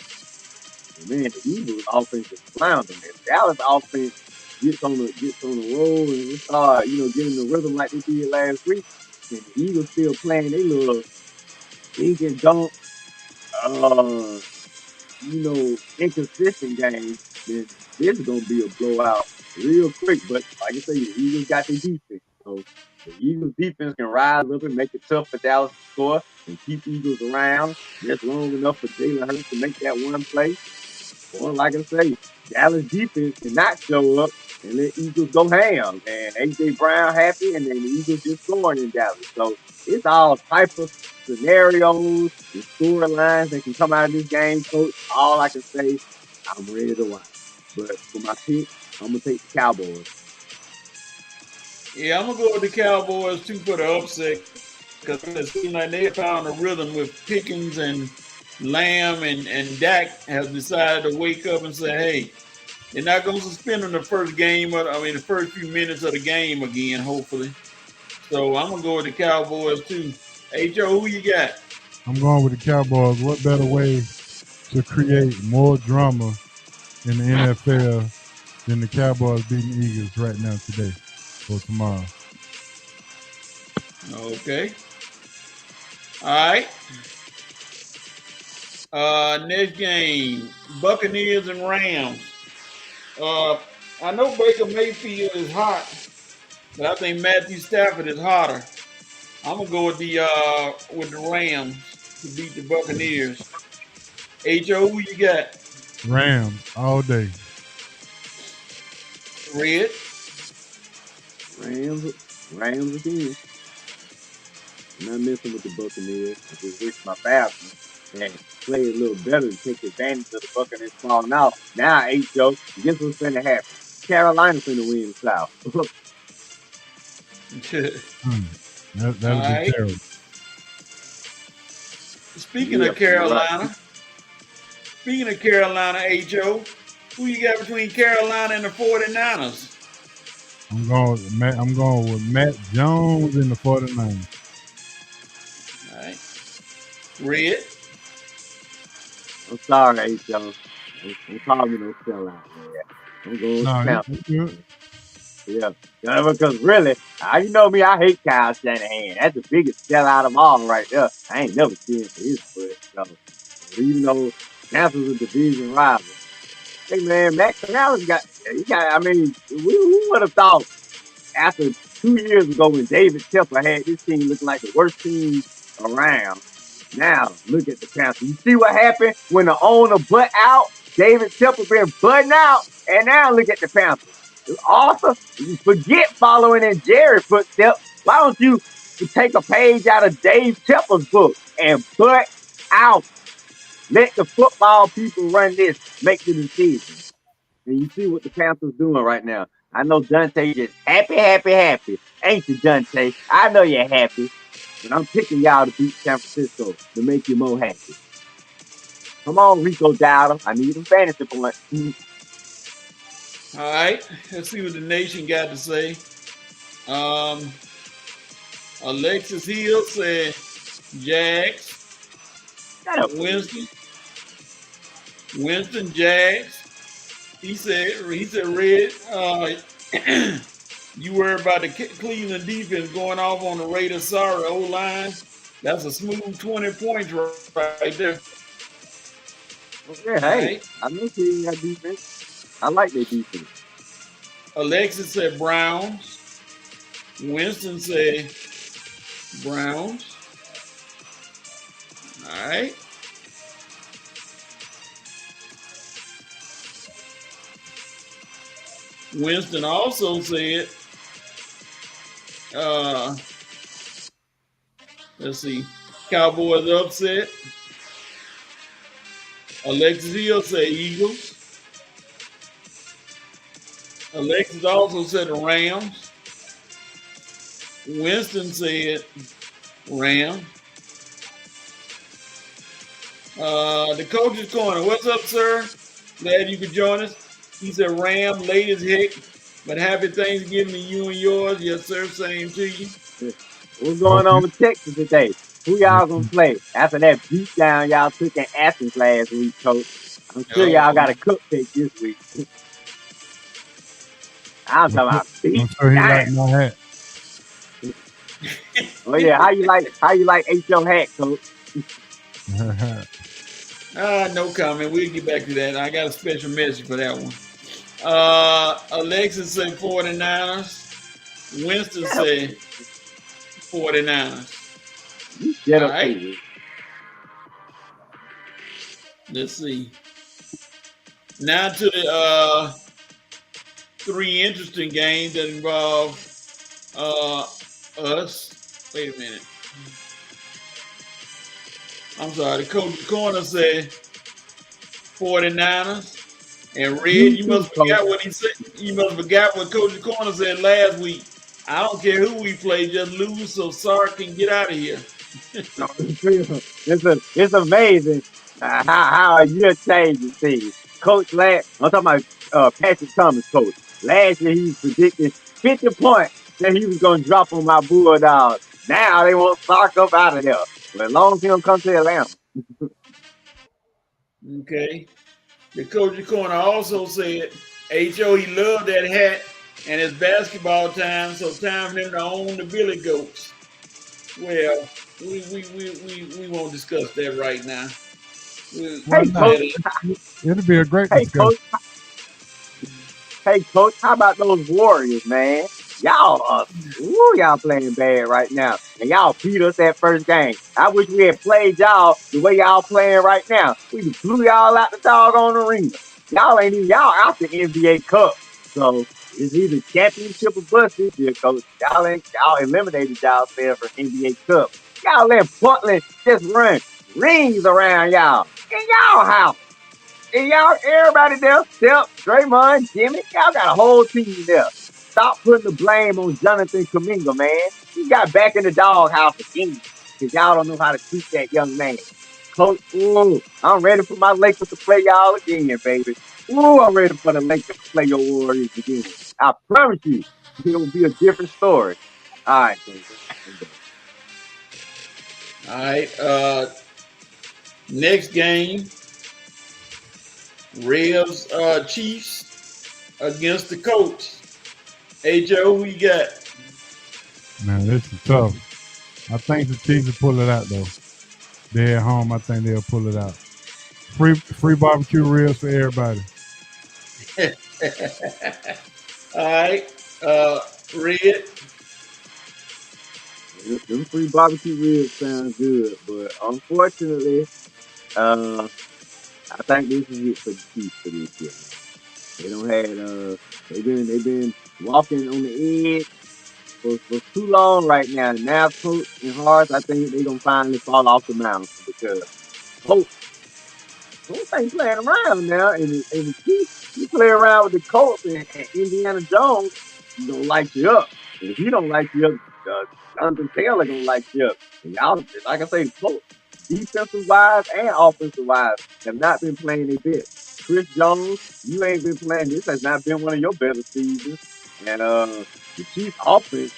And man, the Eagles offense is floundering. If Dallas offense gets on the roll and it start, getting the rhythm like they did last week, and the Eagles still playing their little dink and dunk, uh, inconsistent game, then this is gonna be a blowout real quick. But like I say, the Eagles got their defense, so the Eagles defense can rise up and make it tough for Dallas to score and keep Eagles around just long enough for Jalen Hurts to make that one play. Or like I say, Dallas defense cannot show up and let Eagles go ham. And AJ Brown happy, and then the Eagles just scoring in Dallas. So it's all type of scenarios and storylines that can come out of this game, coach. All I can say, I'm ready to watch. But for my pick, I'm gonna take the Cowboys. Yeah, I'm gonna go with the Cowboys too for the upset because it seems like they found a rhythm with Pickens and Lamb and Dak have decided to wake up and say, hey, they're not gonna suspend them the first game the first few minutes of the game again, hopefully. So I'm gonna go with the Cowboys too. Hey Joe, who you got? I'm going with the Cowboys. What better way to create more drama in the NFL than the Cowboys beating the Eagles right now today or tomorrow? Okay. All right. Next game, Buccaneers and Rams. I know Baker Mayfield is hot, but I think Matthew Stafford is hotter. I'm gonna go with the Rams to beat the Buccaneers. Ho, who you got? Rams all day. Red. Rams again. I'm not messing with the Buccaneers. I just wish my Falcons and play a little better and take advantage of the Buccaneers falling out. Now, Joe, guess what's going to happen? Carolina's going to win the South. That'll be terrible. Speaking of Carolina, Ho, who you got between Carolina and the 49ers? I'm going with Matt Jones and the 49ers. All right. Red. I'm sorry, Joe. I'm calling no sellout, man. I'm going to count. Yeah, because really, you know me, I hate Kyle Shanahan. That's the biggest sellout of all right there. I ain't never seen for his foot. So, even though Tampa's a division rival, Hey man, Matt Canales I mean, we would have thought after 2 years ago when David Tepper had this team looking like the worst team around. Now look at the Panthers. You see what happened when the owner butt out? David Tepper been butting out, and now look at the Panthers. Arthur, forget following in Jerry footsteps. Why don't you take a page out of Dave Tepper's book and butt out? Let the football people run this, make the decision. And you see what the Panthers doing right now. I know Dante just happy, happy, happy. Ain't you, Dante? I know you're happy. But I'm picking y'all to beat San Francisco to make you more happy. Come on, Rico Dowdle. I need some fantasy points. All right, let's see what the nation got to say. Alexis Hill said Jags. Winston Jags. He said Red. You worry about the Cleveland defense going off on the Raiders. Sorry, O-line. That's a smooth 20 points right there. Okay, hey, right. I know Cleveland got defense. I like their defense. Alexis said Browns. Winston said Browns. All right. Winston also said, let's see, Cowboys upset. Alexis Hill said Eagles. Alexis also said the Rams. Winston said Rams. The coach's corner. What's up, sir? Glad you could join us. He said Ram, late as heck, but happy Thanksgiving to you and yours. Yes, sir. Same to you. What's going on with Texas today? Who y'all gonna play after that beatdown y'all took in Athens last week, Coach? I'm sure y'all got a cupcake this week. I'm talking about beat. I'm sure he liked my hat. Oh yeah, how you like H.O. hat, Coach? No comment. We'll get back to that. I got a special message for that one. Alexis said 49ers. Winston said 49ers. All right. Let's see. Now to the three interesting games that involve us. Wait a minute. I'm sorry. The coach's corner said 49ers. And Red, you must have forgot what he said. You must have forgot what Coach Corner said last week. I don't care who we play, just lose so Sark can get out of here. It's amazing how a year changes things. Coach I'm talking about Patrick Thomas, coach. Last year he was predicting 50 points that he was going to drop on my Bulldogs. Now they want Sark up out of there. But as long as he don't come to Atlanta. Okay. The Coach Corner also said, H.O., he loved that hat and it's basketball time, so time for him to own the Billy Goats. Well, we won't discuss that right now. It'll be a great discussion. Coach, how about those Warriors, man? Y'all playing bad right now. And y'all beat us that first game. I wish we had played y'all the way y'all playing right now. We just blew y'all out the doggone arena. Y'all out the NBA Cup. So it's either championship or bust this year, Coach. Y'all eliminated y'allself from NBA Cup. Y'all let Portland just run rings around y'all in y'all house. And y'all, everybody there, Steph, Draymond, Jimmy, y'all got a whole team there. Stop putting the blame on Jonathan Kuminga, man. He got back in the doghouse again because y'all don't know how to treat that young man. Coach, I'm ready for my Lakers to play y'all again, baby. I'm ready for the Lakers to play your Warriors again. I promise you, it will be a different story. All right, All right. Next game. Revs Chiefs against the Colts. H.O., who you got? Man, this is tough. I think the Chiefs will pull it out, though. They're at home. I think they'll pull it out. Free barbecue ribs for everybody. All right. Red. Them free barbecue ribs sound good, but unfortunately, uh, I think this is it for the Chiefs for this year, man. They don't had they've been walking on the edge for too long right now. Now Coach and Hart, I think they gonna finally fall off the mountain because Coach ain't playing around now, and the Chiefs, you play around with the Colts and Indiana Jones, he gonna light you up. And if he don't light you up, Jonathan Taylor gonna light you up. And y'all, like I say, the Colts, defensive wise and offensive wise, have not been playing their best. Chris Jones, you ain't been playing. This has not been one of your better seasons. And the Chiefs offense,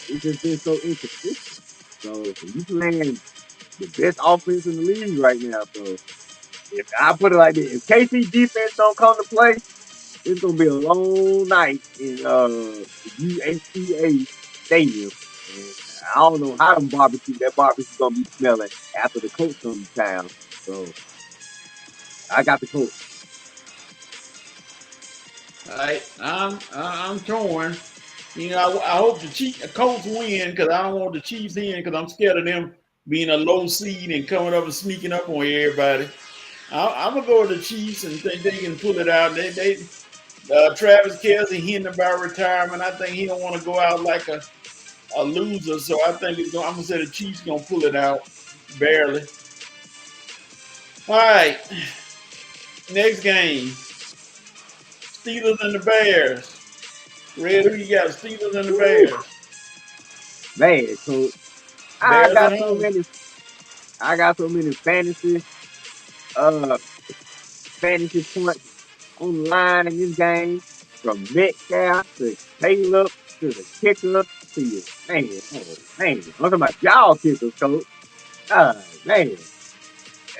it's just been so inconsistent. So you playing the best offense in the league right now. So if I put it like this, if KC defense don't come to play, it's gonna be a long night in the UHCA stadium. And I don't know how that barbecue gonna be smelling after the coach comes to town. So I got the coach. All right. I'm torn. I hope the Colts win because I don't want the Chiefs in because I'm scared of them being a low seed and coming up and sneaking up on everybody. I'm gonna go with the Chiefs and think they can pull it out. Travis Kelce hinting about retirement. I think he don't want to go out like a loser, so I think I'm gonna say the Chiefs gonna pull it out barely. All right, next game: Steelers and the Bears. Red, who you got? Steelers and the Woo, Bears. man, coach. I Bears at got so home. many. I got so many uh fantasy points on the line in this game, from Metcalf to Caleb to the kicker to your man. Oh man, I'm talking about y'all kickers, coach. Man,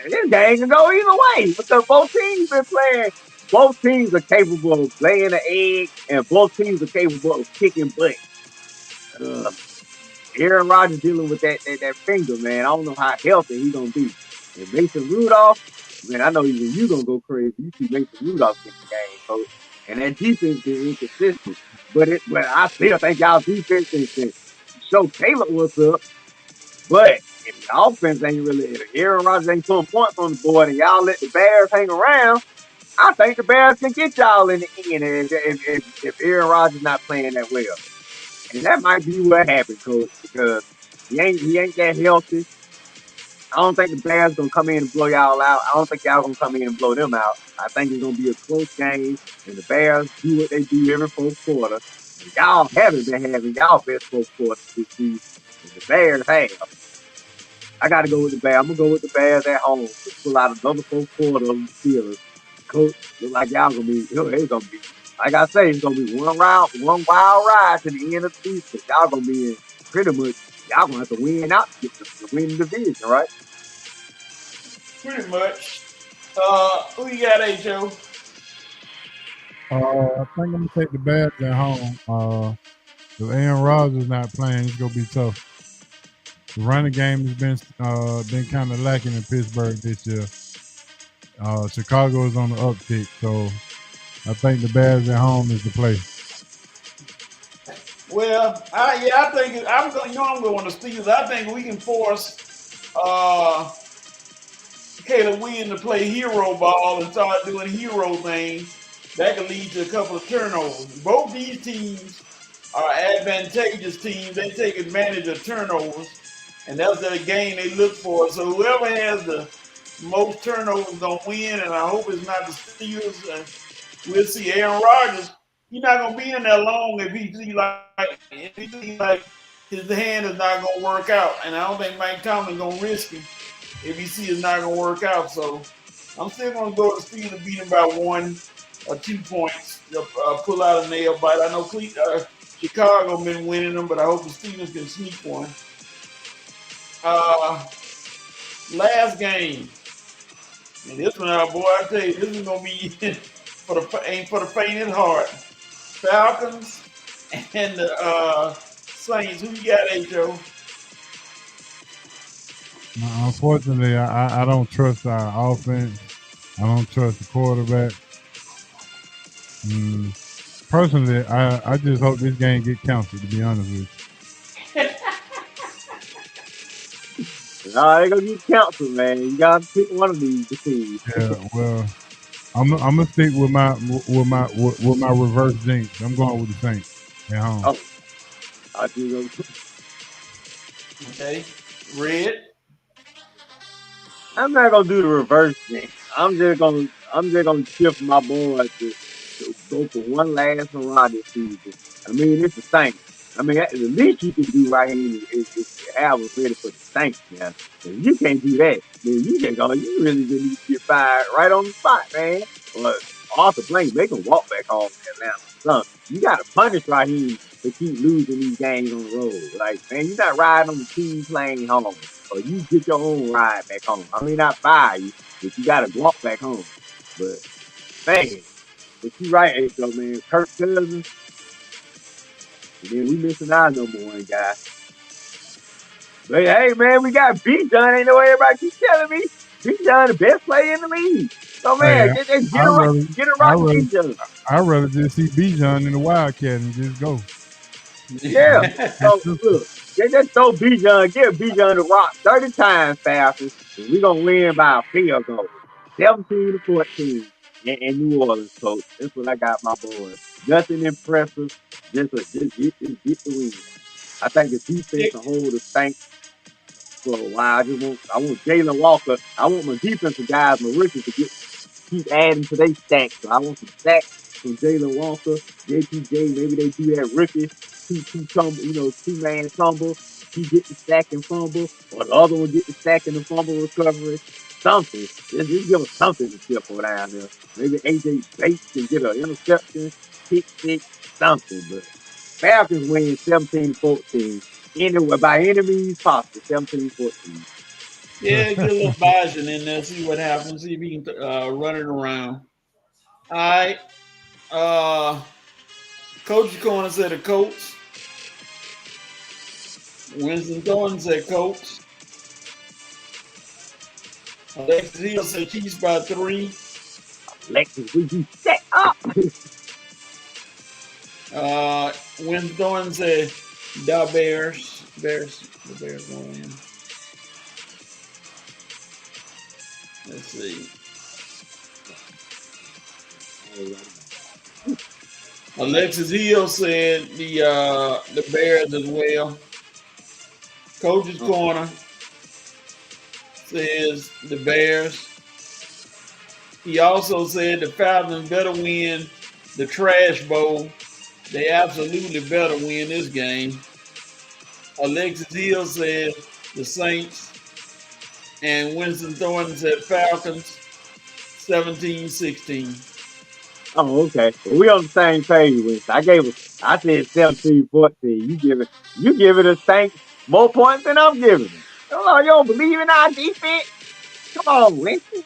this game can go either way because both teams been playing. Both teams are capable of laying an egg, and both teams are capable of kicking butt. Uh, Aaron Rodgers dealing with that finger, man. I don't know how healthy he gonna be. And Mason Rudolph, man, I know even you gonna go crazy. You see Mason Rudolph in the game, coach. And that defense been inconsistent. But I still think y'all defense can show Caleb what's up. But if the offense ain't really, if Aaron Rodgers ain't putting points on the board and y'all let the Bears hang around, I think the Bears can get y'all in the end if Aaron Rodgers not playing that well. And that might be what happened, coach, because he ain't that healthy. I don't think the Bears gonna come in and blow y'all out. I don't think y'all gonna come in and blow them out. I think it's gonna be a close game, and the Bears do what they do every fourth quarter. And y'all haven't been having y'all best fourth quarter this season, and the Bears have. I got to go with the Bears. I'm gonna go with the Bears at home to pull out another fourth quarter of the Steelers. Coach, look like y'all gonna be. It's gonna be, like I say, it's gonna be one wild ride to the end of the season. Y'all gonna be in pretty much. Y'all gonna have to win out to win the division, right? Pretty much. Who you got, H.O.? I think I'm gonna take the Bears at home. If Aaron Rodgers not playing, it's gonna be tough. The running game has been kind of lacking in Pittsburgh this year. Chicago is on the uptick, so I think the Bears at home is the play. Well, I think I'm going. I'm going to Steelers. I think we can force Caleb Williams to play hero ball and start doing hero things. That could lead to a couple of turnovers. Both these teams are advantageous teams. They take advantage of turnovers, and that's the game they look for. So whoever has the most turnovers gonna win, and I hope it's not the Steelers. We'll see. Aaron Rodgers, he's not gonna be in there long if he see like his hand is not gonna work out, and I don't think Mike Tomlin gonna risk him if he see it's not gonna work out. So I'm still gonna go to Steelers, beat him by 1 or 2 points. Pull out a nail bite. I know Chicago been winning them, but I hope the Steelers can sneak one. Last game. And this one, boy, I tell you, this is gonna be ain't for the faint of heart. Falcons and the Saints. Who you got, H.O.? Unfortunately, I don't trust our offense. I don't trust the quarterback. Personally, I just hope this game get canceled. To be honest with Nah, they gonna get canceled, man. You gotta pick one of these teams. you. Yeah, well, I'm gonna stick with my reverse jinx. I'm going with the Saints at home. Oh, I think Okay. Red. I'm not gonna do the reverse thing. I'm just gonna shift my board to go for one last hurrah this season. I mean, it's the Saints. I mean, the least you can do right here is have us ready for the Saints, man. If you can't do that, then you really just need to get fired right on the spot, man. Or Arthur Blank, they can walk back home to Atlanta. Son, you gotta punish Raheem to keep losing these games on the road. Like, man, you're not riding on the team plane home, or you get your own ride back home. I mean, not fire you, but you got to walk back home. But man, but you right, H.O., man. Kirk Cousins, and then we missing our number one guy. But hey, man, we got Bijan. Ain't no way everybody keep telling me Bijan the best player in the league. So Hey, man, get I a right, rather get a I right, rather Bijan. I rather just see Bijan in the Wildcat and just go. Yeah. That's So simple. look, they just throw Bijan, give Bijan the rock 30 times faster, and we're gonna win by a field goal. 17-14 in New Orleans, coach. That's what I got my boy. Nothing impressive. Just get the win. I think the defense will hold the stank for a while. I want Jalen Walker. I want my defensive guys, my rookies to keep adding to their stacks. So I want some stacks from Jalen Walker, JPJ. Maybe they do that rookie two-man fumble. He get the stack and fumble, or the other one get the stack and the fumble recovery. Something. Just give us something to chip down there. Maybe AJ Bates can get an interception, kick six, something. But Falcons win 17-14. Anyway, by any means possible, 17-14. Yeah, get a little Bison in there, see what happens, see if he can run it around. All right. Coach Corner said the Colts. Winston Thornton said Colts. Alexis Hill said Chiefs by 3. Lexus, will you set up? Winston Thornton said the Bears. The Bears gonna win. Let's see. Alexis Hill said the Bears as well. Coach's Corner says the Bears. He also said the Falcons better win the Trash Bowl. They absolutely better win this game. Alexis Hill said the Saints. And Winston Thornton said Falcons 17-16. Oh, okay. Well, we on the same page, Winston. I said 17-14. You give it a Saints more points than I'm giving them. Oh, you don't believe in our defense? Come on, Winston.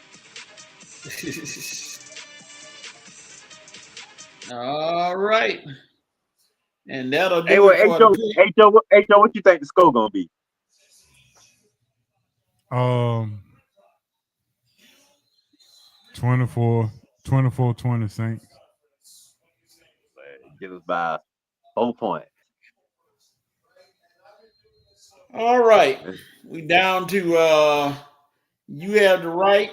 All right. And that'll Hey, do well, it for the pick. H.O., what you think the score gonna be? 24-20 Saints. Get us by 4 points. All right. We down to you have the right.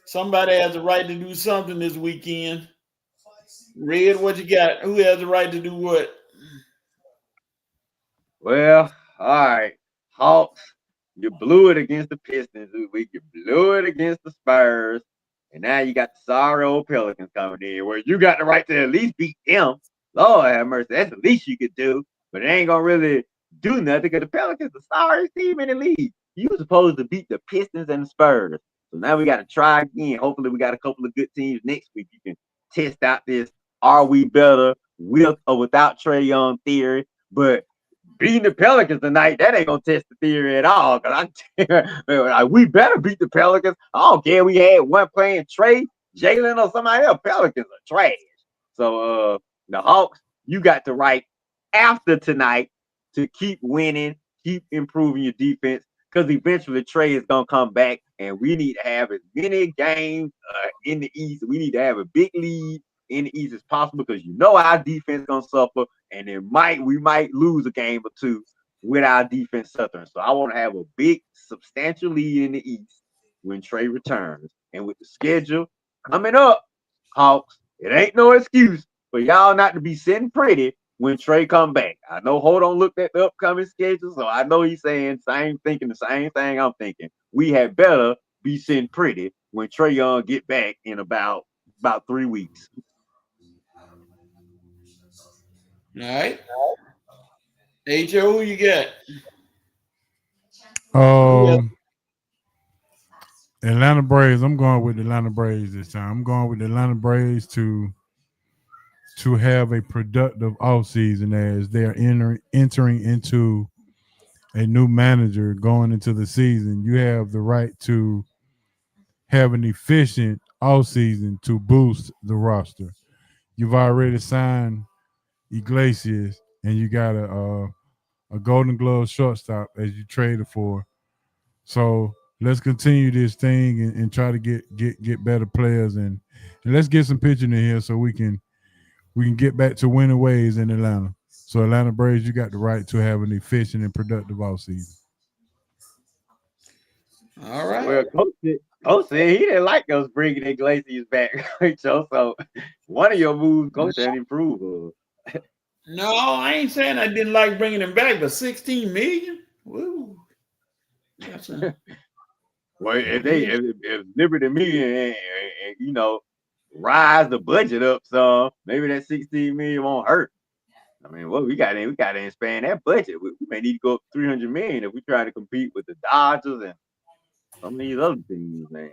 Somebody has the right to do something this weekend. Red, what you got? Who has the right to do what? Well, all right. Hawks, you blew it against the Pistons this week. You blew it against the Spurs. And now you got the sorry old Pelicans coming in where you got the right to at least beat them. Lord have mercy. That's the least you could do. But it ain't going to really do nothing because the Pelicans are the sorriest team in the league. You were supposed to beat the Pistons and the Spurs. So now we got to try again. Hopefully we got a couple of good teams next week. You can test out this are we better with or without Trae Young theory. But beating the Pelicans tonight, that ain't gonna test the theory at all. Cause we better beat the Pelicans. I don't care. We had one playing Trey, Jalen, or somebody else. Pelicans are trash. So the Hawks, you got the right after tonight to keep winning, keep improving your defense. Because eventually Trey is gonna come back, and we need to have as many games in the East. We need to have a big lead in the East as possible because you know our defense gonna suffer, and we might lose a game or two with our defense suffering. So I want to have a big, substantial lead in the East when Trey returns. And with the schedule coming up, Hawks, it ain't no excuse for y'all not to be sitting pretty when Trey come back. I know Hold looked at the upcoming schedule, so I know he's saying the same thing I'm thinking. We had better be sitting pretty when Trey Young get back in about 3 weeks. All right. H.O., who you got? Atlanta Braves. I'm going with the Atlanta Braves this time. I'm going with the Atlanta Braves to have a productive offseason as they're entering into a new manager going into the season. You have the right to have an efficient offseason to boost the roster. You've already signed Iglesias, and you got a Golden Glove shortstop as you traded for. So let's continue this thing and try to get better players and let's get some pitching in here so we can get back to winning ways in Atlanta. So Atlanta Braves, you got the right to have an efficient and productive offseason. All right. Well, Coach said he didn't like us bringing Iglesias back, so one of your moves, Coach, had improved. No, I ain't saying I didn't like bringing him back, but $16 million? Woo. Well, if Liberty Media and rise the budget up some, maybe that $16 million won't hurt. I mean, well, we got to expand that budget. We may need to go up $300 million if we try to compete with the Dodgers and some of these other teams, man.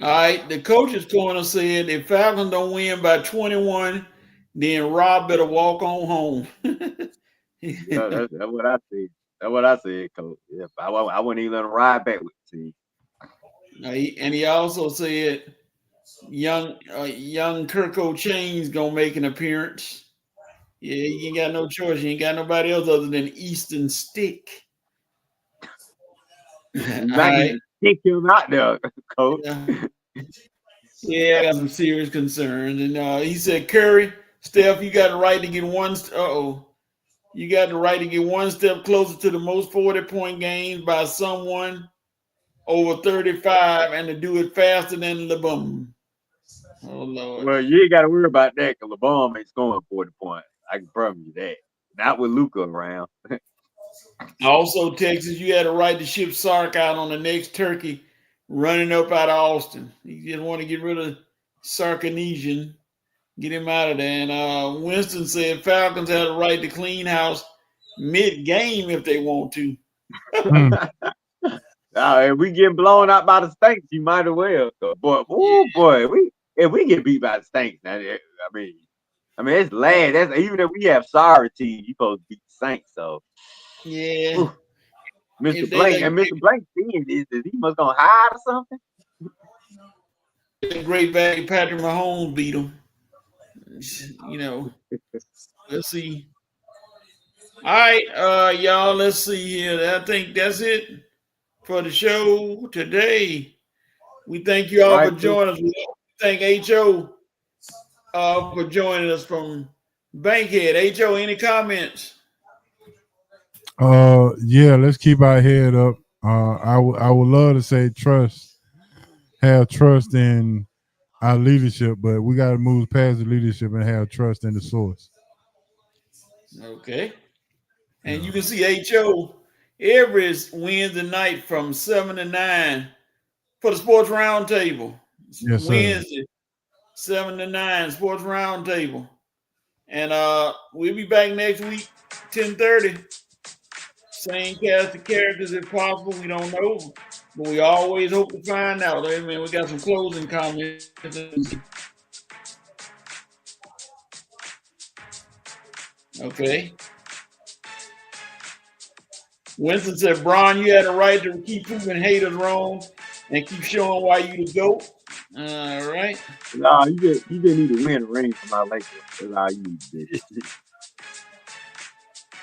All right, the coach's corner said if Falcons don't win by 21, then Rob better walk on home. That's what I said. That's what I said, Coach. Yeah, I wouldn't even let him ride back with the team. And he also said young Kirko Chain's gonna make an appearance. Yeah, you ain't got no choice. You ain't got nobody else other than Easton Stick. You might need to kick him out there, Coach. Yeah, I got some serious concerns. And he said, Curry, Steph, you got the right to get one. You got the right to get one step closer to the most 40-point games by someone over 35 and to do it faster than LeBron. Oh, Lord. Well, you ain't got to worry about that because LeBron ain't scoring 40 points. I can promise you that. Not with Luka around. Also, Texas, you had a right to ship Sark out on the next turkey running up out of Austin. You just want to get rid of Sarkanesian, get him out of there. And Winston said Falcons had a right to clean house mid-game if they want to. If we get blown out by the Saints, you might as well. If we get beat by the Saints, now, I mean, it's last. That's even if we have sorry team, you supposed to beat the Saints. So yeah, Mr. Blank seeing this, is he must gonna hide or something? Great value, Patrick Mahomes beat him. Let's see. All right, y'all. Let's see here. I think that's it for the show today. We thank you all for joining us. We thank H.O. For joining us from Bankhead. H.O., any comments? Yeah, let's keep our head up. I would love to say have trust in our leadership, but we got to move past the leadership and have trust in the source. Okay. And you can see H.O. every Wednesday night from 7 to 9 for the Sports Roundtable. Yes, sir. Wednesday, 7 to 9, Sports Roundtable. And we'll be back next week, 10:30. Same cast of characters if possible. We don't know, but we always hope to find out. I mean, we got some closing comments. Okay. Winston said, Bron, you had a right to keep proving haters wrong and keep showing why you the GOAT. All right. No, you just need to win a ring for my Lakers. That's all you need to do.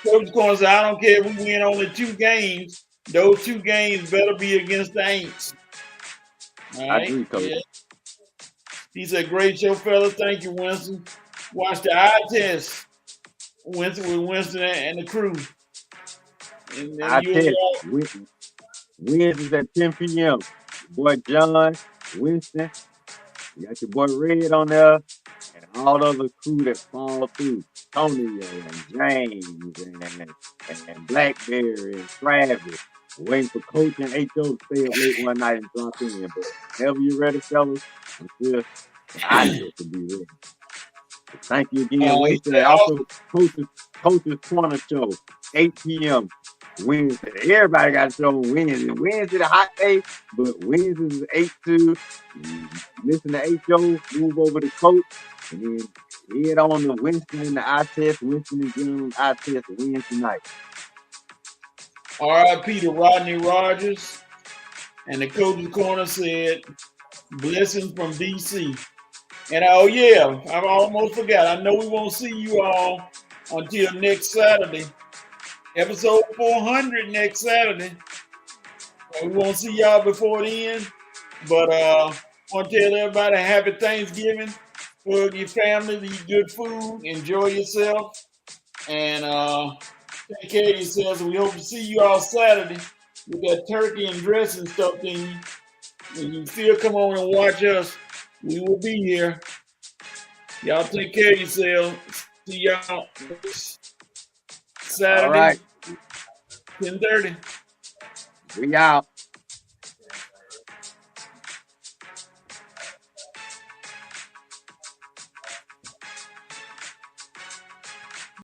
Coach Corn said, I don't care if we win only 2 games. Those 2 games better be against the Aints. All right? I agree, Coach. Yeah. He said, great show, fellas. Thank you, Winston. Watch the eye test. Winston with Winston and the crew. And then I you test all. Wednesdays at 10 p.m. Your boy John, Winston, you got your boy Red on there, and all the other crew that fall through. Tony and James and Blackberry and Travis. Waiting for Coach and HO to stay up late one night and drop in. But whenever you're ready, fellas, I'm sure the eye test will be ready. Thank you again, He Winston. said, And also, Coach's Corner Show, 8 p.m. Wednesday. Everybody got a show on Wednesday. Wednesday, the hot day, but Wednesdays is 8 to listen to HO, move over to Coach, and then head on to Winston and the eye test, Winston and June eye test Wednesday night. R.I.P. to Rodney Rogers. And the Coach's Corner said, blessings from D.C. And oh yeah, I almost forgot. I know we won't see you all until next Saturday, episode 400 next Saturday. And we won't see y'all before then. But I want to tell everybody happy Thanksgiving. Hug your family, eat good food, enjoy yourself, and take care of yourselves. And we hope to see you all Saturday with that turkey and dressing stuff in you. When you still come on and watch us, we will be here. Y'all take care of yourselves. See y'all Saturday, All right. 10:30. We out.